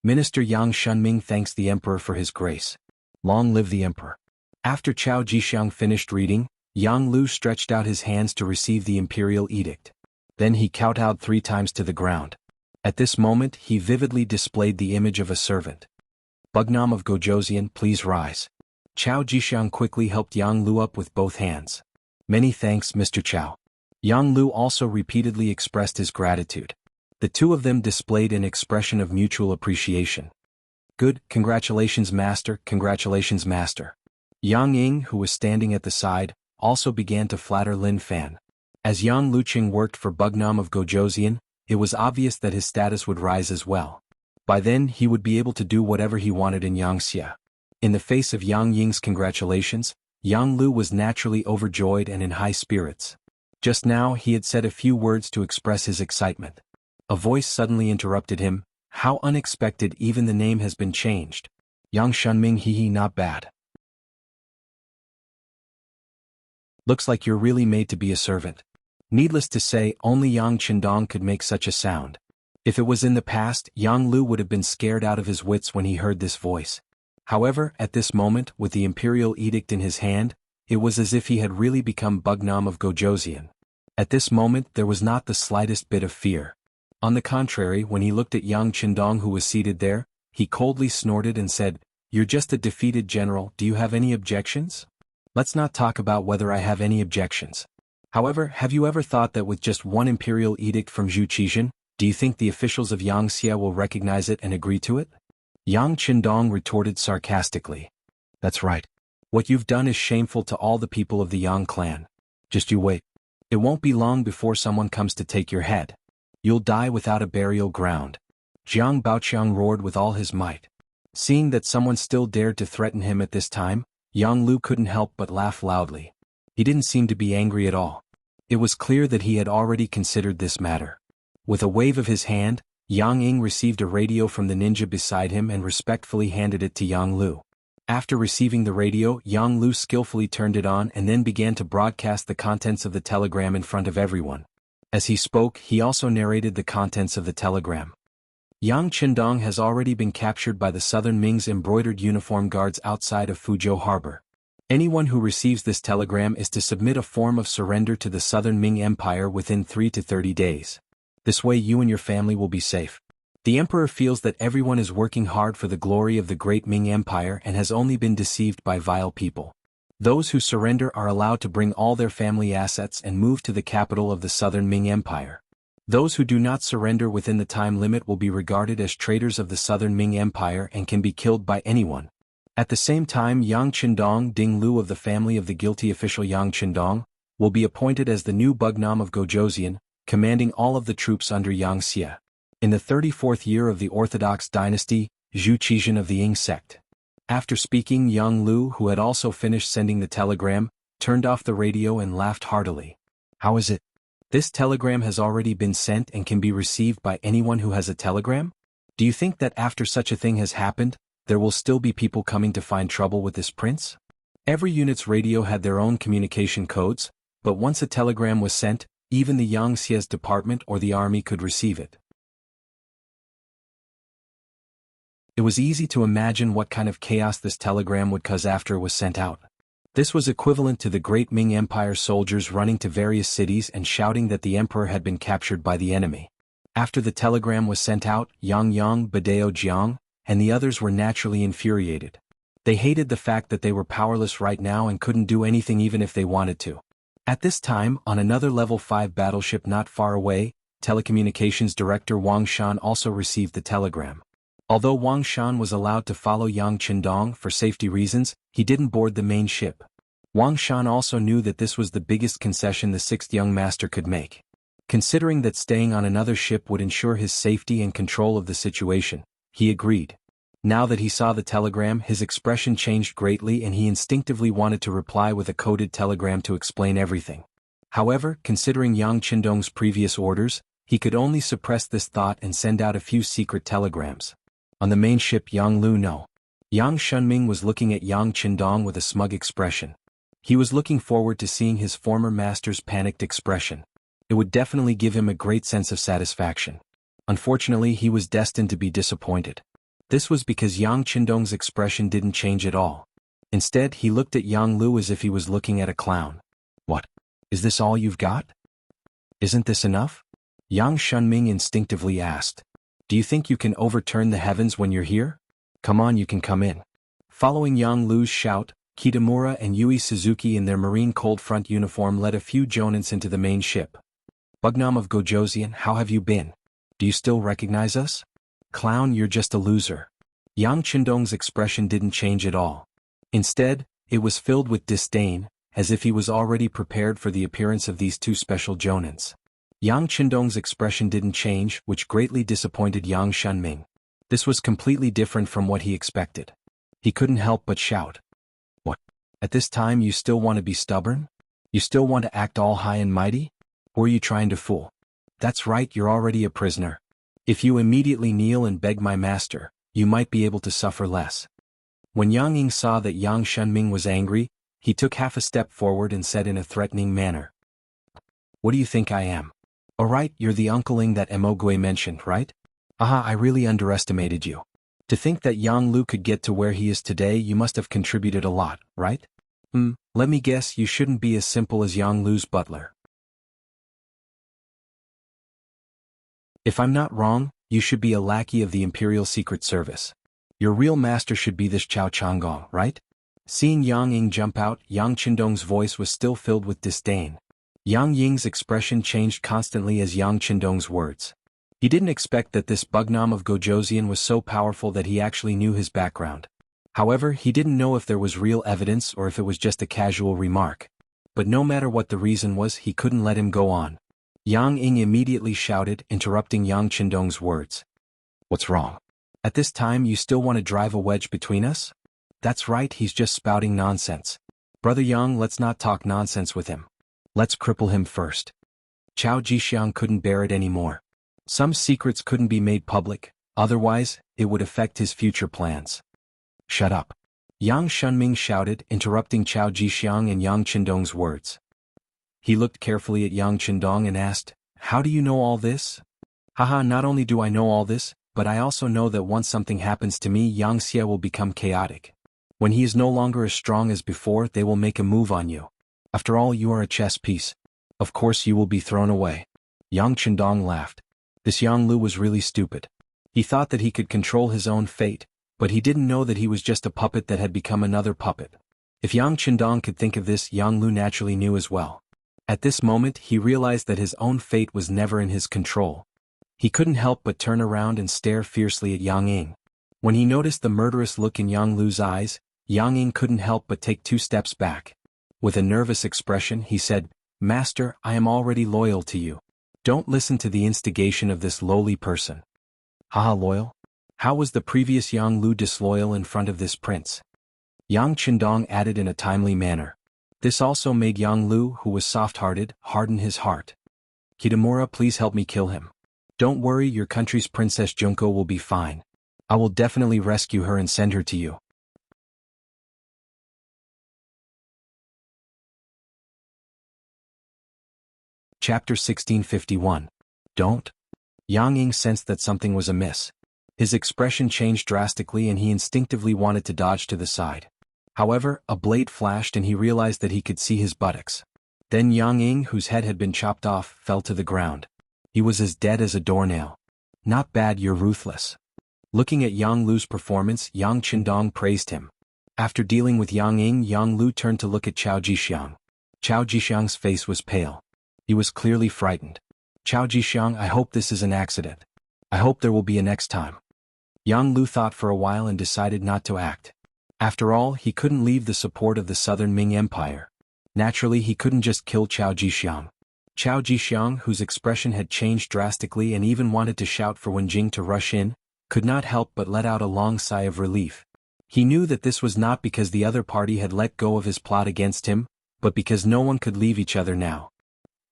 Minister Yang Shunming thanks the emperor for his grace. Long live the emperor. After Chao Jixiang finished reading, Yang Lu stretched out his hands to receive the imperial edict. Then he kowtowed 3 times to the ground. At this moment, he vividly displayed the image of a servant. "Bugnam of Gojoseon, please rise." Chao Jixiang quickly helped Yang Lu up with both hands. "Many thanks, Mr. Chao." Yang Lu also repeatedly expressed his gratitude. The two of them displayed an expression of mutual appreciation. "Good, congratulations master, congratulations master." Yang Ying, who was standing at the side, also began to flatter Lin Fan. As Yang Luqing worked for Bugnam of Gojoseon, it was obvious that his status would rise as well. By then he would be able to do whatever he wanted in Yangxia. In the face of Yang Ying's congratulations, Yang Lu was naturally overjoyed and in high spirits. Just now he had said a few words to express his excitement. A voice suddenly interrupted him. "How unexpected, even the name has been changed. Yang Shunming, hee, not bad. Looks like you're really made to be a servant." Needless to say, only Yang Chendong could make such a sound. If it was in the past, Yang Lu would have been scared out of his wits when he heard this voice. However, at this moment, with the imperial edict in his hand, it was as if he had really become Bugnam of Gojoseon. At this moment there was not the slightest bit of fear. On the contrary, when he looked at Yang Chendong who was seated there, he coldly snorted and said, "You're just a defeated general, do you have any objections?" "Let's not talk about whether I have any objections. However, have you ever thought that with just one imperial edict from Zhu Qizhen, do you think the officials of Yangxia will recognize it and agree to it?" Yang Chendong retorted sarcastically. "That's right. What you've done is shameful to all the people of the Yang clan. Just you wait. It won't be long before someone comes to take your head. You'll die without a burial ground." Jiang Baoqiang roared with all his might. Seeing that someone still dared to threaten him at this time, Yang Lu couldn't help but laugh loudly. He didn't seem to be angry at all. It was clear that he had already considered this matter. With a wave of his hand, Yang Ying received a radio from the ninja beside him and respectfully handed it to Yang Lu. After receiving the radio, Yang Lu skillfully turned it on and then began to broadcast the contents of the telegram in front of everyone. As he spoke, he also narrated the contents of the telegram. "Yang Chendong has already been captured by the Southern Ming's embroidered uniform guards outside of Fuzhou Harbor. Anyone who receives this telegram is to submit a form of surrender to the Southern Ming Empire within 3 to 30 days. This way you and your family will be safe. The emperor feels that everyone is working hard for the glory of the great Ming Empire and has only been deceived by vile people. Those who surrender are allowed to bring all their family assets and move to the capital of the Southern Ming Empire. Those who do not surrender within the time limit will be regarded as traitors of the Southern Ming Empire and can be killed by anyone. At the same time, Yang Chendong Ding Lu of the family of the guilty official Yang Chendong will be appointed as the new Bugnam of Gojoseon, commanding all of the troops under Yang Xia. In the 34th year of the Orthodox dynasty, Zhu Qizhen of the Ying sect." After speaking, Yang Lu, who had also finished sending the telegram, turned off the radio and laughed heartily. "How is it? This telegram has already been sent and can be received by anyone who has a telegram? Do you think that after such a thing has happened, there will still be people coming to find trouble with this prince? Every unit's radio had their own communication codes, but once a telegram was sent, even the Yangtze's department or the army could receive it. It was easy to imagine what kind of chaos this telegram would cause after it was sent out. This was equivalent to the Great Ming Empire soldiers running to various cities and shouting that the emperor had been captured by the enemy. After the telegram was sent out, Yang Yang, Badao Jiang, and the others were naturally infuriated. They hated the fact that they were powerless right now and couldn't do anything even if they wanted to. At this time, on another Level 5 battleship not far away, telecommunications director Wang Shan also received the telegram. Although Wang Shan was allowed to follow Yang Qindong for safety reasons, he didn't board the main ship. Wang Shan also knew that this was the biggest concession the sixth young master could make. Considering that staying on another ship would ensure his safety and control of the situation, he agreed. Now that he saw the telegram, his expression changed greatly and he instinctively wanted to reply with a coded telegram to explain everything. However, considering Yang Qindong's previous orders, he could only suppress this thought and send out a few secret telegrams. On the main ship Yang Lu No. Yang Shunming was looking at Yang Qindong with a smug expression. He was looking forward to seeing his former master's panicked expression. It would definitely give him a great sense of satisfaction. Unfortunately, he was destined to be disappointed. This was because Yang Qindong's expression didn't change at all. Instead, he looked at Yang Lu as if he was looking at a clown. What? Is this all you've got? Isn't this enough? Yang Shunming instinctively asked. Do you think you can overturn the heavens when you're here? Come on, you can come in. Following Yang Lu's shout, Kitamura and Yui Suzuki in their Marine Cold Front uniform led a few jonins into the main ship. Bugnam of Gojoseon, how have you been? Do you still recognize us? Clown, you're just a loser. Yang Qindong's expression didn't change at all. Instead, it was filled with disdain, as if he was already prepared for the appearance of these two special jonins. Yang Qindong's expression didn't change, which greatly disappointed Yang Shunming. This was completely different from what he expected. He couldn't help but shout. What? At this time you still want to be stubborn? You still want to act all high and mighty? Or are you trying to fool? That's right, you're already a prisoner. If you immediately kneel and beg my master, you might be able to suffer less. When Yang Ying saw that Yang Shunming was angry, he took half a step forward and said in a threatening manner. What do you think I am? Alright, you're the uncleing that Emogwe mentioned, right? Aha, I really underestimated you. To think that Yang Lu could get to where he is today, you must have contributed a lot, right? Let me guess, you shouldn't be as simple as Yang Lu's butler. If I'm not wrong, you should be a lackey of the Imperial Secret Service. Your real master should be this Chao Changgong, right? Seeing Yang Ying jump out, Yang Qindong's voice was still filled with disdain. Yang Ying's expression changed constantly as Yang Qindong's words. He didn't expect that this Bugnam of Gojoseon was so powerful that he actually knew his background. However, he didn't know if there was real evidence or if it was just a casual remark. But no matter what the reason was, he couldn't let him go on. Yang Ying immediately shouted, interrupting Yang Qindong's words. What's wrong? At this time you still want to drive a wedge between us? That's right, he's just spouting nonsense. Brother Yang, let's not talk nonsense with him. Let's cripple him first. Chao Jixiang couldn't bear it anymore. Some secrets couldn't be made public, otherwise, it would affect his future plans. Shut up. Yang Shunming shouted, interrupting Chao Jixiang and Yang Qindong's words. He looked carefully at Yang Qindong and asked, How do you know all this? Haha, not only do I know all this, but I also know that once something happens to me, Yang Xie will become chaotic. When he is no longer as strong as before, they will make a move on you. After all, you are a chess piece. Of course you will be thrown away. Yang Qindong laughed. This Yang Lu was really stupid. He thought that he could control his own fate, but he didn't know that he was just a puppet that had become another puppet. If Yang Qindong could think of this, Yang Lu naturally knew as well. At this moment, he realized that his own fate was never in his control. He couldn't help but turn around and stare fiercely at Yang Ying. When he noticed the murderous look in Yang Lu's eyes, Yang Ying couldn't help but take 2 steps back. With a nervous expression, he said, Master, I am already loyal to you. Don't listen to the instigation of this lowly person. Haha, loyal? How was the previous Yang Lu disloyal in front of this prince? Yang Qindong added in a timely manner. This also made Yang Lu, who was soft-hearted, harden his heart. Kitamura, please help me kill him. Don't worry, your country's Princess Junko will be fine. I will definitely rescue her and send her to you. Chapter 1651. Don't. Yang Ying sensed that something was amiss. His expression changed drastically and he instinctively wanted to dodge to the side. However, a blade flashed and he realized that he could see his buttocks. Then Yang Ying, whose head had been chopped off, fell to the ground. He was as dead as a doornail. Not bad, you're ruthless. Looking at Yang Lu's performance, Yang Qindong praised him. After dealing with Yang Ying, Yang Lu turned to look at Chao Jixiang. Chao Jixiang's face was pale. He was clearly frightened. Chao Jixiang, I hope this is an accident. I hope there will be a next time. Yang Lu thought for a while and decided not to act. After all, he couldn't leave the support of the Southern Ming Empire. Naturally, he couldn't just kill Chao Jixiang. Chao Jixiang, whose expression had changed drastically and even wanted to shout for Wenjing to rush in, could not help but let out a long sigh of relief. He knew that this was not because the other party had let go of his plot against him, but because no one could leave each other now.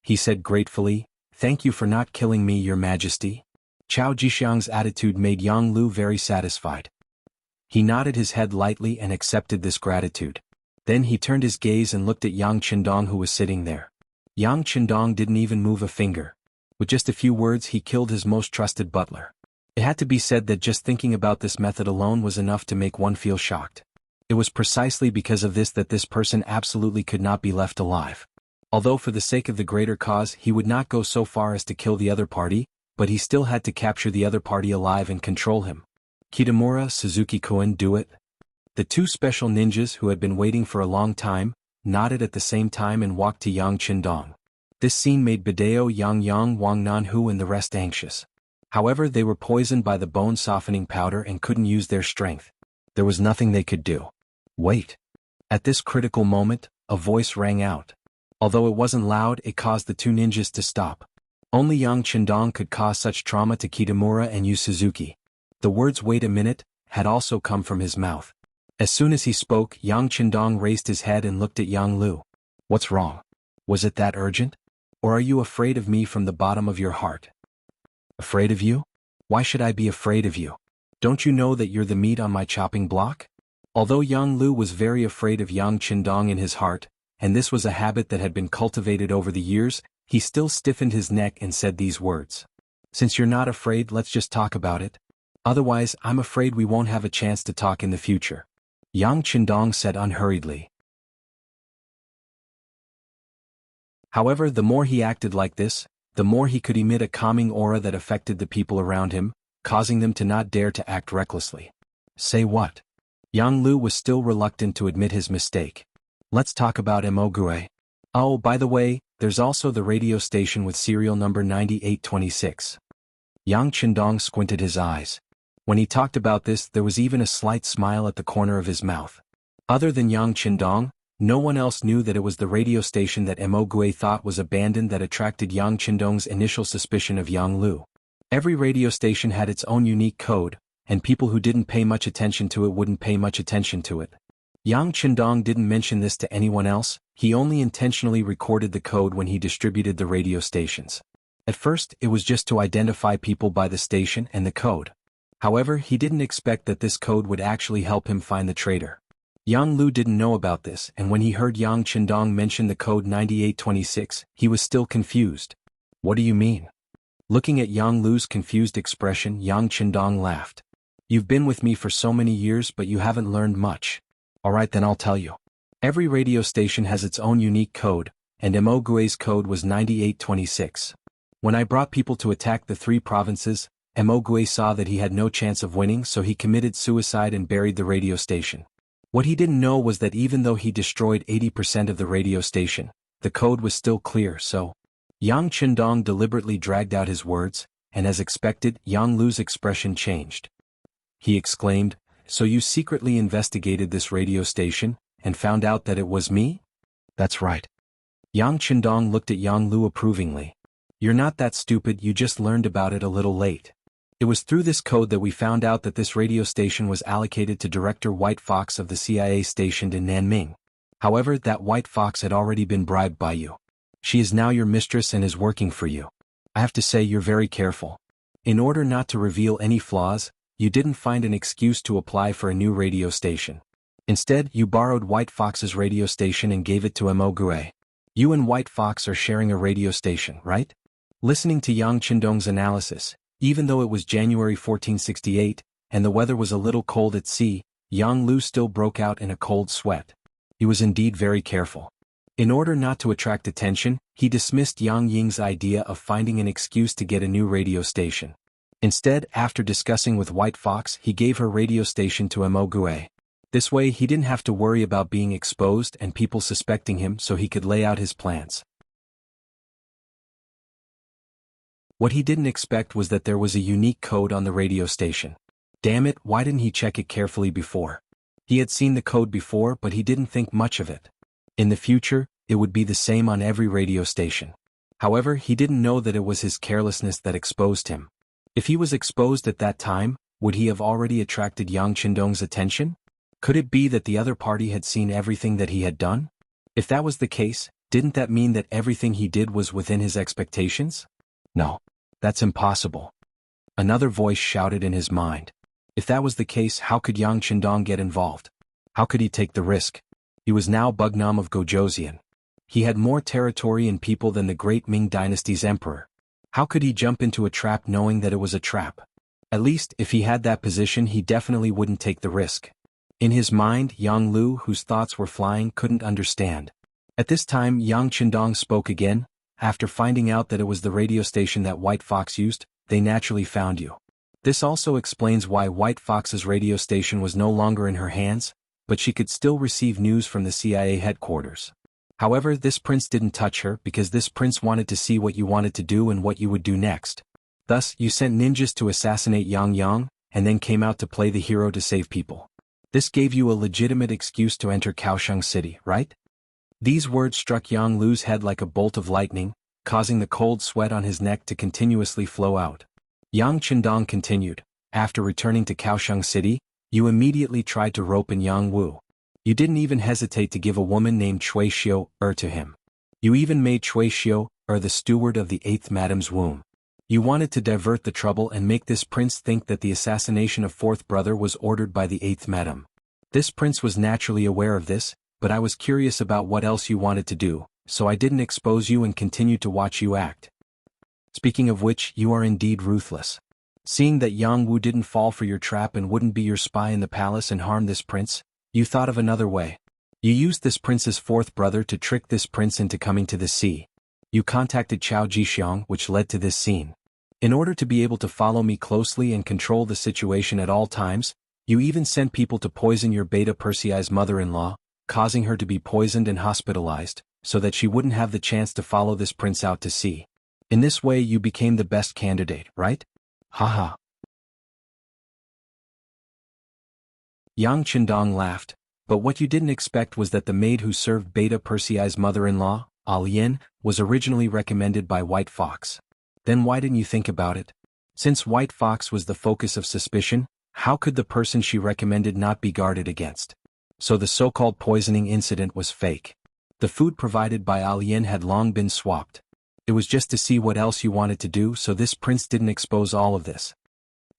He said gratefully, "Thank you for not killing me, Your Majesty." Chao Jixiang's attitude made Yang Lu very satisfied. He nodded his head lightly and accepted this gratitude. Then he turned his gaze and looked at Yang Qindong, who was sitting there. Yang Qindong didn't even move a finger. With just a few words he killed his most trusted butler. It had to be said that just thinking about this method alone was enough to make one feel shocked. It was precisely because of this that this person absolutely could not be left alive. Although for the sake of the greater cause he would not go so far as to kill the other party, but he still had to capture the other party alive and control him. Kitamura, Suzuki-kun, do it? The two special ninjas who had been waiting for a long time, nodded at the same time and walked to Yang Qindong. This scene made Bidao, Yang Yang, Wang Nanhu and the rest anxious. However, they were poisoned by the bone-softening powder and couldn't use their strength. There was nothing they could do. Wait. At this critical moment, a voice rang out. Although it wasn't loud, it caused the two ninjas to stop. Only Yang Qindong could cause such trauma to Kitamura and Yu Suzuki. The words "wait a minute" had also come from his mouth. As soon as he spoke, Yang Qindong raised his head and looked at Yang Lu. What's wrong? Was it that urgent? Or are you afraid of me from the bottom of your heart? Afraid of you? Why should I be afraid of you? Don't you know that you're the meat on my chopping block? Although Yang Lu was very afraid of Yang Qindong in his heart, and this was a habit that had been cultivated over the years, he still stiffened his neck and said these words. Since you're not afraid, let's just talk about it. Otherwise, I'm afraid we won't have a chance to talk in the future. Yang Qindong said unhurriedly. However, the more he acted like this, the more he could emit a calming aura that affected the people around him, causing them to not dare to act recklessly. Say what? Yang Lu was still reluctant to admit his mistake. Let's talk about Emogue. Oh, by the way, there's also the radio station with serial number 9826. Yang Qindong squinted his eyes. When he talked about this, there was even a slight smile at the corner of his mouth. Other than Yang Qindong, no one else knew that it was the radio station that Emogue thought was abandoned that attracted Yang Qindong's initial suspicion of Yang Lu. Every radio station had its own unique code, and people who didn't pay much attention to it wouldn't pay much attention to it. Yang Qindong didn't mention this to anyone else, he only intentionally recorded the code when he distributed the radio stations. At first, it was just to identify people by the station and the code. However, he didn't expect that this code would actually help him find the traitor. Yang Lu didn't know about this, and when he heard Yang Qindong mention the code 9826, he was still confused. What do you mean? Looking at Yang Lu's confused expression, Yang Qindong laughed. You've been with me for so many years, but you haven't learned much. Alright, then I'll tell you. Every radio station has its own unique code, and Emogue's code was 9826. When I brought people to attack the 3 provinces, Emogue saw that he had no chance of winning, so he committed suicide and buried the radio station. What he didn't know was that even though he destroyed 80% of the radio station, the code was still clear, so... Yang Qindong deliberately dragged out his words, and as expected, Yang Lu's expression changed. He exclaimed, So you secretly investigated this radio station, and found out that it was me? That's right. Yang Qindong looked at Yang Lu approvingly. You're not that stupid, you just learned about it a little late. It was through this code that we found out that this radio station was allocated to Director White Fox of the CIA stationed in Nanming. However, that White Fox had already been bribed by you. She is now your mistress and is working for you. I have to say you're very careful. In order not to reveal any flaws, you didn't find an excuse to apply for a new radio station. Instead, you borrowed White Fox's radio station and gave it to Mo Gue. You and White Fox are sharing a radio station, right? Listening to Yang Qindong's analysis, even though it was January 1468, and the weather was a little cold at sea, Yang Lu still broke out in a cold sweat. He was indeed very careful. In order not to attract attention, he dismissed Yang Ying's idea of finding an excuse to get a new radio station. Instead, after discussing with White Fox, he gave her radio station to Mo Gue. This way he didn't have to worry about being exposed and people suspecting him, so he could lay out his plans. What he didn't expect was that there was a unique code on the radio station. Damn it, why didn't he check it carefully before? He had seen the code before, but he didn't think much of it. In the future, it would be the same on every radio station. However, he didn't know that it was his carelessness that exposed him. If he was exposed at that time, would he have already attracted Yang Qindong's attention? Could it be that the other party had seen everything that he had done? If that was the case, didn't that mean that everything he did was within his expectations? No. That's impossible. Another voice shouted in his mind. If that was the case, how could Yang Qindong get involved? How could he take the risk? He was now Bugnam of Gojoseon. He had more territory and people than the great Ming Dynasty's emperor. How could he jump into a trap knowing that it was a trap? At least, if he had that position, he definitely wouldn't take the risk. In his mind, Yang Lu, whose thoughts were flying, couldn't understand. At this time, Yang Qindong spoke again. After finding out that it was the radio station that White Fox used, they naturally found you. This also explains why White Fox's radio station was no longer in her hands, but she could still receive news from the CIA headquarters. However, this prince didn't touch her because this prince wanted to see what you wanted to do and what you would do next. Thus, you sent ninjas to assassinate Yang Yang, and then came out to play the hero to save people. This gave you a legitimate excuse to enter Kaohsiung City, right? These words struck Yang Lu's head like a bolt of lightning, causing the cold sweat on his neck to continuously flow out. Yang Qindong continued, after returning to Kaohsiung City, you immediately tried to rope in Yang Wu. You didn't even hesitate to give a woman named Cui Xiu to him. You even made Cui Xiu the steward of the 8th Madam's womb. You wanted to divert the trouble and make this prince think that the assassination of 4th brother was ordered by the 8th Madam. This prince was naturally aware of this, but I was curious about what else you wanted to do, so I didn't expose you and continued to watch you act. Speaking of which, you are indeed ruthless. Seeing that Yang Wu didn't fall for your trap and wouldn't be your spy in the palace and harm this prince, you thought of another way. You used this prince's 4th brother to trick this prince into coming to the sea. You contacted Chao Jixiang, which led to this scene. In order to be able to follow me closely and control the situation at all times, you even sent people to poison your Beta Persei's mother-in-law, causing her to be poisoned and hospitalized, so that she wouldn't have the chance to follow this prince out to sea. In this way you became the best candidate, right? Haha. Yang Qindong laughed, but what you didn't expect was that the maid who served Beta Persei's mother-in-law, Alian, was originally recommended by White Fox. Then why didn't you think about it? Since White Fox was the focus of suspicion, how could the person she recommended not be guarded against? So the so-called poisoning incident was fake. The food provided by Alian had long been swapped. It was just to see what else you wanted to do, so this prince didn't expose all of this.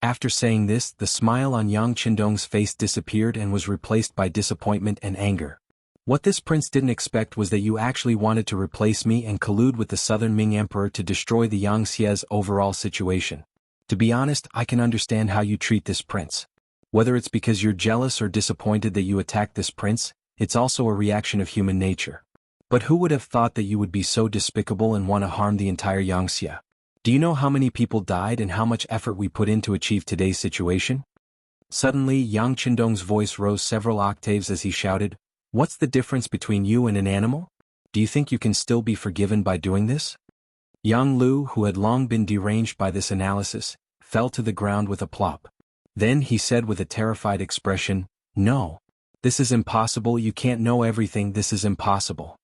After saying this, the smile on Yang Qindong's face disappeared and was replaced by disappointment and anger. What this prince didn't expect was that you actually wanted to replace me and collude with the Southern Ming Emperor to destroy the Yangtze's overall situation. To be honest, I can understand how you treat this prince. Whether it's because you're jealous or disappointed that you attacked this prince, it's also a reaction of human nature. But who would have thought that you would be so despicable and want to harm the entire Yangtze? Do you know how many people died and how much effort we put in to achieve today's situation? Suddenly, Yang Qindong's voice rose several octaves as he shouted, "What's the difference between you and an animal? Do you think you can still be forgiven by doing this?" Yang Lu, who had long been deranged by this analysis, fell to the ground with a plop. Then he said with a terrified expression, "No. This is impossible, you can't know everything, this is impossible."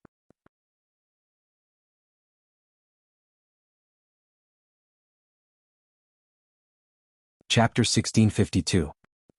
Chapter 1652.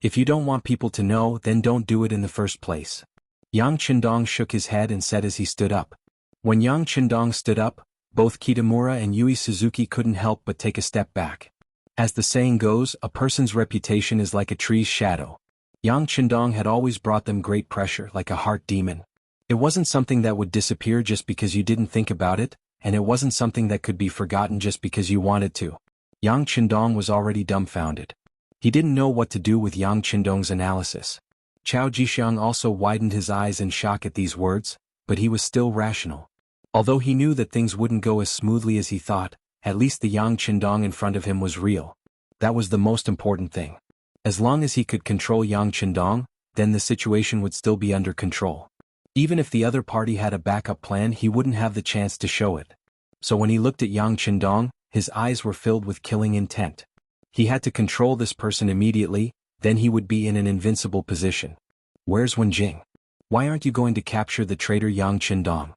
If you don't want people to know, then don't do it in the first place. Yang Qindong shook his head and said as he stood up. When Yang Qindong stood up, Both Kitamura and Yui Suzuki couldn't help but take a step back. As the saying goes, a person's reputation is like a tree's shadow. Yang Qindong had always brought them great pressure, like a heart demon. It wasn't something that would disappear just because you didn't think about it, and it wasn't something that could be forgotten just because you wanted to. Yang Qindong was already dumbfounded. He didn't know what to do with Yang Qindong's analysis. Chao Jixiang also widened his eyes in shock at these words, but he was still rational. Although he knew that things wouldn't go as smoothly as he thought, at least the Yang Qindong in front of him was real. That was the most important thing. As long as he could control Yang Qindong, then the situation would still be under control. Even if the other party had a backup plan, he wouldn't have the chance to show it. So when he looked at Yang Qindong, his eyes were filled with killing intent. He had to control this person immediately, then he would be in an invincible position. Where's Wenjing? Why aren't you going to capture the traitor Yang Qindong?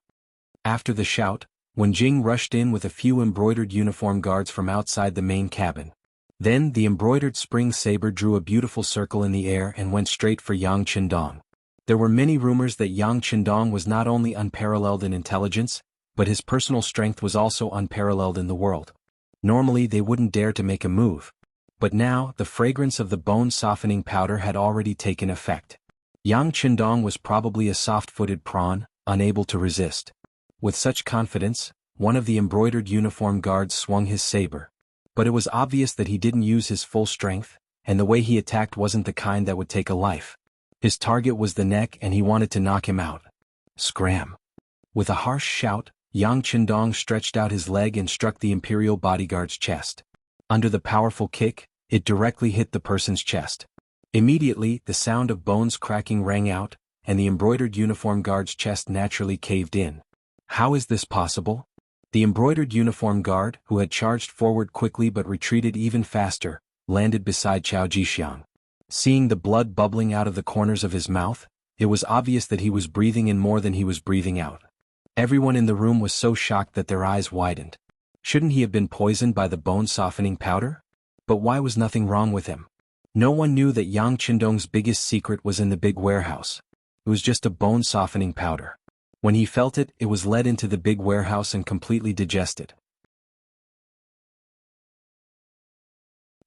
After the shout, Wenjing rushed in with a few embroidered uniform guards from outside the main cabin. Then the embroidered spring saber drew a beautiful circle in the air and went straight for Yang Qindong. There were many rumors that Yang Qindong was not only unparalleled in intelligence, but his personal strength was also unparalleled in the world. Normally they wouldn't dare to make a move. But now, the fragrance of the bone-softening powder had already taken effect. Yang Qindong was probably a soft-footed prawn, unable to resist. With such confidence, one of the embroidered uniform guards swung his saber. But it was obvious that he didn't use his full strength, and the way he attacked wasn't the kind that would take a life. His target was the neck and he wanted to knock him out. Scram! With a harsh shout, Yang Qindong stretched out his leg and struck the imperial bodyguard's chest. Under the powerful kick, it directly hit the person's chest. Immediately, the sound of bones cracking rang out, and the embroidered uniform guard's chest naturally caved in. How is this possible? The embroidered uniform guard, who had charged forward quickly but retreated even faster, landed beside Chao Jixiang. Seeing the blood bubbling out of the corners of his mouth, it was obvious that he was breathing in more than he was breathing out. Everyone in the room was so shocked that their eyes widened. Shouldn't he have been poisoned by the bone-softening powder? But why was nothing wrong with him? No one knew that Yang Qindong's biggest secret was in the big warehouse. It was just a bone-softening powder. When he felt it, it was led into the big warehouse and completely digested.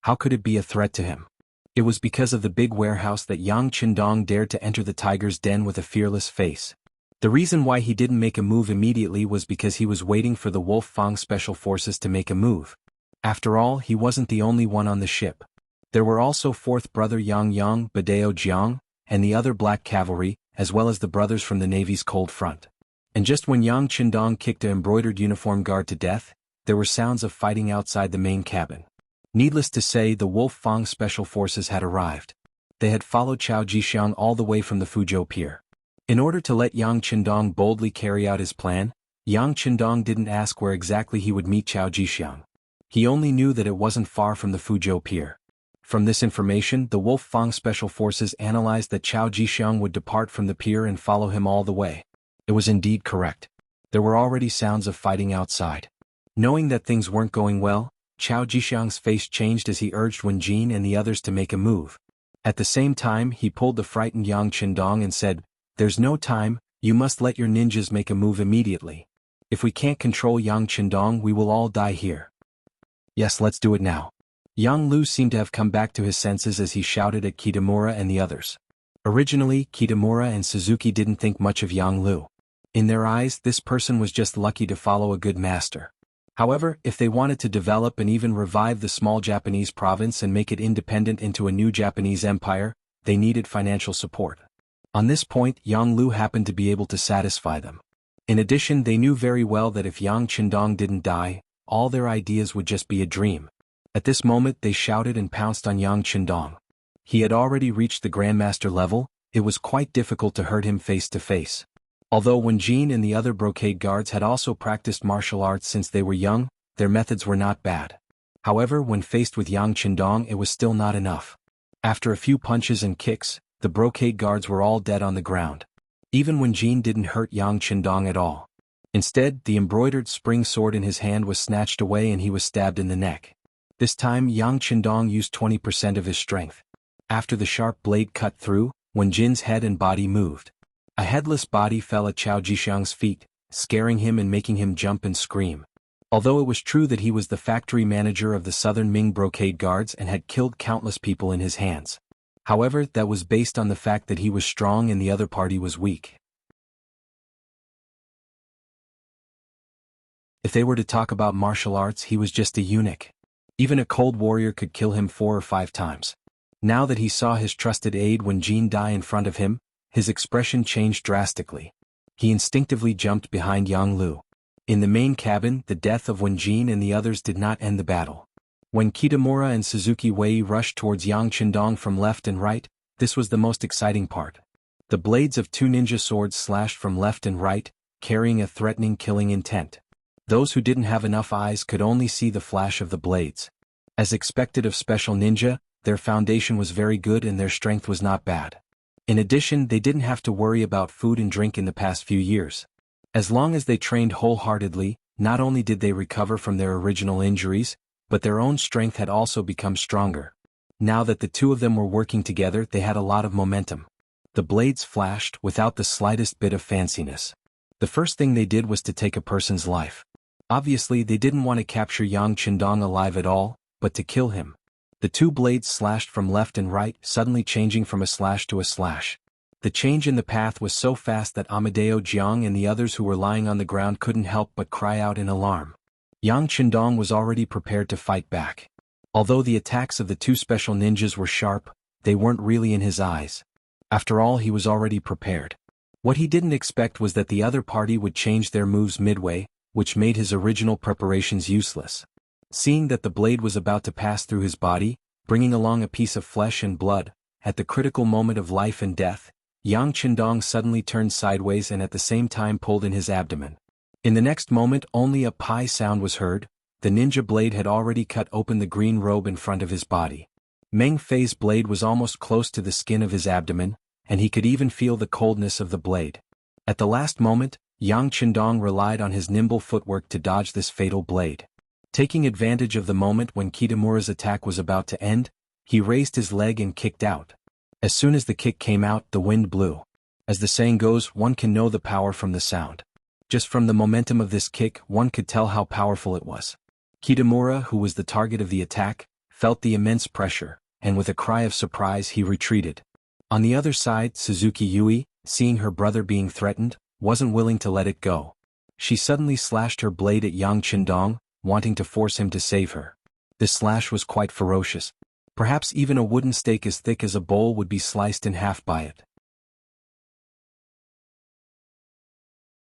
How could it be a threat to him? It was because of the big warehouse that Yang Qindong dared to enter the tiger's den with a fearless face. The reason why he didn't make a move immediately was because he was waiting for the Wolf Fang Special Forces to make a move. After all, he wasn't the only one on the ship. There were also fourth brother Yang Yang, Badeo Jiang, and the other Black Cavalry, as well as the brothers from the Navy's cold front. And just when Yang Qindong kicked an embroidered uniform guard to death, there were sounds of fighting outside the main cabin. Needless to say, the Wolf Fang Special Forces had arrived. They had followed Chao Jixiang all the way from the Fuzhou Pier. In order to let Yang Qindong boldly carry out his plan, Yang Qindong didn't ask where exactly he would meet Chao Jixiang. He only knew that it wasn't far from the Fuzhou Pier. From this information, the Wolf Fang Special Forces analyzed that Chao Jixiang would depart from the pier and follow him all the way. It was indeed correct. There were already sounds of fighting outside. Knowing that things weren't going well, Chao Jixiang's face changed as he urged Wenjin and the others to make a move. At the same time, he pulled the frightened Yang Qindong and said, "There's no time, you must let your ninjas make a move immediately. If we can't control Yang Qindong, we will all die here." "Yes, let's do it now." Yang Lu seemed to have come back to his senses as he shouted at Kitamura and the others. Originally, Kitamura and Suzuki didn't think much of Yang Lu. In their eyes, this person was just lucky to follow a good master. However, if they wanted to develop and even revive the small Japanese province and make it independent into a new Japanese empire, they needed financial support. On this point, Yang Lu happened to be able to satisfy them. In addition, they knew very well that if Yang Qindong didn't die, all their ideas would just be a dream. At this moment they shouted and pounced on Yang Qindong. He had already reached the Grandmaster level, it was quite difficult to hurt him face to face. Although Wenjin and the other brocade guards had also practiced martial arts since they were young, their methods were not bad. However, when faced with Yang Qindong, it was still not enough. After a few punches and kicks, the brocade guards were all dead on the ground. Even Wenjin didn't hurt Yang Qindong at all. Instead, the embroidered spring sword in his hand was snatched away and he was stabbed in the neck. This time Yang Qindong used 20% of his strength. After the sharp blade cut through, Wenjin's head and body moved. A headless body fell at Chao Jixiang's feet, scaring him and making him jump and scream. Although it was true that he was the factory manager of the Southern Ming Brocade Guards and had killed countless people in his hands. However, that was based on the fact that he was strong and the other party was weak. If they were to talk about martial arts, he was just a eunuch. Even a cold warrior could kill him 4 or 5 times. Now that he saw his trusted aide Wen Jin die in front of him, his expression changed drastically. He instinctively jumped behind Yang Lu. In the main cabin, the death of Wen Jin and the others did not end the battle. When Kitamura and Suzuki Wei rushed towards Yang Qindong from left and right, this was the most exciting part. The blades of 2 ninja swords slashed from left and right, carrying a threatening killing intent. Those who didn't have enough eyes could only see the flash of the blades. As expected of special ninja, their foundation was very good and their strength was not bad. In addition, they didn't have to worry about food and drink in the past few years. As long as they trained wholeheartedly, not only did they recover from their original injuries, but their own strength had also become stronger. Now that the two of them were working together, they had a lot of momentum. The blades flashed without the slightest bit of fanciness. The first thing they did was to take a person's life. Obviously, they didn't want to capture Yang Qindong alive at all, but to kill him. The 2 blades slashed from left and right, suddenly changing from a slash to a slash. The change in the path was so fast that Amadeo Jiang and the others who were lying on the ground couldn't help but cry out in alarm. Yang Qindong was already prepared to fight back. Although the attacks of the 2 special ninjas were sharp, they weren't really in his eyes. After all, he was already prepared. What he didn't expect was that the other party would change their moves midway, which made his original preparations useless. Seeing that the blade was about to pass through his body, bringing along a piece of flesh and blood, at the critical moment of life and death, Yang Qindong suddenly turned sideways and at the same time pulled in his abdomen. In the next moment, only a pie sound was heard. The ninja blade had already cut open the green robe in front of his body. Meng Fei's blade was almost close to the skin of his abdomen, and he could even feel the coldness of the blade. At the last moment, Yang Qindong relied on his nimble footwork to dodge this fatal blade. Taking advantage of the moment when Kitamura's attack was about to end, he raised his leg and kicked out. As soon as the kick came out, the wind blew. As the saying goes, one can know the power from the sound. Just from the momentum of this kick, one could tell how powerful it was. Kitamura, who was the target of the attack, felt the immense pressure, and with a cry of surprise he retreated. On the other side, Suzuki Yui, seeing her brother being threatened, wasn't willing to let it go. She suddenly slashed her blade at Yang Qindong, wanting to force him to save her. This slash was quite ferocious. Perhaps even a wooden stake as thick as a bowl would be sliced in half by it.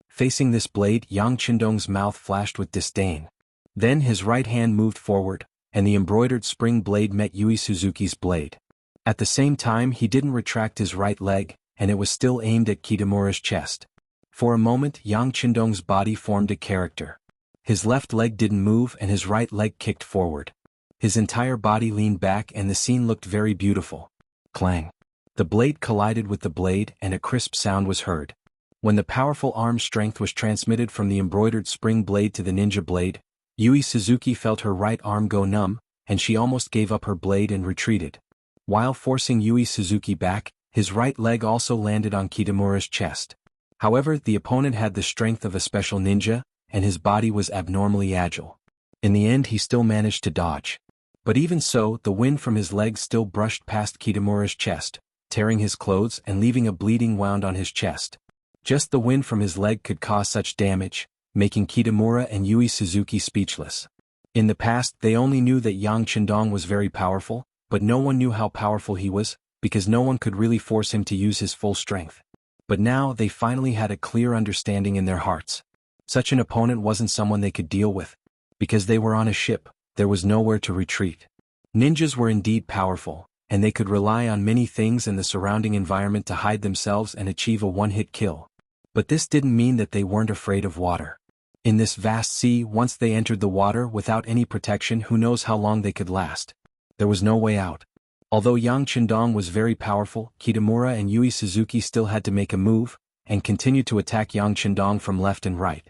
Facing this blade, Yang Qindong's mouth flashed with disdain. Then his right hand moved forward, and the embroidered spring blade met Yui Suzuki's blade. At the same time, he didn't retract his right leg, and it was still aimed at Kitamura's chest. For a moment, Yang Qindong's body formed a character. His left leg didn't move and his right leg kicked forward. His entire body leaned back and the scene looked very beautiful. Clang. The blade collided with the blade and a crisp sound was heard. When the powerful arm strength was transmitted from the embroidered spring blade to the ninja blade, Yui Suzuki felt her right arm go numb, and she almost gave up her blade and retreated. While forcing Yui Suzuki back, his right leg also landed on Kitamura's chest. However, the opponent had the strength of a special ninja, and his body was abnormally agile. In the end, he still managed to dodge. But even so, the wind from his leg still brushed past Kitamura's chest, tearing his clothes and leaving a bleeding wound on his chest. Just the wind from his leg could cause such damage, making Kitamura and Yui Suzuki speechless. In the past, they only knew that Yang Qindong was very powerful, but no one knew how powerful he was, because no one could really force him to use his full strength. But now they finally had a clear understanding in their hearts. Such an opponent wasn't someone they could deal with. Because they were on a ship, there was nowhere to retreat. Ninjas were indeed powerful, and they could rely on many things and the surrounding environment to hide themselves and achieve a one-hit kill. But this didn't mean that they weren't afraid of water. In this vast sea, once they entered the water without any protection, who knows how long they could last. There was no way out. Although Yang Qindong was very powerful, Kitamura and Yui Suzuki still had to make a move, and continue to attack Yang Qindong from left and right.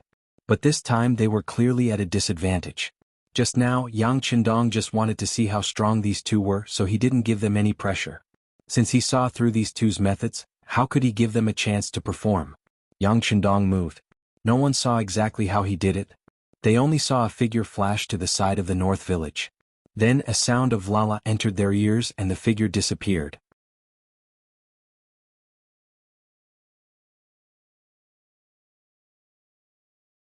But this time they were clearly at a disadvantage. Just now, Yang Qindong just wanted to see how strong these two were, so he didn't give them any pressure. Since he saw through these two's methods, how could he give them a chance to perform? Yang Qindong moved. No one saw exactly how he did it. They only saw a figure flash to the side of the north village. Then a sound of "Lala" entered their ears and the figure disappeared.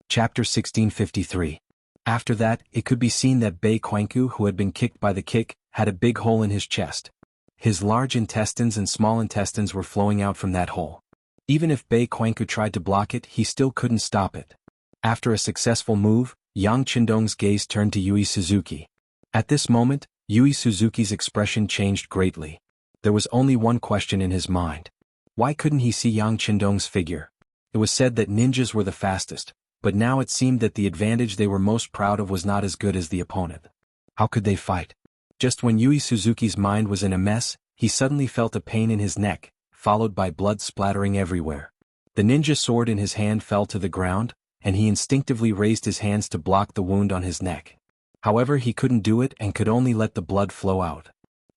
Chapter 1653. After that, it could be seen that Bei Quanku, who had been kicked by the kick, had a big hole in his chest. His large intestines and small intestines were flowing out from that hole. Even if Bei Quanku tried to block it, he still couldn't stop it. After a successful move, Yang Qindong's gaze turned to Yui Suzuki. At this moment, Yui Suzuki's expression changed greatly. There was only one question in his mind. Why couldn't he see Yang Qindong's figure? It was said that ninjas were the fastest, but now it seemed that the advantage they were most proud of was not as good as the opponent. How could they fight? Just when Yui Suzuki's mind was in a mess, he suddenly felt a pain in his neck, followed by blood splattering everywhere. The ninja sword in his hand fell to the ground, and he instinctively raised his hands to block the wound on his neck. However, he couldn't do it and could only let the blood flow out.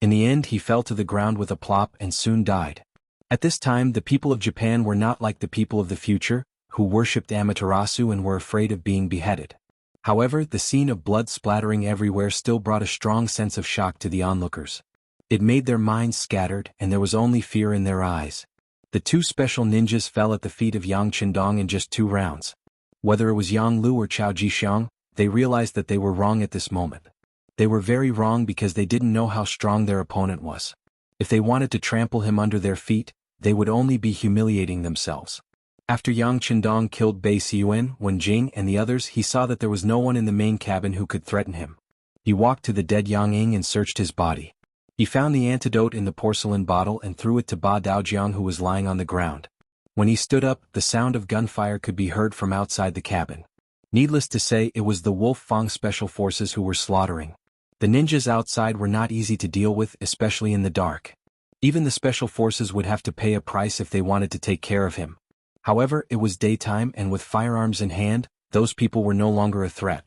In the end, he fell to the ground with a plop and soon died. At this time, the people of Japan were not like the people of the future, who worshipped Amaterasu and were afraid of being beheaded. However, the scene of blood splattering everywhere still brought a strong sense of shock to the onlookers. It made their minds scattered and there was only fear in their eyes. The two special ninjas fell at the feet of Yang Qindong in just 2 rounds. Whether it was Yang Lu or Chao Jixiang, they realized that they were wrong at this moment. They were very wrong because they didn't know how strong their opponent was. If they wanted to trample him under their feet, they would only be humiliating themselves. After Yang Qindong killed Bei Siyuan, Wen Jing and the others, he saw that there was no one in the main cabin who could threaten him. He walked to the dead Yang Ying and searched his body. He found the antidote in the porcelain bottle and threw it to Ba Daojiang, who was lying on the ground. When he stood up, the sound of gunfire could be heard from outside the cabin. Needless to say, it was the Wolf Fang Special Forces who were slaughtering. The ninjas outside were not easy to deal with, especially in the dark. Even the Special Forces would have to pay a price if they wanted to take care of him. However, it was daytime and with firearms in hand, those people were no longer a threat.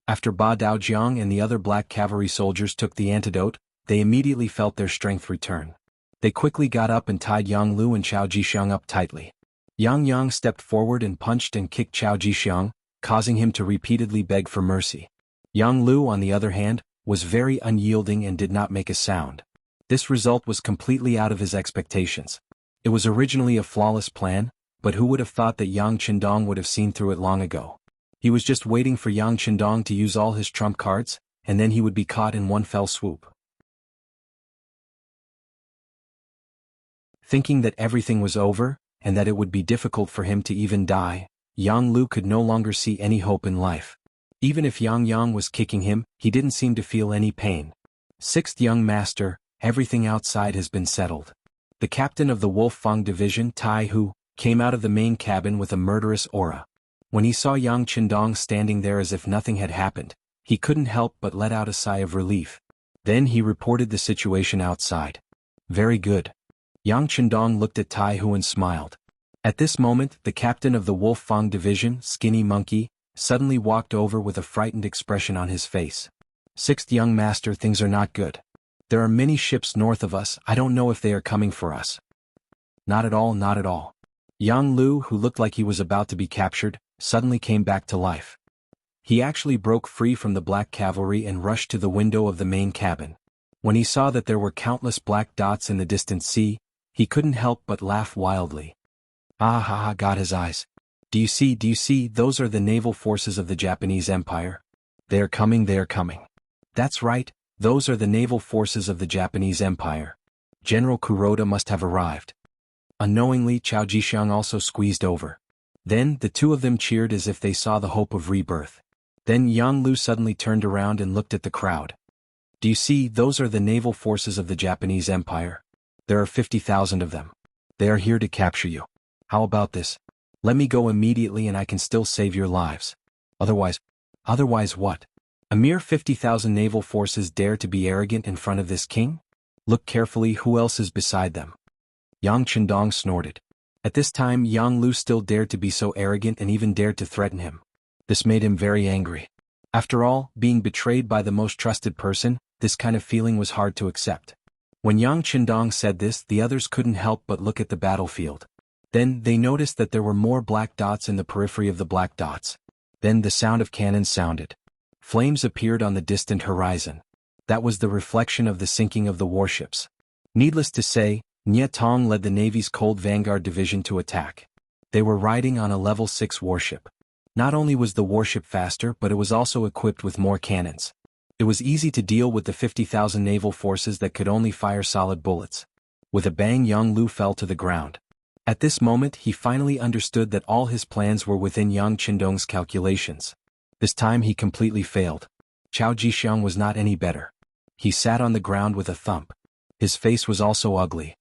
After Ba Daojiang and the other black cavalry soldiers took the antidote, they immediately felt their strength return. They quickly got up and tied Yang Lu and Chao Jixiang up tightly. Yang Yang stepped forward and punched and kicked Chao Jixiang, causing him to repeatedly beg for mercy. Yang Lu, on the other hand, was very unyielding and did not make a sound. This result was completely out of his expectations. It was originally a flawless plan, but who would have thought that Yang Qindong would have seen through it long ago? He was just waiting for Yang Qindong to use all his trump cards, and then he would be caught in one fell swoop. Thinking that everything was over, and that it would be difficult for him to even die, Yang Lu could no longer see any hope in life. Even if Yang Yang was kicking him, he didn't seem to feel any pain. 6th Young Master, everything outside has been settled. The captain of the Wolf Fang Division, Tai Hu, came out of the main cabin with a murderous aura. When he saw Yang Qindong standing there as if nothing had happened, he couldn't help but let out a sigh of relief. Then he reported the situation outside. Very good. Yang Qindong looked at Tai Hu and smiled. At this moment, the captain of the Wolf Fang Division, Skinny Monkey, suddenly walked over with a frightened expression on his face. 6th Young Master, things are not good. There are many ships north of us. I don't know if they are coming for us. Not at all, not at all. Yang Lu, who looked like he was about to be captured, suddenly came back to life. He actually broke free from the black cavalry and rushed to the window of the main cabin. When he saw that there were countless black dots in the distant sea, he couldn't help but laugh wildly. Ah ha ha, got his eyes. Do you see, those are the naval forces of the Japanese Empire. They are coming, they are coming. That's right, those are the naval forces of the Japanese Empire. General Kuroda must have arrived. Unknowingly, Chao Jixiang also squeezed over. Then, the two of them cheered as if they saw the hope of rebirth. Then Yang Lu suddenly turned around and looked at the crowd. Do you see, those are the naval forces of the Japanese Empire. There are 50,000 of them. They are here to capture you. How about this? Let me go immediately and I can still save your lives. Otherwise what? A mere 50,000 naval forces dare to be arrogant in front of this king? Look carefully, who else is beside them? Yang Qindong snorted. At this time, Yang Lu still dared to be so arrogant and even dared to threaten him. This made him very angry. After all, being betrayed by the most trusted person, this kind of feeling was hard to accept. When Yang Qindong said this, the others couldn't help but look at the battlefield. Then, they noticed that there were more black dots in the periphery of the black dots. Then the sound of cannons sounded. Flames appeared on the distant horizon. That was the reflection of the sinking of the warships. Needless to say, Nye Tong led the Navy's Cold Vanguard Division to attack. They were riding on a level 6 warship. Not only was the warship faster, but it was also equipped with more cannons. It was easy to deal with the 50,000 naval forces that could only fire solid bullets. With a bang, Yang Lu fell to the ground. At this moment he finally understood that all his plans were within Yang Qindong's calculations. This time he completely failed. Chao Jixiang was not any better. He sat on the ground with a thump. His face was also ugly.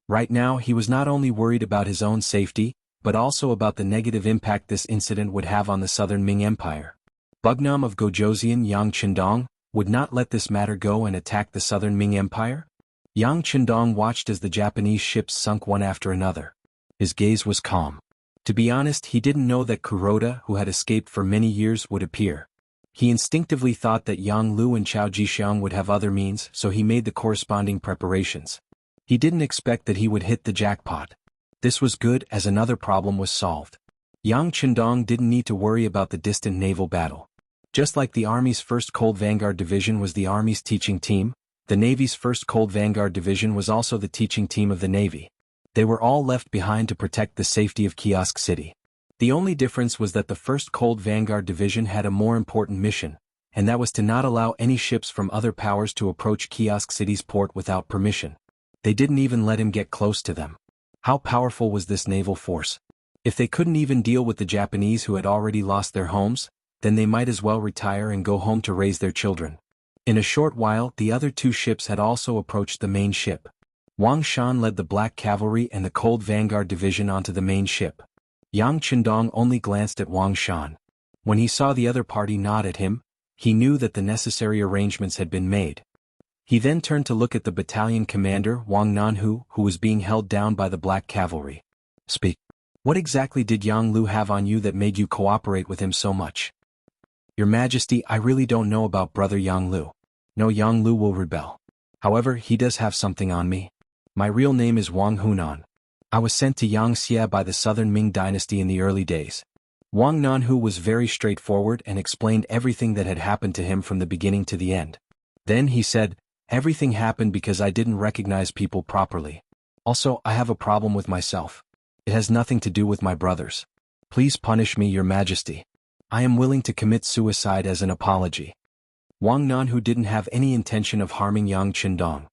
Right now he was not only worried about his own safety, but also about the negative impact this incident would have on the southern Ming Empire. Bugnam of Gojoseon Yang Qindong would not let this matter go and attack the southern Ming Empire? Yang Qindong watched as the Japanese ships sunk one after another. His gaze was calm. To be honest, he didn't know that Kuroda, who had escaped for many years, would appear. He instinctively thought that Yang Lu and Chao Jixiang would have other means, so he made the corresponding preparations. He didn't expect that he would hit the jackpot. This was good, as another problem was solved. Yang Qindong didn't need to worry about the distant naval battle. Just like the Army's 1st Cold Vanguard Division was the Army's teaching team, the Navy's 1st Cold Vanguard Division was also the teaching team of the Navy. They were all left behind to protect the safety of Kiosk City. The only difference was that the 1st Cold Vanguard Division had a more important mission, and that was to not allow any ships from other powers to approach Kiosk City's port without permission. They didn't even let him get close to them. How powerful was this naval force? If they couldn't even deal with the Japanese who had already lost their homes, then they might as well retire and go home to raise their children. In a short while, the other 2 ships had also approached the main ship. Wang Shan led the Black Cavalry and the Cold Vanguard Division onto the main ship. Yang Qindong only glanced at Wang Shan. When he saw the other party nod at him, he knew that the necessary arrangements had been made. He then turned to look at the battalion commander Wang Nanhu, who was being held down by the Black Cavalry. Speak. What exactly did Yang Lu have on you that made you cooperate with him so much? Your Majesty, I really don't know about brother Yang Lu. No, Yang Lu will rebel. However, he does have something on me. My real name is Wang Hunan. I was sent to Yangxia by the southern Ming dynasty in the early days. Wang Nanhu was very straightforward and explained everything that had happened to him from the beginning to the end. Then he said, everything happened because I didn't recognize people properly. Also, I have a problem with myself. It has nothing to do with my brothers. Please punish me, Your Majesty. I am willing to commit suicide as an apology. Wang Nanhu didn't have any intention of harming Yang Qindong.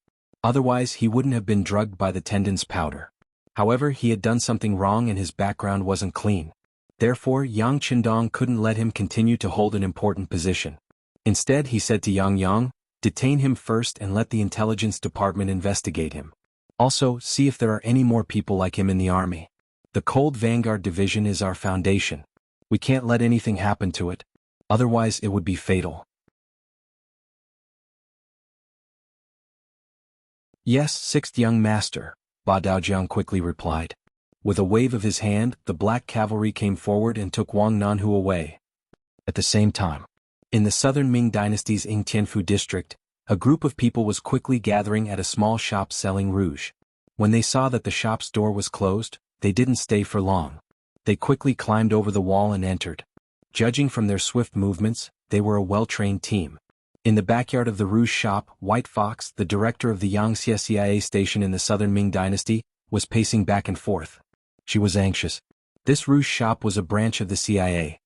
Otherwise he wouldn't have been drugged by the tendon's powder. However, he had done something wrong and his background wasn't clean. Therefore, Yang Qindong couldn't let him continue to hold an important position. Instead, he said to Yang Yang, detain him first and let the intelligence department investigate him. Also, see if there are any more people like him in the army. The Cold Vanguard Division is our foundation. We can't let anything happen to it. Otherwise it would be fatal. Yes, 6th young master, Ba Daojiang quickly replied. With a wave of his hand, the Black Cavalry came forward and took Wang Nanhu away. At the same time, in the southern Ming dynasty's Yingtianfu district, a group of people was quickly gathering at a small shop selling rouge. When they saw that the shop's door was closed, they didn't stay for long. They quickly climbed over the wall and entered. Judging from their swift movements, they were a well-trained team. In the backyard of the rouge shop, White Fox, the director of the Yangxia CIA station in the southern Ming dynasty, was pacing back and forth. She was anxious. This rouge shop was a branch of the CIA.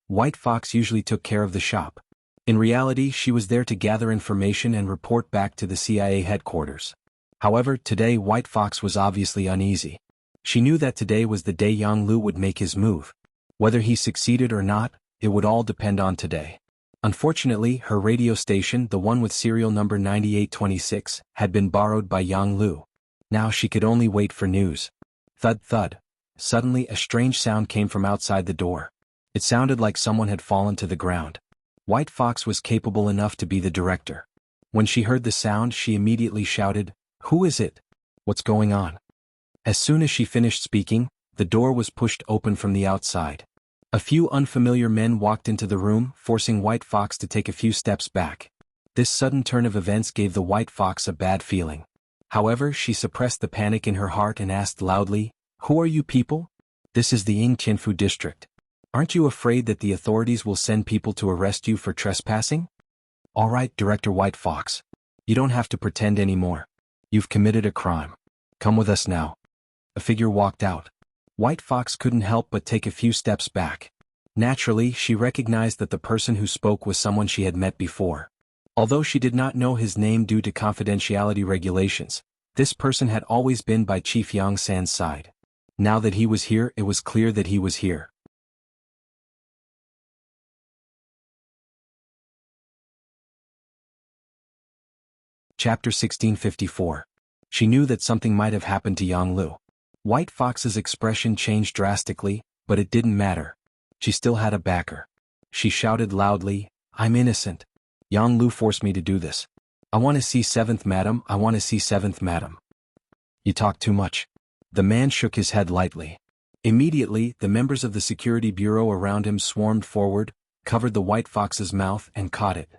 White Fox usually took care of the shop. In reality, she was there to gather information and report back to the CIA headquarters. However, today White Fox was obviously uneasy. She knew that today was the day Yang Lu would make his move. Whether he succeeded or not, it would all depend on today. Unfortunately, her radio station, the one with serial number 9826, had been borrowed by Yang Lu. Now she could only wait for news. Thud thud. Suddenly a strange sound came from outside the door. It sounded like someone had fallen to the ground. White Fox was capable enough to be the director. When she heard the sound, she immediately shouted, "Who is it? What's going on?" As soon as she finished speaking, the door was pushed open from the outside. A few unfamiliar men walked into the room, forcing White Fox to take a few steps back. This sudden turn of events gave the White Fox a bad feeling. However, she suppressed the panic in her heart and asked loudly, "Who are you people? This is the Yingqianfu district. Aren't you afraid that the authorities will send people to arrest you for trespassing? All right, Director White Fox. You don't have to pretend anymore. You've committed a crime. Come with us now. A figure walked out. White Fox couldn't help but take a few steps back. Naturally, she recognized that the person who spoke was someone she had met before. Although she did not know his name due to confidentiality regulations, this person had always been by Chief Yang San's side. Now that he was here, it was clear that he was here. Chapter 1654. She knew that something might have happened to Yang Lu. White Fox's expression changed drastically, but it didn't matter. She still had a backer. She shouted loudly, "I'm innocent. Yang Lu forced me to do this. I want to see 7th Madam, I want to see 7th Madam." You talk too much. The man shook his head lightly. Immediately, the members of the security bureau around him swarmed forward, covered the White Fox's mouth and caught it.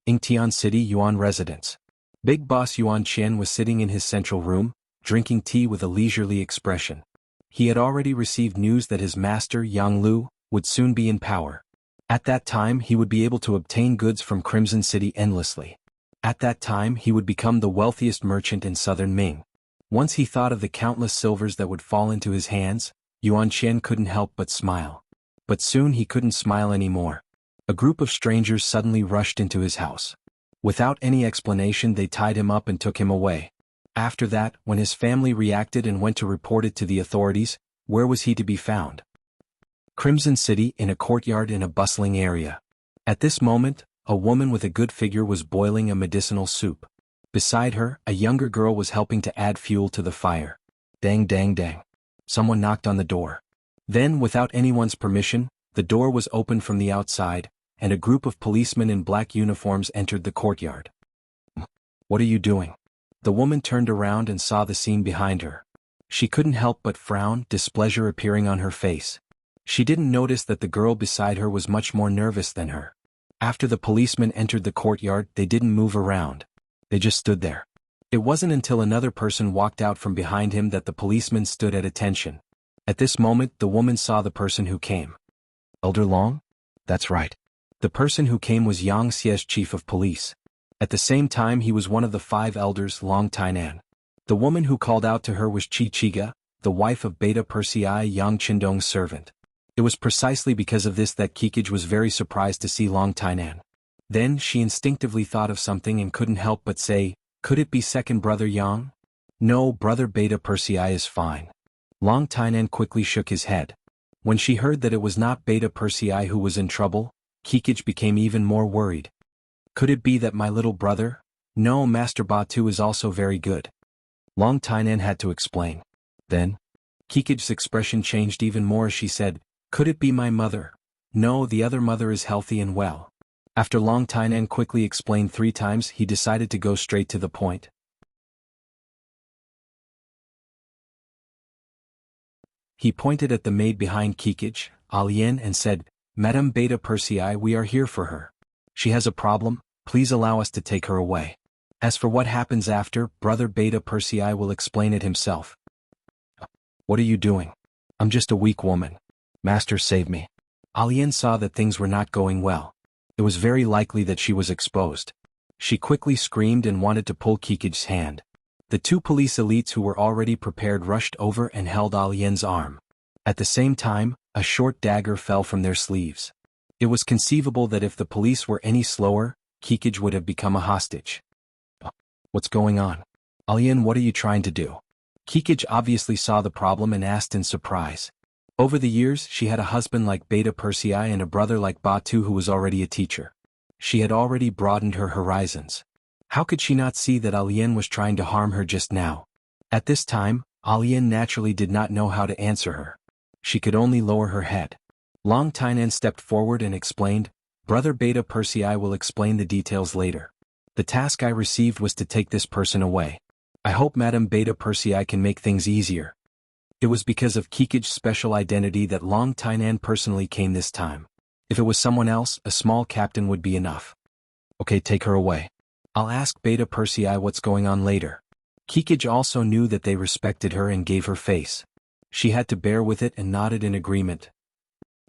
Yingtian City Yuan residence. Big Boss Yuan Qian was sitting in his central room, drinking tea with a leisurely expression. He had already received news that his master, Yang Lu, would soon be in power. At that time he would be able to obtain goods from Crimson City endlessly. At that time he would become the wealthiest merchant in southern Ming. Once he thought of the countless silvers that would fall into his hands, Yuan Qian couldn't help but smile. But soon he couldn't smile anymore. A group of strangers suddenly rushed into his house. Without any explanation they tied him up and took him away. After that, when his family reacted and went to report it to the authorities, where was he to be found? Crimson City, in a courtyard in a bustling area. At this moment, a woman with a good figure was boiling a medicinal soup. Beside her, a younger girl was helping to add fuel to the fire. Dang dang dang. Someone knocked on the door. Then, without anyone's permission, the door was opened from the outside, and a group of policemen in black uniforms entered the courtyard. "What are you doing?" The woman turned around and saw the scene behind her. She couldn't help but frown, displeasure appearing on her face. She didn't notice that the girl beside her was much more nervous than her. After the policemen entered the courtyard, they didn't move around. They just stood there. It wasn't until another person walked out from behind him that the policeman stood at attention. At this moment, the woman saw the person who came. Elder Long? That's right. The person who came was Yang Xie's chief of police. At the same time he was one of the 5 elders, Long Tainan. The woman who called out to her was Qi Chiga, the wife of Beta Persei Yang Qindong's servant. It was precisely because of this that Kikij was very surprised to see Long Tainan. Then she instinctively thought of something and couldn't help but say, "Could it be second brother Yang?" "No, brother Beta Persei is fine." Long Tainan quickly shook his head. When she heard that it was not Beta Persei who was in trouble, Kikij became even more worried. "Could it be that my little brother?" "No, Master Batu is also very good." Long Tainan had to explain. Then, Kikij's expression changed even more as she said, "Could it be my mother?" "No, the other mother is healthy and well." After Long Tainan quickly explained 3 times, he decided to go straight to the point. He pointed at the maid behind Kikij, Alien, and said, "Madame Beta Persei, we are here for her. She has a problem, please allow us to take her away. As for what happens after, brother Beta Persei will explain it himself." "What are you doing? I'm just a weak woman. Master, save me." Alien saw that things were not going well. It was very likely that she was exposed. She quickly screamed and wanted to pull Kikij's hand. The 2 police elites who were already prepared rushed over and held Alien's arm. At the same time, a short dagger fell from their sleeves. It was conceivable that if the police were any slower, Kikij would have become a hostage. "What's going on? Alien, what are you trying to do?" Kikij obviously saw the problem and asked in surprise. Over the years, she had a husband like Beta Persei and a brother like Batu who was already a teacher. She had already broadened her horizons. How could she not see that Alien was trying to harm her just now? At this time, Alien naturally did not know how to answer her. She could only lower her head. Long Tainan stepped forward and explained, "Brother Beta Persei will explain the details later. The task I received was to take this person away. I hope Madame Beta Persei can make things easier." It was because of Kikij's special identity that Long Tainan personally came this time. If it was someone else, a small captain would be enough. "Okay, take her away. I'll ask Beta Persei what's going on later." Kikij also knew that they respected her and gave her face. She had to bear with it and nodded in agreement.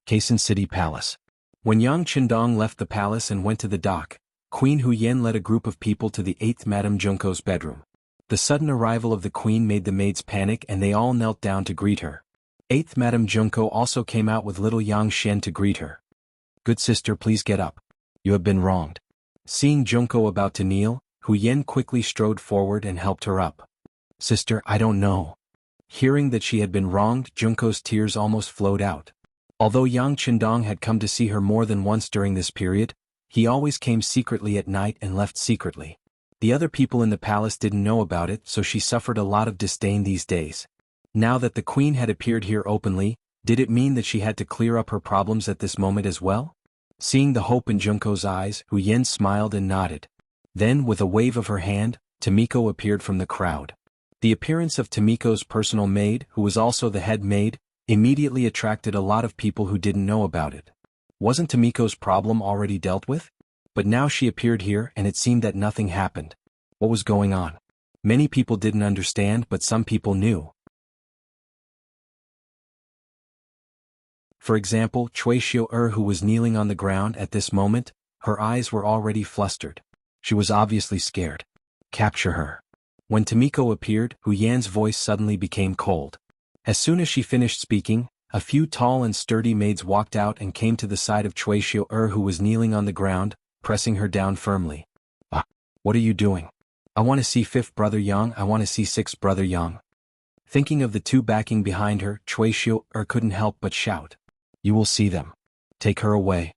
Kaisen City Palace. When Yang Qindong left the palace and went to the dock, Queen Hu Yen led a group of people to the 8th Madame Junko's bedroom. The sudden arrival of the queen made the maids panic and they all knelt down to greet her. 8th Madame Junko also came out with little Yang Shen to greet her. Good sister, please get up. You have been wronged. Seeing Junko about to kneel, Hu Yen quickly strode forward and helped her up. Sister, I don't know. Hearing that she had been wronged, Junko's tears almost flowed out. Although Yang Qindong had come to see her more than once during this period, he always came secretly at night and left secretly. The other people in the palace didn't know about it, so she suffered a lot of disdain these days. Now that the queen had appeared here openly, did it mean that she had to clear up her problems at this moment as well? Seeing the hope in Junko's eyes, Hu Yen smiled and nodded. Then, with a wave of her hand, Tomiko appeared from the crowd. The appearance of Tomiko's personal maid, who was also the head maid, immediately attracted a lot of people who didn't know about it. Wasn't Tomiko's problem already dealt with? But now she appeared here and it seemed that nothing happened. What was going on? Many people didn't understand, but some people knew. For example, Cui Xiu-er, who was kneeling on the ground at this moment, her eyes were already flustered. She was obviously scared. Capture her. When Tomiko appeared, Hu Yan's voice suddenly became cold. As soon as she finished speaking, a few tall and sturdy maids walked out and came to the side of Cui Xiu-er, who was kneeling on the ground, pressing her down firmly. Ah, what are you doing? I want to see 5th Brother Yang, I want to see 6th Brother Yang. Thinking of the two backing behind her, Cui Xiu-er couldn't help but shout. You will see them. Take her away.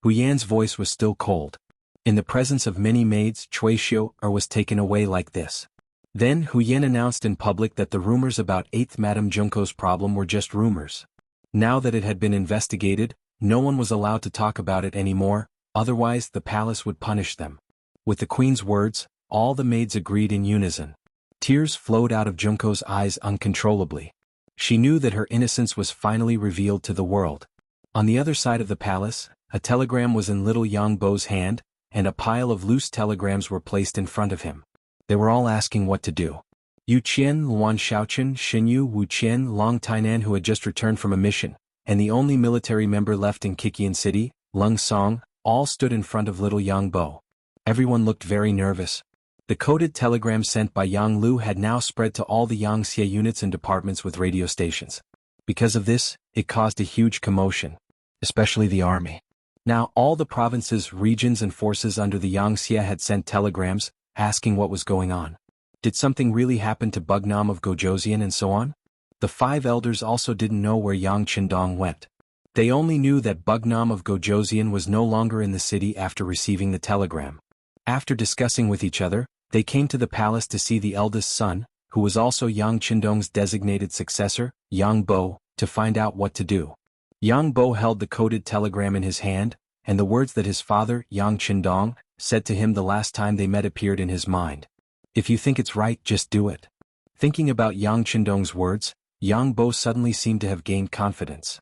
Hu Yan's voice was still cold. In the presence of many maids, Cui Xiu-er was taken away like this. Then Hu Yan announced in public that the rumors about 8th Madame Junko's problem were just rumors. Now that it had been investigated, no one was allowed to talk about it anymore, otherwise the palace would punish them. With the queen's words, all the maids agreed in unison. Tears flowed out of Junko's eyes uncontrollably. She knew that her innocence was finally revealed to the world. On the other side of the palace, a telegram was in little Yang Bo's hand, and a pile of loose telegrams were placed in front of him. They were all asking what to do. Yu Qian, Luan Xiaochen, Xinyu, Wu Qian, Long Tainan, who had just returned from a mission, and the only military member left in Kikian City, Lung Song, all stood in front of little Yang Bo. Everyone looked very nervous. The coded telegram sent by Yang Lu had now spread to all the Yangxie units and departments with radio stations. Because of this, it caused a huge commotion, especially the army. Now all the provinces, regions and forces under the Yangxie had sent telegrams, asking what was going on. Did something really happen to Bugnam of Gojoseon and so on? The 5 elders also didn't know where Yang Qindong went. They only knew that Bugnam of Gojoseon was no longer in the city after receiving the telegram. After discussing with each other, they came to the palace to see the eldest son, who was also Yang Qindong's designated successor, Yang Bo, to find out what to do. Yang Bo held the coded telegram in his hand, and the words that his father, Yang Qindong, said to him the last time they met appeared in his mind. If you think it's right, just do it. Thinking about Yang Qindong's words, Yang Bo suddenly seemed to have gained confidence.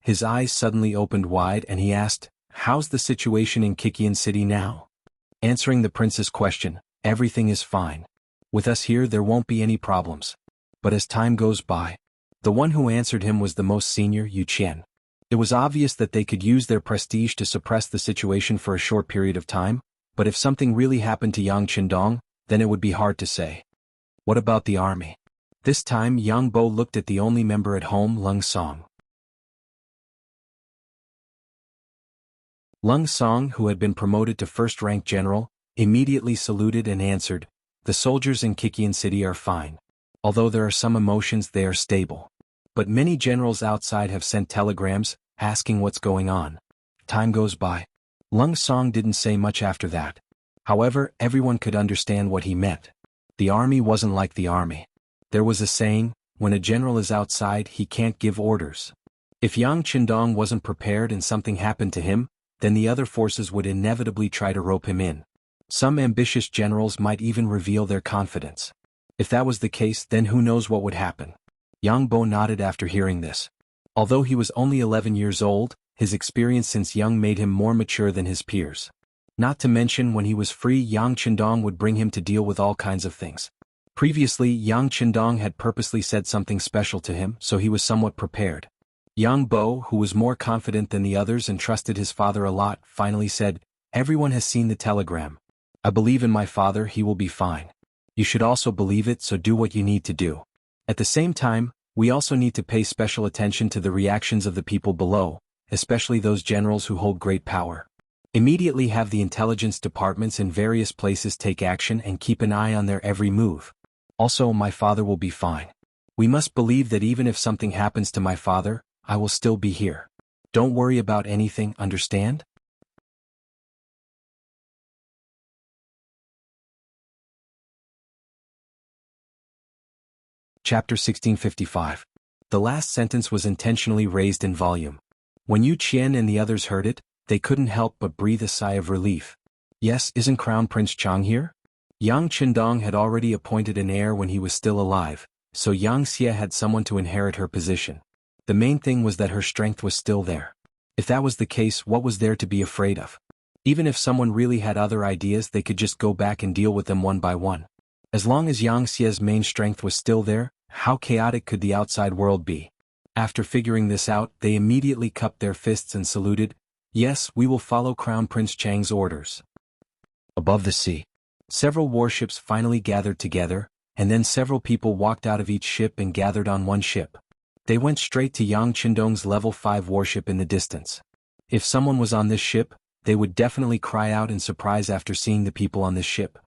His eyes suddenly opened wide and he asked, how's the situation in Kikian City now? Answering the prince's question, everything is fine. With us here there won't be any problems. But as time goes by, the one who answered him was the most senior, Yu Qian. It was obvious that they could use their prestige to suppress the situation for a short period of time, but if something really happened to Yang Qindong, then it would be hard to say. What about the army? This time Yang Bo looked at the only member at home, Lung Song. Lung Song, who had been promoted to first-rank general, immediately saluted and answered, the soldiers in Kikian City are fine. Although there are some emotions, they are stable. But many generals outside have sent telegrams, asking what's going on. Time goes by. Lung Song didn't say much after that. However, everyone could understand what he meant. The army wasn't like the army. There was a saying, when a general is outside he can't give orders. If Yang Qindong wasn't prepared and something happened to him, then the other forces would inevitably try to rope him in. Some ambitious generals might even reveal their confidence. If that was the case, then who knows what would happen. Yang Bo nodded after hearing this. Although he was only 11 years old, his experience since young made him more mature than his peers. Not to mention when he was free, Yang Qindong would bring him to deal with all kinds of things. Previously, Yang Qindong had purposely said something special to him, so he was somewhat prepared. Yang Bo, who was more confident than the others and trusted his father a lot, finally said, "Everyone has seen the telegram. I believe in my father, he will be fine. You should also believe it, so do what you need to do. At the same time, we also need to pay special attention to the reactions of the people below, especially those generals who hold great power. Immediately have the intelligence departments in various places take action and keep an eye on their every move. Also, my father will be fine. We must believe that even if something happens to my father, I will still be here. Don't worry about anything, understand?" Chapter 1655. The last sentence was intentionally raised in volume. When Yu Qian and the others heard it, they couldn't help but breathe a sigh of relief. Yes, isn't Crown Prince Chang here? Yang Qindong had already appointed an heir when he was still alive, so Yang Xie had someone to inherit her position. The main thing was that her strength was still there. If that was the case, what was there to be afraid of? Even if someone really had other ideas, they could just go back and deal with them one by one. As long as Yang Xie's main strength was still there, how chaotic could the outside world be? After figuring this out, they immediately cupped their fists and saluted. "Yes, we will follow Crown Prince Chang's orders." Above the sea, several warships finally gathered together, and then several people walked out of each ship and gathered on one ship. They went straight to Yang Qindong's level 5 warship in the distance. If someone was on this ship, they would definitely cry out in surprise after seeing the people on this ship.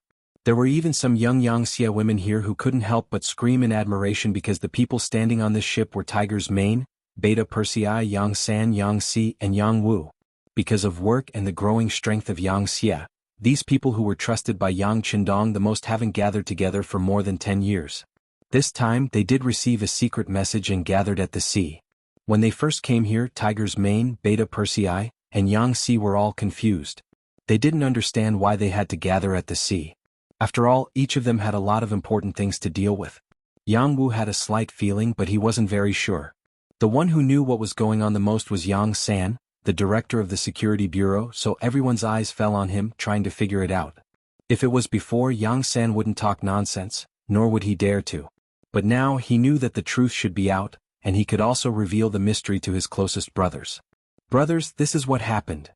There were even some young Yangxia women here who couldn't help but scream in admiration because the people standing on this ship were Tiger's Mane, Beta Persei, Yang San, Yang Si, and Yang Wu. Because of work and the growing strength of Yang Xia, these people who were trusted by Yang Qindong the most haven't gathered together for more than 10 years. This time they did receive a secret message and gathered at the sea. When they first came here, Tiger's Mane, Beta Persei, and Yang Si were all confused. They didn't understand why they had to gather at the sea. After all, each of them had a lot of important things to deal with. Yang Wu had a slight feeling, but he wasn't very sure. The one who knew what was going on the most was Yang San, the director of the security bureau, so everyone's eyes fell on him, trying to figure it out. If it was before, Yang San wouldn't talk nonsense, nor would he dare to. But now he knew that the truth should be out, and he could also reveal the mystery to his closest brothers. "Brothers, this is what happened."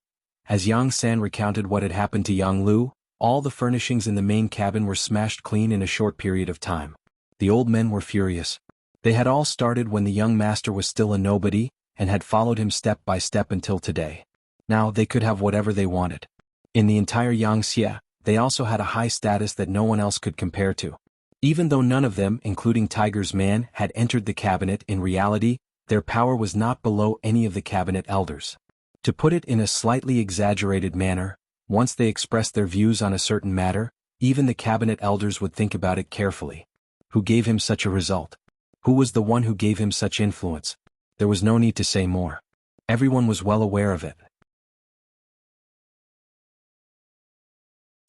As Yang San recounted what had happened to Yang Lu, all the furnishings in the main cabin were smashed clean in a short period of time. The old men were furious. They had all started when the young master was still a nobody, and had followed him step by step until today. Now they could have whatever they wanted. In the entire Yangxia, they also had a high status that no one else could compare to. Even though none of them, including Tiger's Man, had entered the cabinet, in reality, their power was not below any of the cabinet elders. To put it in a slightly exaggerated manner, once they expressed their views on a certain matter, even the cabinet elders would think about it carefully. Who gave him such a result? Who was the one who gave him such influence? There was no need to say more. Everyone was well aware of it.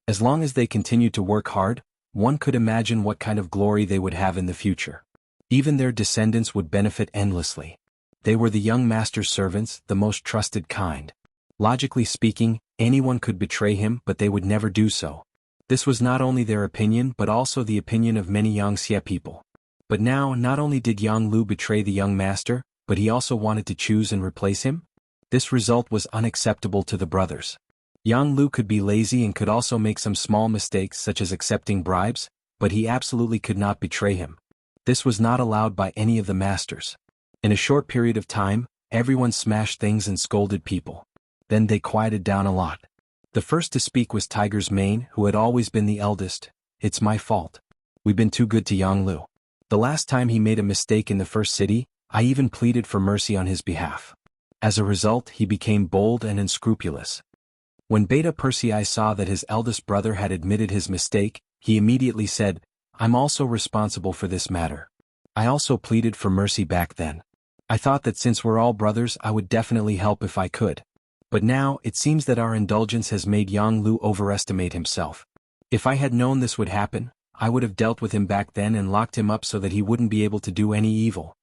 As long as they continued to work hard, one could imagine what kind of glory they would have in the future. Even their descendants would benefit endlessly. They were the young master's servants, the most trusted kind. Logically speaking, anyone could betray him, but they would never do so. This was not only their opinion but also the opinion of many Yangxia people. But now, not only did Yang Lu betray the young master, but he also wanted to choose and replace him? This result was unacceptable to the brothers. Yang Lu could be lazy and could also make some small mistakes such as accepting bribes, but he absolutely could not betray him. This was not allowed by any of the masters. In a short period of time, everyone smashed things and scolded people. Then they quieted down a lot. The first to speak was Tiger's Mane, who had always been the eldest. "It's my fault. We've been too good to Yang Lu. The last time he made a mistake in the first city, I even pleaded for mercy on his behalf. As a result, he became bold and unscrupulous." When Beta Persei saw that his eldest brother had admitted his mistake, he immediately said, "I'm also responsible for this matter. I also pleaded for mercy back then. I thought that since we're all brothers I would definitely help if I could. But now, it seems that our indulgence has made Yang Lu overestimate himself. If I had known this would happen, I would have dealt with him back then and locked him up so that he wouldn't be able to do any evil.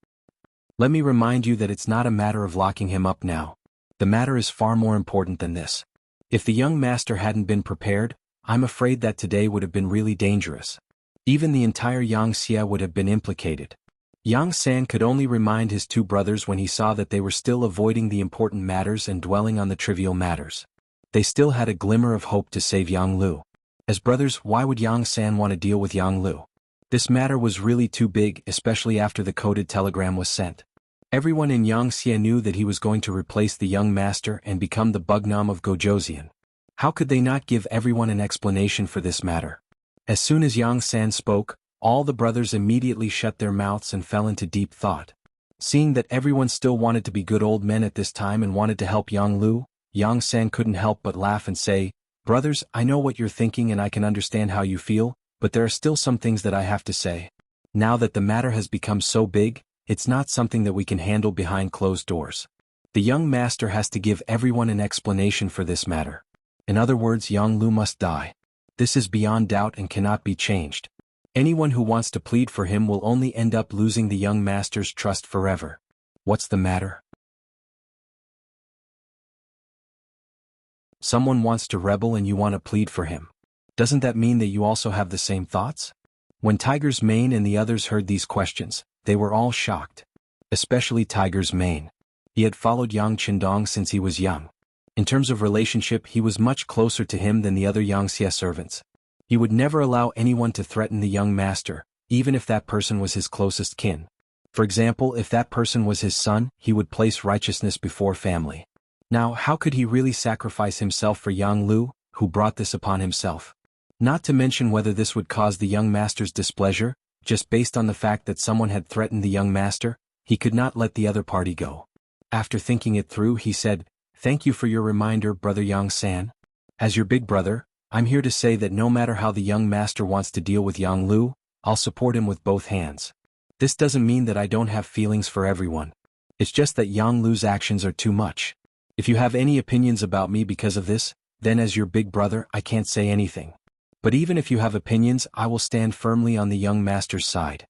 Let me remind you that it's not a matter of locking him up now. The matter is far more important than this. If the young master hadn't been prepared, I'm afraid that today would have been really dangerous. Even the entire Yang Xie would have been implicated. Yang San could only remind his two brothers when he saw that they were still avoiding the important matters and dwelling on the trivial matters. They still had a glimmer of hope to save Yang Lu. As brothers, why would Yang San want to deal with Yang Lu? This matter was really too big, especially after the coded telegram was sent. Everyone in Yang Xie knew that he was going to replace the young master and become the Bugnam of Gojoseon. How could they not give everyone an explanation for this matter? As soon as Yang San spoke, all the brothers immediately shut their mouths and fell into deep thought. Seeing that everyone still wanted to be good old men at this time and wanted to help Yang Lu, Yang San couldn't help but laugh and say, "Brothers, I know what you're thinking and I can understand how you feel, but there are still some things that I have to say. Now that the matter has become so big, it's not something that we can handle behind closed doors. The young master has to give everyone an explanation for this matter. In other words, Yang Lu must die. This is beyond doubt and cannot be changed. Anyone who wants to plead for him will only end up losing the young master's trust forever. What's the matter? Someone wants to rebel and you want to plead for him. Doesn't that mean that you also have the same thoughts?" When Tiger's Mane and the others heard these questions, they were all shocked. Especially Tiger's Mane. He had followed Yang Qindong since he was young. In terms of relationship, he was much closer to him than the other Yang Xie servants. He would never allow anyone to threaten the young master, even if that person was his closest kin. For example, if that person was his son, he would place righteousness before family. Now, how could he really sacrifice himself for Yang Lu, who brought this upon himself? Not to mention whether this would cause the young master's displeasure, just based on the fact that someone had threatened the young master, he could not let the other party go. After thinking it through, he said, "Thank you for your reminder, Brother Yang San. As your big brother, I'm here to say that no matter how the young master wants to deal with Yang Lu, I'll support him with both hands. This doesn't mean that I don't have feelings for everyone. It's just that Yang Lu's actions are too much. If you have any opinions about me because of this, then as your big brother I can't say anything. But even if you have opinions, I will stand firmly on the young master's side."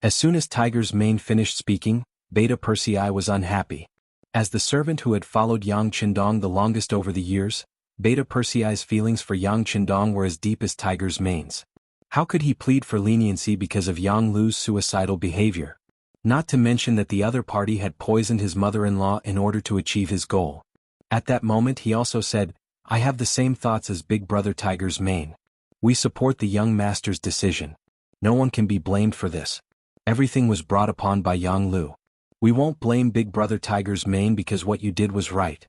As soon as Tiger's Mane finished speaking, Beta Persei was unhappy. As the servant who had followed Yang Qindong the longest over the years, Beta Persei's feelings for Yang Qindong were as deep as Tiger's Mane's. How could he plead for leniency because of Yang Lu's suicidal behavior? Not to mention that the other party had poisoned his mother-in-law in order to achieve his goal. At that moment he also said, "I have the same thoughts as Big Brother Tiger's Mane. We support the young master's decision. No one can be blamed for this. Everything was brought upon by Yang Lu. We won't blame Big Brother Tiger's Mane because what you did was right."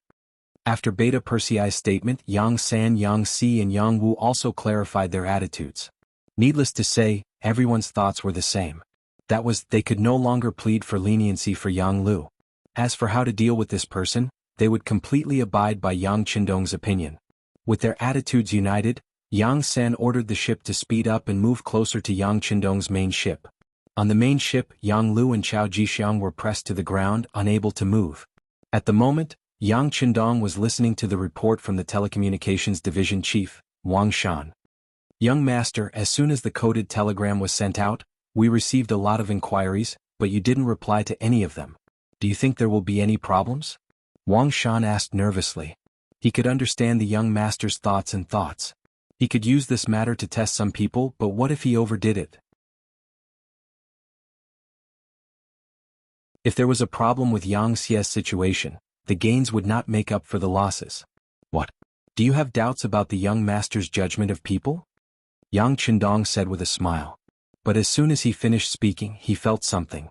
After Beta Persei's statement, Yang San, Yang Si and Yang Wu also clarified their attitudes. Needless to say, everyone's thoughts were the same. That was, they could no longer plead for leniency for Yang Lu. As for how to deal with this person, they would completely abide by Yang Qindong's opinion. With their attitudes united, Yang San ordered the ship to speed up and move closer to Yang Qindong's main ship. On the main ship, Yang Lu and Chao Jixiang were pressed to the ground, unable to move. At the moment, Yang Qindong was listening to the report from the telecommunications division chief, Wang Shan. "Young master, as soon as the coded telegram was sent out, we received a lot of inquiries, but you didn't reply to any of them. Do you think there will be any problems?" Wang Shan asked nervously. He could understand the young master's thoughts. He could use this matter to test some people, but what if he overdid it? If there was a problem with Yang Xie's situation, the gains would not make up for the losses. "What? Do you have doubts about the young master's judgment of people?" Yang Qindong said with a smile. But as soon as he finished speaking, he felt something.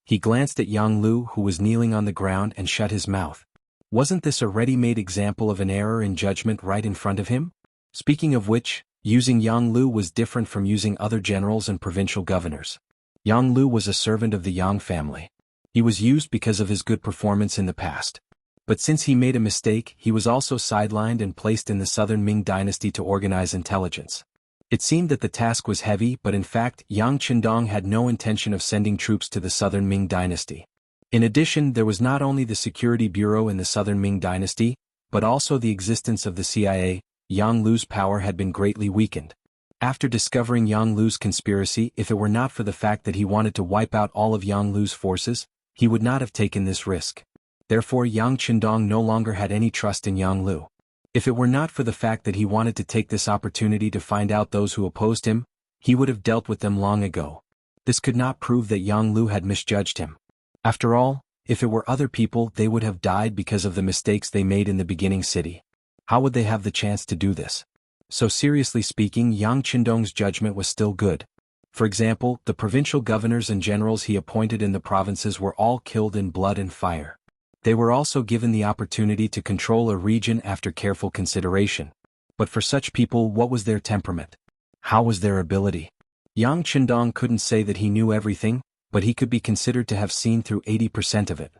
He glanced at Yang Lu, who was kneeling on the ground, and shut his mouth. Wasn't this a ready-made example of an error in judgment right in front of him? Speaking of which, using Yang Lu was different from using other generals and provincial governors. Yang Lu was a servant of the Yang family. He was used because of his good performance in the past. But since he made a mistake, he was also sidelined and placed in the southern Ming dynasty to organize intelligence. It seemed that the task was heavy, but in fact, Yang Qindong had no intention of sending troops to the southern Ming dynasty. In addition, there was not only the security bureau in the southern Ming dynasty, but also the existence of the CIA. Yang Lu's power had been greatly weakened. After discovering Yang Lu's conspiracy, if it were not for the fact that he wanted to wipe out all of Yang Lu's forces, he would not have taken this risk. Therefore, Yang Qindong no longer had any trust in Yang Lu. If it were not for the fact that he wanted to take this opportunity to find out those who opposed him, He would have dealt with them long ago. This could not prove that Yang Lu had misjudged him. After all, if it were other people, they would have died because of the mistakes they made in the beginning city. How would they have the chance to do this? So seriously speaking, Yang Qindong's judgment was still good. For example, the provincial governors and generals he appointed in the provinces were all killed in blood and fire. They were also given the opportunity to control a region after careful consideration. But for such people, what was their temperament? How was their ability? Yang Qindong couldn't say that he knew everything, but he could be considered to have seen through 80% of it.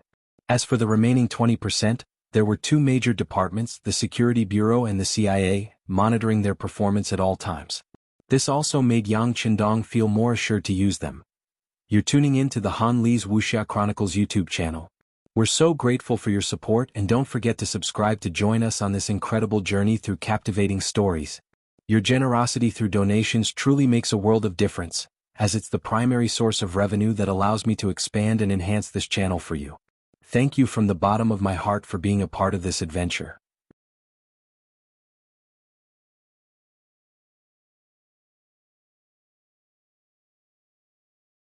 As for the remaining 20%, there were two major departments, the Security Bureau and the CIA, monitoring their performance at all times. This also made Yang Qindong feel more assured to use them. You're tuning in to the Han Li's Wuxia Chronicles YouTube channel. We're so grateful for your support, and don't forget to subscribe to join us on this incredible journey through captivating stories. Your generosity through donations truly makes a world of difference, as it's the primary source of revenue that allows me to expand and enhance this channel for you. Thank you from the bottom of my heart for being a part of this adventure.